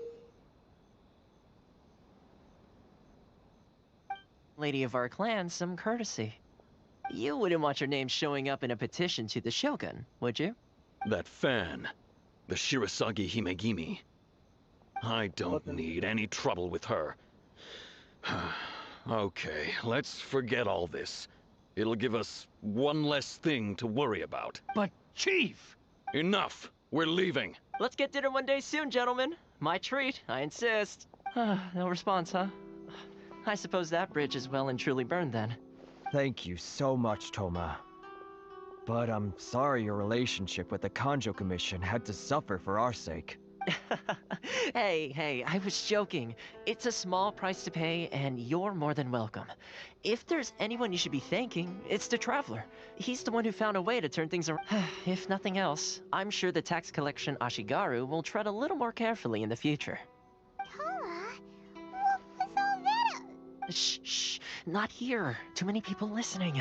N: lady of our clan some courtesy. You wouldn't want your name showing up in a petition to the Shogun, would you?
S: That fan, the Shirasagi Himegimi. I don't need any trouble with her. Okay, let's forget all this. It'll give us one less thing to worry about.
Q: But, Chief!
S: Enough! We're leaving.
N: Let's get dinner one day soon, gentlemen. My treat, I insist. No response, huh? I suppose that bridge is well and truly burned then.
G: Thank you so much, Toma. But I'm sorry your relationship with the Kanjo Commission had to suffer for our sake.
N: Hey, I was joking. It's a small price to pay, and you're more than welcome. If there's anyone you should be thanking, it's the Traveler. He's the one who found a way to turn things around. If nothing else, I'm sure the tax collection Ashigaru will tread a little more carefully in the future.
E: Toma? What was all that?
N: Shh, not here. Too many people listening.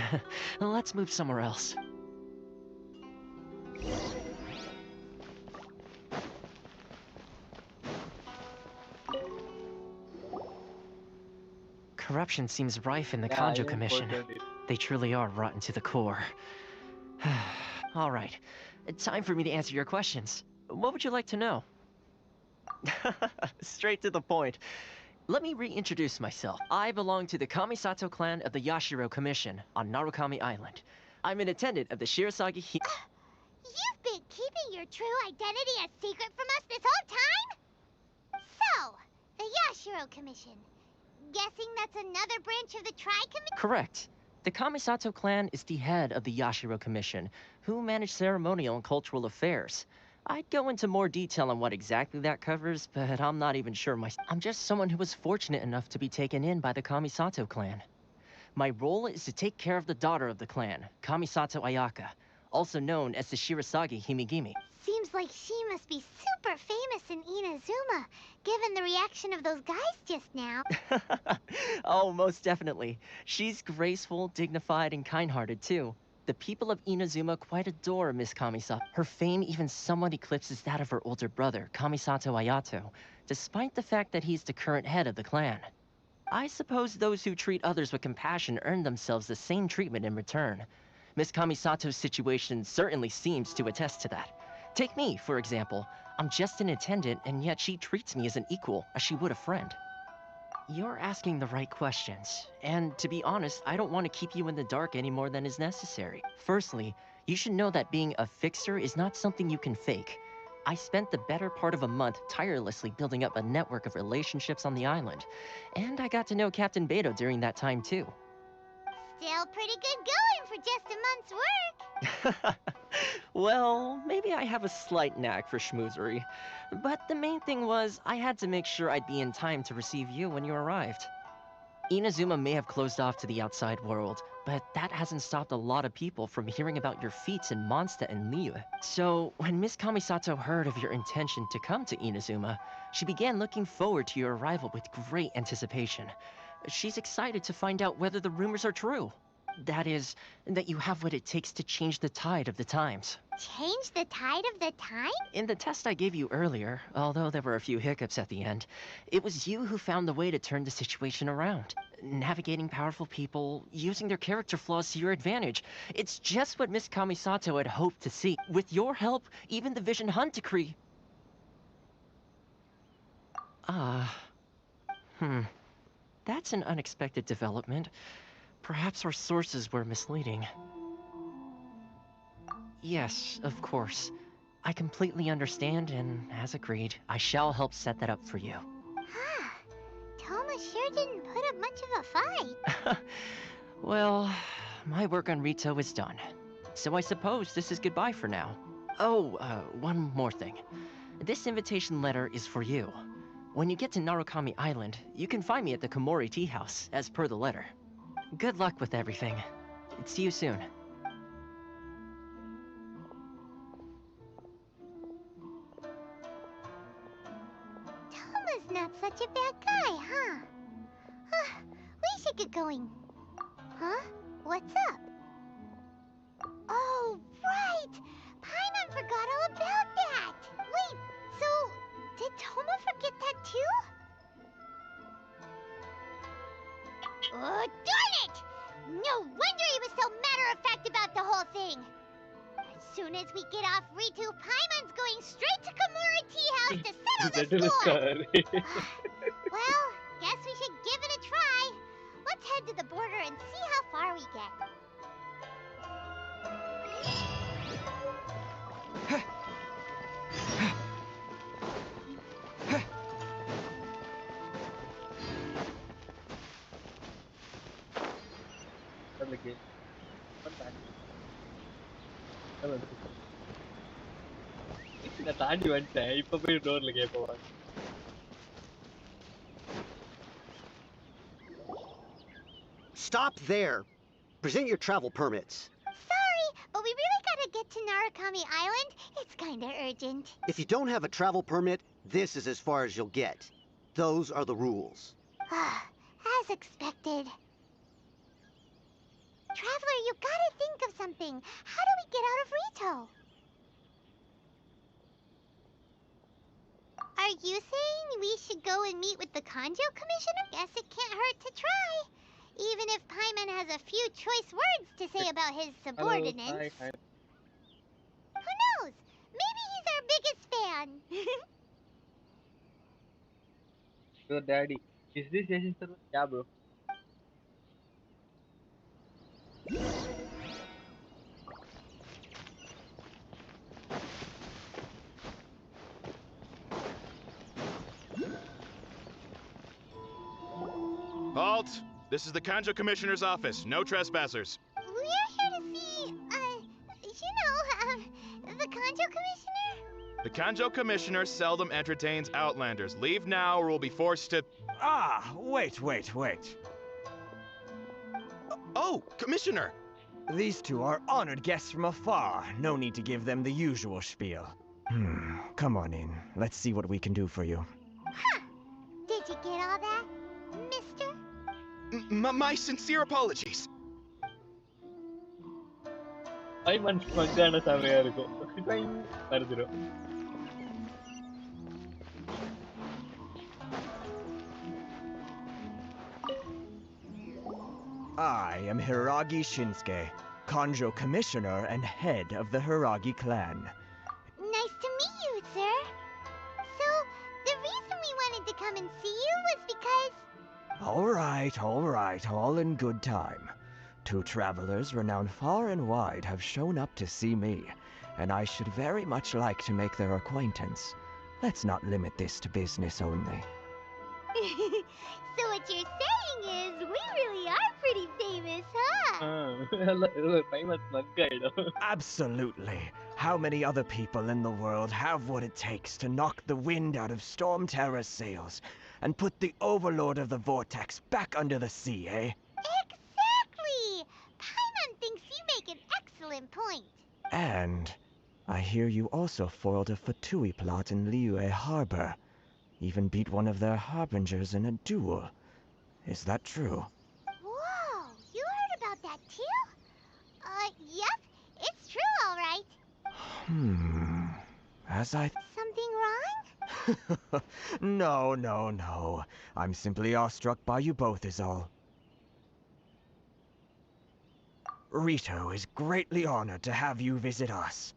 N: Let's move somewhere else. Corruption seems rife in the Kanjo Commission. They truly are rotten to the core. All right, time for me to answer your questions. What would you like to know? Straight to the point. Let me reintroduce myself. I belong to the Kamisato clan of the Yashiro Commission on Narukami Island. I'm an attendant of the Shirasagi
E: You've been keeping your true identity a secret from us this whole time? So, the Yashiro Commission. Guessing that's another branch of the Tri-Commission?
N: Correct. The Kamisato clan is the head of the Yashiro Commission, who manage ceremonial and cultural affairs. I'd go into more detail on what exactly that covers, but I'm not even sure myself. I'm just someone who was fortunate enough to be taken in by the Kamisato clan. My role is to take care of the daughter of the clan, Kamisato Ayaka, also known as the Shirasagi Himegimi.
E: Seems like she must be super famous in Inazuma, given the reaction of those guys just now.
N: Oh, most definitely. She's graceful, dignified, and kind-hearted, too. The people of Inazuma quite adore Miss Kamisato. Her fame even somewhat eclipses that of her older brother, Kamisato Ayato, despite the fact that he's the current head of the clan. I suppose those who treat others with compassion earn themselves the same treatment in return. Miss Kamisato's situation certainly seems to attest to that. Take me, for example. I'm just an attendant, and yet she treats me as an equal, as she would a friend. You're asking the right questions. And to be honest, I don't want to keep you in the dark any more than is necessary. Firstly, you should know that being a fixer is not something you can fake. I spent the better part of a month tirelessly building up a network of relationships on the island. And I got to know Captain Beto during that time too.
E: Still pretty good going for just a month's work.
N: Well, maybe I have a slight knack for schmoozery. But the main thing was, I had to make sure I'd be in time to receive you when you arrived. Inazuma may have closed off to the outside world, but that hasn't stopped a lot of people from hearing about your feats in Mondstadt and Liyue. So, when Miss Kamisato heard of your intention to come to Inazuma, she began looking forward to your arrival with great anticipation. She's excited to find out whether the rumors are true. That is, that you have what it takes to change the tide of the times.
E: Change the tide of the time?
N: In the test I gave you earlier, although there were a few hiccups at the end, it was you who found the way to turn the situation around. Navigating powerful people, using their character flaws to your advantage. It's just what Miss Kamisato had hoped to see. With your help, even the Vision Hunt decree... That's an unexpected development. Perhaps our sources were misleading. Yes, of course. I completely understand, and as agreed, I shall help set that up for you.
E: Toma sure didn't put up much of a fight.
N: Well, my work on Rito is done. So I suppose this is goodbye for now. Oh, one more thing. This invitation letter is for you. When you get to Narukami Island, you can find me at the Komori Tea House, as per the letter. Good luck with everything. See you soon.
E: Toma's not such a bad guy, huh? We should get going. Huh? What's up? Oh, right! Paimon forgot all about that! Wait, so... did Toma forget that too? Oh, darn it! No wonder he was so matter-of-fact about the whole thing! As soon as we get off Ritu, Paimon's going straight to Komori Tea House to settle the score! Well, guess we should give it a try. Let's head to the border and see how far we get.
A: நான் தாண்டி வந்துட்டேன் இப்ப போய் டோர்ல கேட்போம்.
T: Stop there. Present your travel permits.
E: Sorry, but we really gotta get to Narukami Island. It's kinda urgent.
T: If you don't have a travel permit, this is as far as you'll get. Those are the rules.
E: As expected. Traveler, you gotta think of something. How do we get out of Rito? Are you saying we should go and meet with the Kanjo Commissioner? Guess it can't hurt to try. Even if Paimon has a few choice words to say about his subordinates.
A: Hi.
E: Who knows? Maybe he's our biggest fan.
A: Your daddy. Is this Asian server? Yeah, bro.
R: Halt! This is the Kanjo Commissioner's office. No trespassers.
E: We're here to see, the Kanjo Commissioner?
R: The Kanjo Commissioner seldom entertains Outlanders. Leave now or we'll be forced to...
G: Wait.
R: Oh, Commissioner!
G: These two are honored guests from afar. No need to give them the usual spiel. Come on in. Let's see what we can do for you.
E: Did you get all that, mister?
R: My sincere apologies.
A: Paimon மங்கான சமையா இருக்கும். மறந்துடும்.
G: I am Hiragi Shinsuke, Kanjo Commissioner and head of the Hiragi clan.
E: Nice to meet you, sir. So, the reason we wanted to come and see you was because...
G: All right, all in good time. 2 travelers renowned far and wide have shown up to see me, and I should very much like to make their acquaintance. Let's not limit this to business only.
E: So what you're saying is, we really are pretty famous, huh?
A: famous nuggaidam.
G: Absolutely. How many other people in the world have what it takes to knock the wind out of Storm Terror's sails and put the Overlord of the Vortex back under the sea, eh?
E: Exactly! Paimon thinks you make an excellent point.
G: And I hear you also foiled a Fatui plot in Liyue Harbor. Even beat one of their harbingers in a duel. Is that true?
E: Whoa, you heard about that too? Yep, it's true, all right.
G: As I...
E: Something wrong?
G: No. I'm simply awestruck by you both is all. Rito is greatly honored to have you visit us.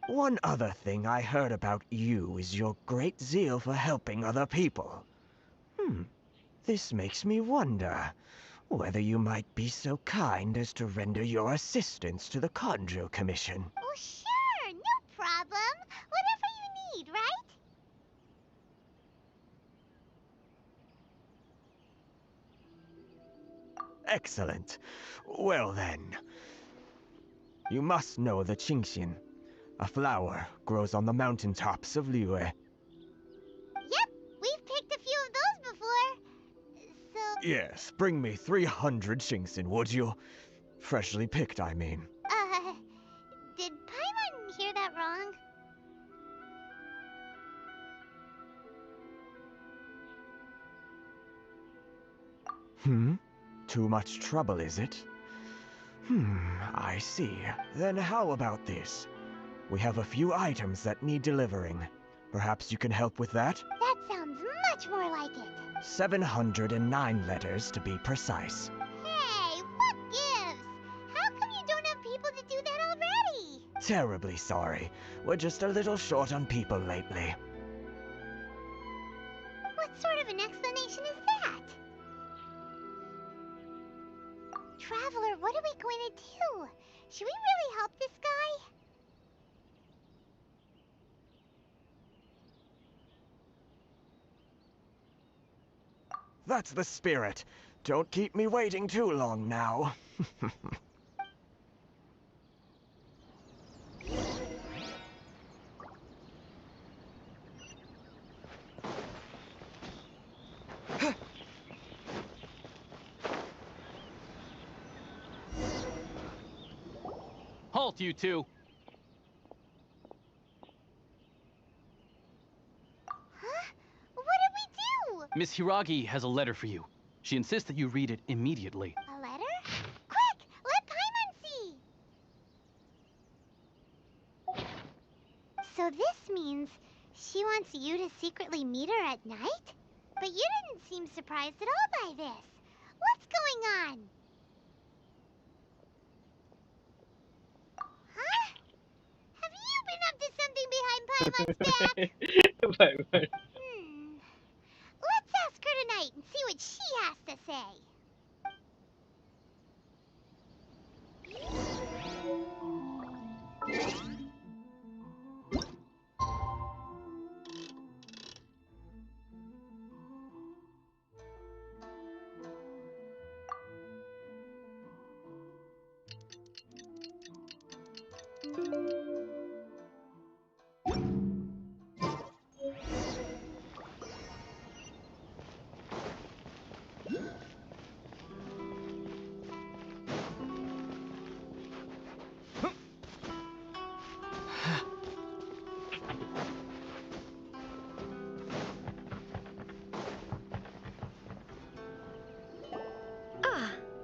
G: One other thing I heard about you is your great zeal for helping other people. This makes me wonder whether you might be so kind as to render your assistance to the Conjo Commission.
E: Oh, sure, no problem. Whatever you need, right?
G: Excellent. Well then, you must know the Qingxian. A flower grows on the mountaintops of Liyue.
E: Yep, we've picked a few of those before. So...
G: Yes, bring me 300 Qingxian, would you? Freshly picked, I mean.
E: Did Paimon hear that wrong?
G: Too much trouble, is it? I see. Then how about this? We have a few items that need delivering. Perhaps you can help with that?
E: That sounds much more like it.
G: 709 letters, to be precise.
E: Hey, what gives? How come you don't have people to do that already?
G: Terribly sorry. We're just a little short on people lately.
E: What sort of an explanation is that? Traveler, what are we going to do? Should we really help this guy?
G: That's the spirit. Don't keep me waiting too long now.
U: Halt, you two!
E: Huh? What did we do?
U: Miss Hiragi has a letter for you. She insists that you read it immediately.
E: A letter? Quick! Let Paimon see! So this means she wants you to secretly meet her at night? But you didn't seem surprised at all by this. What's going on? Huh? Have you been up to something behind Paimon's back?
A: Bye.
E: Let's ask her tonight and see what she has to say.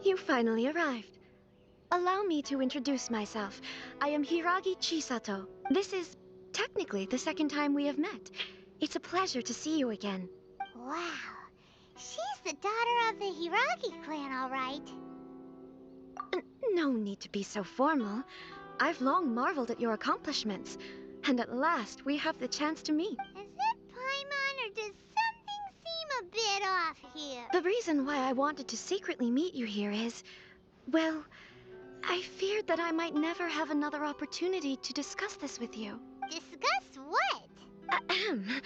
V: You finally arrived. Allow me to introduce myself. I am Hiragi Chisato. This is technically the second time we have met. It's a pleasure to see you again.
E: Wow. She's the daughter of the Hiragi clan, all right.
V: No need to be so formal. I've long marveled at your accomplishments, and at last we have the chance to meet.
E: Is it Paimon, or does something seem a bit off here?
V: The reason why I wanted to secretly meet you here is, well, I feared that I might never have another opportunity to discuss this with you.
E: Discuss what?
V: Ahem.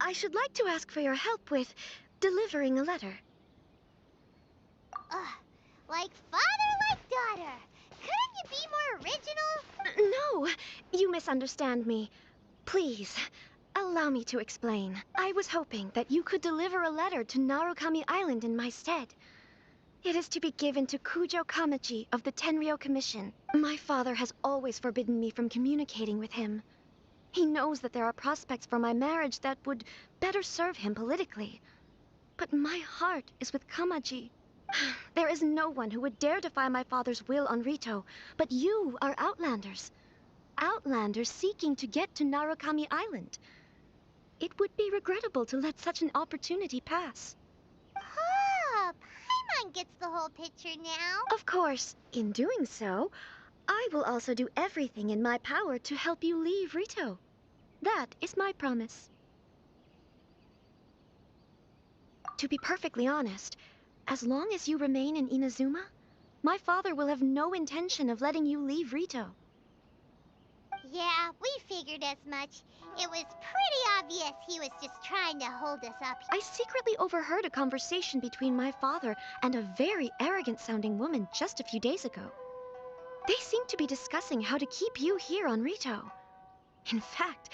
V: I should like to ask for your help with delivering a letter.
E: Like father, like daughter. Couldn't you be more original?
V: No, you misunderstand me. Please, allow me to explain. I was hoping that you could deliver a letter to Narukami Island in my stead. It is to be given to Kujo Kamachi of the Tenryou Commission. My father has always forbidden me from communicating with him. He knows that there are prospects for my marriage that would better serve him politically. But my heart is with Kamachi. There is no one who would dare defy my father's will on Rito, but you are Outlanders. Outlanders seeking to get to Narukami Island. It would be regrettable to let such an opportunity pass.
E: Oh, Paimon gets the whole picture now.
V: Of course, in doing so, I will also do everything in my power to help you leave Rito. That is my promise. To be perfectly honest, as long as you remain in Inazuma, my father will have no intention of letting you leave Rito.
E: Yeah, we figured as much. It was pretty obvious he was just trying to hold us up.
V: I secretly overheard a conversation between my father and a very arrogant-sounding woman just a few days ago. They seemed to be discussing how to keep you here on Rito. In fact,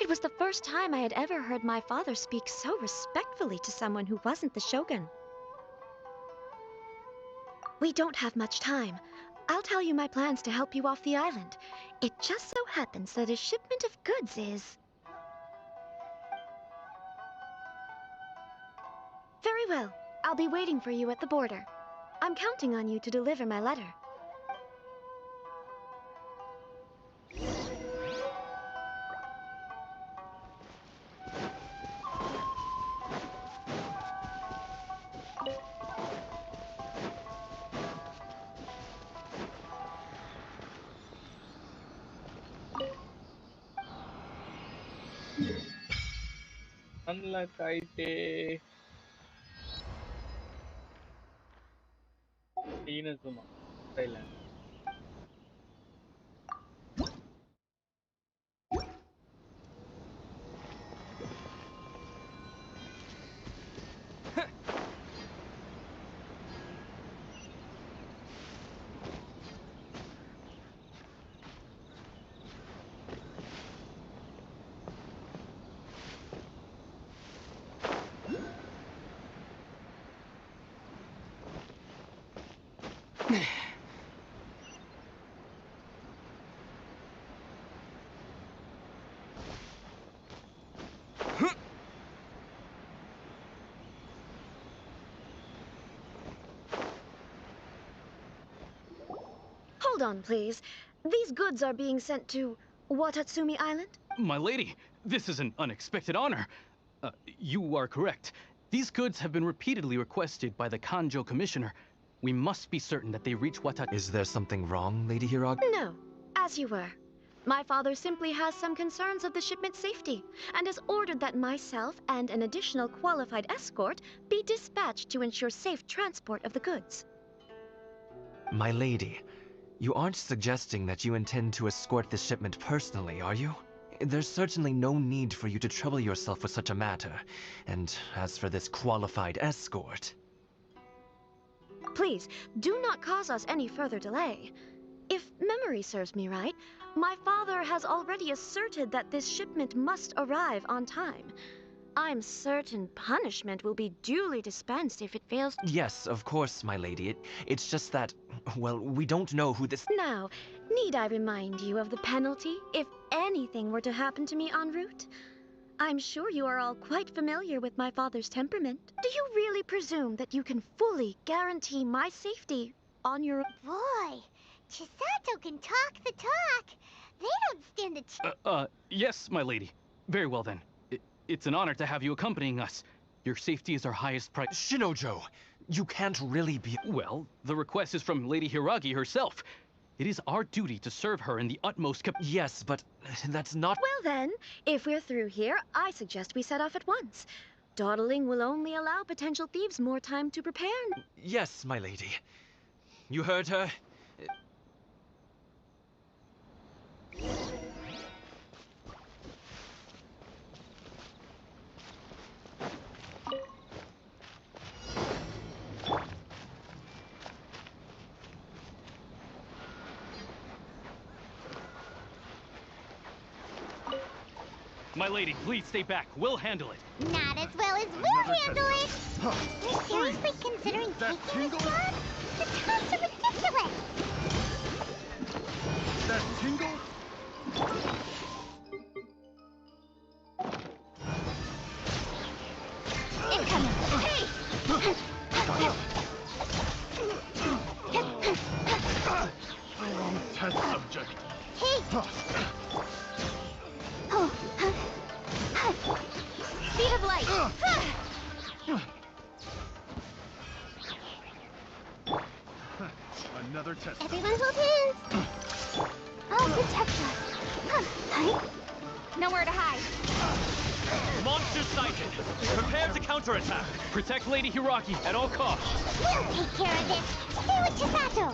V: it was the first time I had ever heard my father speak so respectfully to someone who wasn't the Shogun. We don't have much time. I'll tell you my plans to help you off the island. It just so happens that a shipment of goods is... Very well. I'll be waiting for you at the border. I'm counting on you to deliver my letter.
A: Unlock IT. Inazuma Thailand.
V: Hold on, please. These goods are being sent to Watatsumi Island?
U: My lady, this is an unexpected honor. You are correct. These goods have been repeatedly requested by the Kanjo Commissioner. We must be certain that they reach Watatsumi.
H: Is there something wrong, Lady Hiragi?
V: No, as you were. My father simply has some concerns of the shipment's safety, and has ordered that myself and an additional qualified escort be dispatched to ensure safe transport of the goods.
H: My lady, you aren't suggesting that you intend to escort this shipment personally, are you? There's certainly no need for you to trouble yourself with such a matter. And as for this qualified escort...
V: Please, do not cause us any further delay. If memory serves me right, my father has already asserted that this shipment must arrive on time. I'm certain punishment will be duly dispensed if it fails.
H: Yes, of course, my lady. It's just that, well, we don't know who this...
V: Now, need I remind you of the penalty if anything were to happen to me en route? I'm sure you are all quite familiar with my father's temperament. Do you really presume that you can fully guarantee my safety on your...
E: Boy, Chisato can talk the talk. They don't stand a chance.
U: Yes, my lady. Very well then. It's an honor to have you accompanying us. Your safety is our highest priority.
H: Shinojo, you can't really be...
U: Well, the request is from Lady Hiragi herself. It is our duty to serve her in the utmost
H: Yes, but that's not...
V: Well then, if we're through here, I suggest we set off at once. Dawdling will only allow potential thieves more time to prepare.
H: Yes, my lady. You heard her?
U: My lady, please stay back. We'll handle it.
E: Not as well as we'll handle it! You're seriously considering taking this job? The costs are ridiculous!
I: That tingle?
E: Incoming! Hey!
I: Wrong test subject.
E: Hey! Oh. Speed of light!
I: Another test.
E: Everyone hold hands! I'll protect us. Nowhere to hide.
U: Monster sighted. Prepare to counterattack. Protect Lady Hiraki at all costs.
E: We'll take care of this. Stay with Chisato.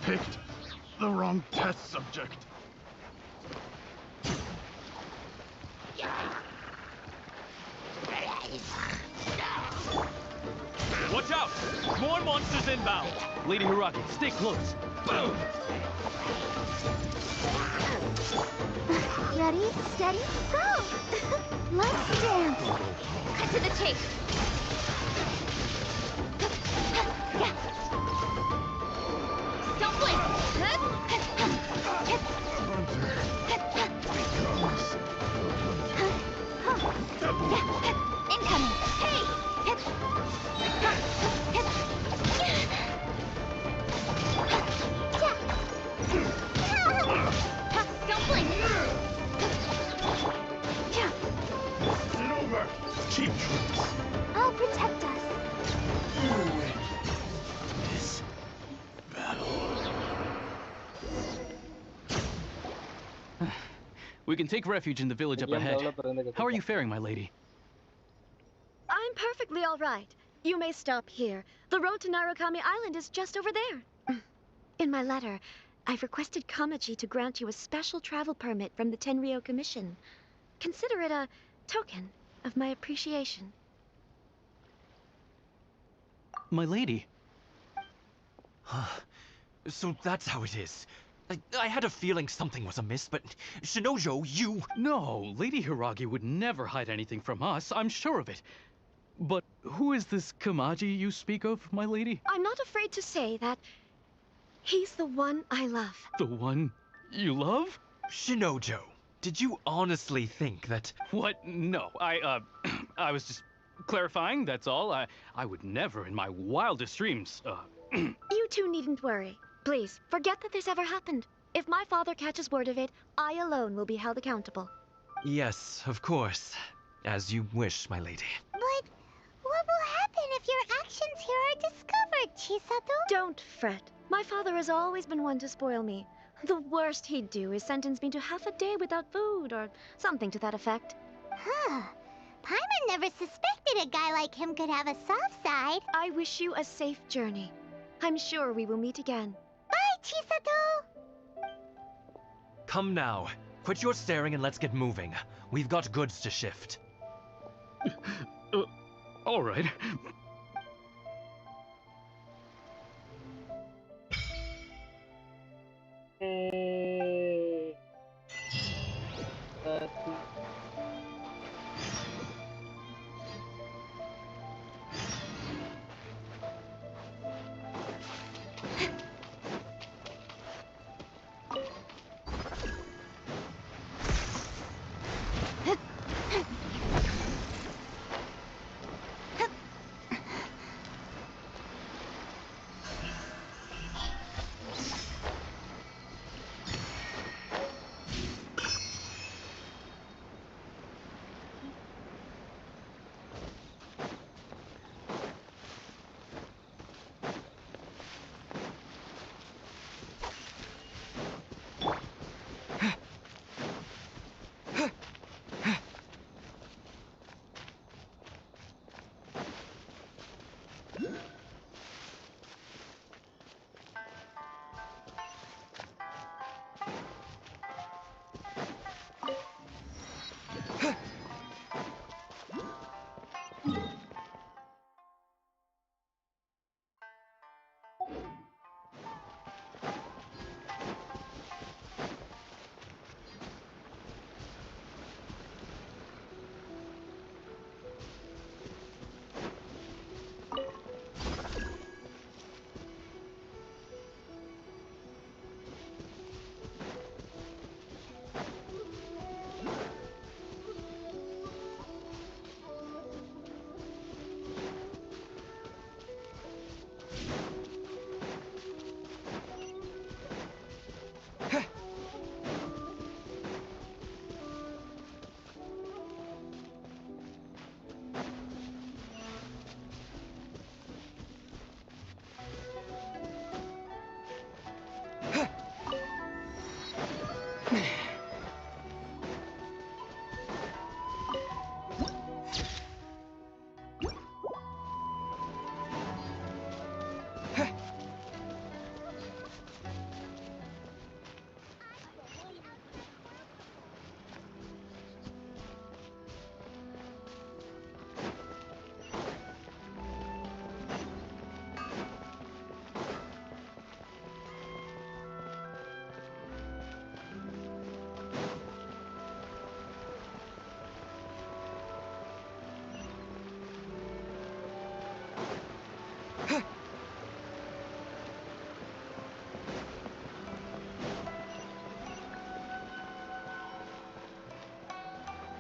I: Picked the wrong test subject.
U: Watch out! More monsters inbound. Lady Hiraki, stay close. Boom!
E: Ready, steady, go! Let's dance. Cut to the chase. Don't blink. Incoming. Hey! Don't blink.
I: Sit over. Cheap tricks.
E: I'll protect us.
I: You win this battle.
U: We can take refuge in the village up ahead. How are you faring, my lady?
V: I'm perfectly all right. You may stop here. The road to Narukami Island is just over there. In my letter, I've requested Kamaji to grant you a special travel permit from the Tenryou Commission. Consider it a token of my appreciation.
U: My lady.
H: So that's how it is. I had a feeling something was amiss, but Shinojo, you...
U: No, Lady Hiragi would never hide anything from us. I'm sure of it. But who is this Kamaji you speak of, my lady?
V: I'm not afraid to say that he's the one I love.
U: The one you love?
H: Shinojo, did you honestly think that...
U: What? No, I was just clarifying, that's all. I would never in my wildest dreams,
V: You two needn't worry. Please, forget that this ever happened. If my father catches word of it, I alone will be held accountable.
H: Yes, of course. As you wish, my lady.
E: But what will happen if your actions here are discovered, Chisato?
V: Don't fret. My father has always been one to spoil me. The worst he'd do is sentence me to half a day without food, or something to that effect.
E: Huh. Paimon never suspected a guy like him could have a soft side.
V: I wish you a safe journey. I'm sure we will meet again.
E: Bye, Chisato!
H: Come now. Quit your staring and let's get moving. We've got goods to shift.
U: All right.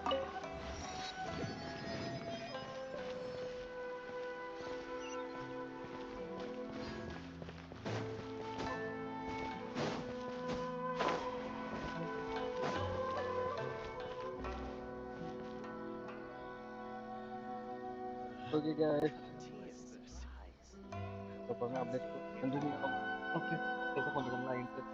A: Okay guys. Pokoknya update tuh. Continue. Oke. Kita konten lain tuh.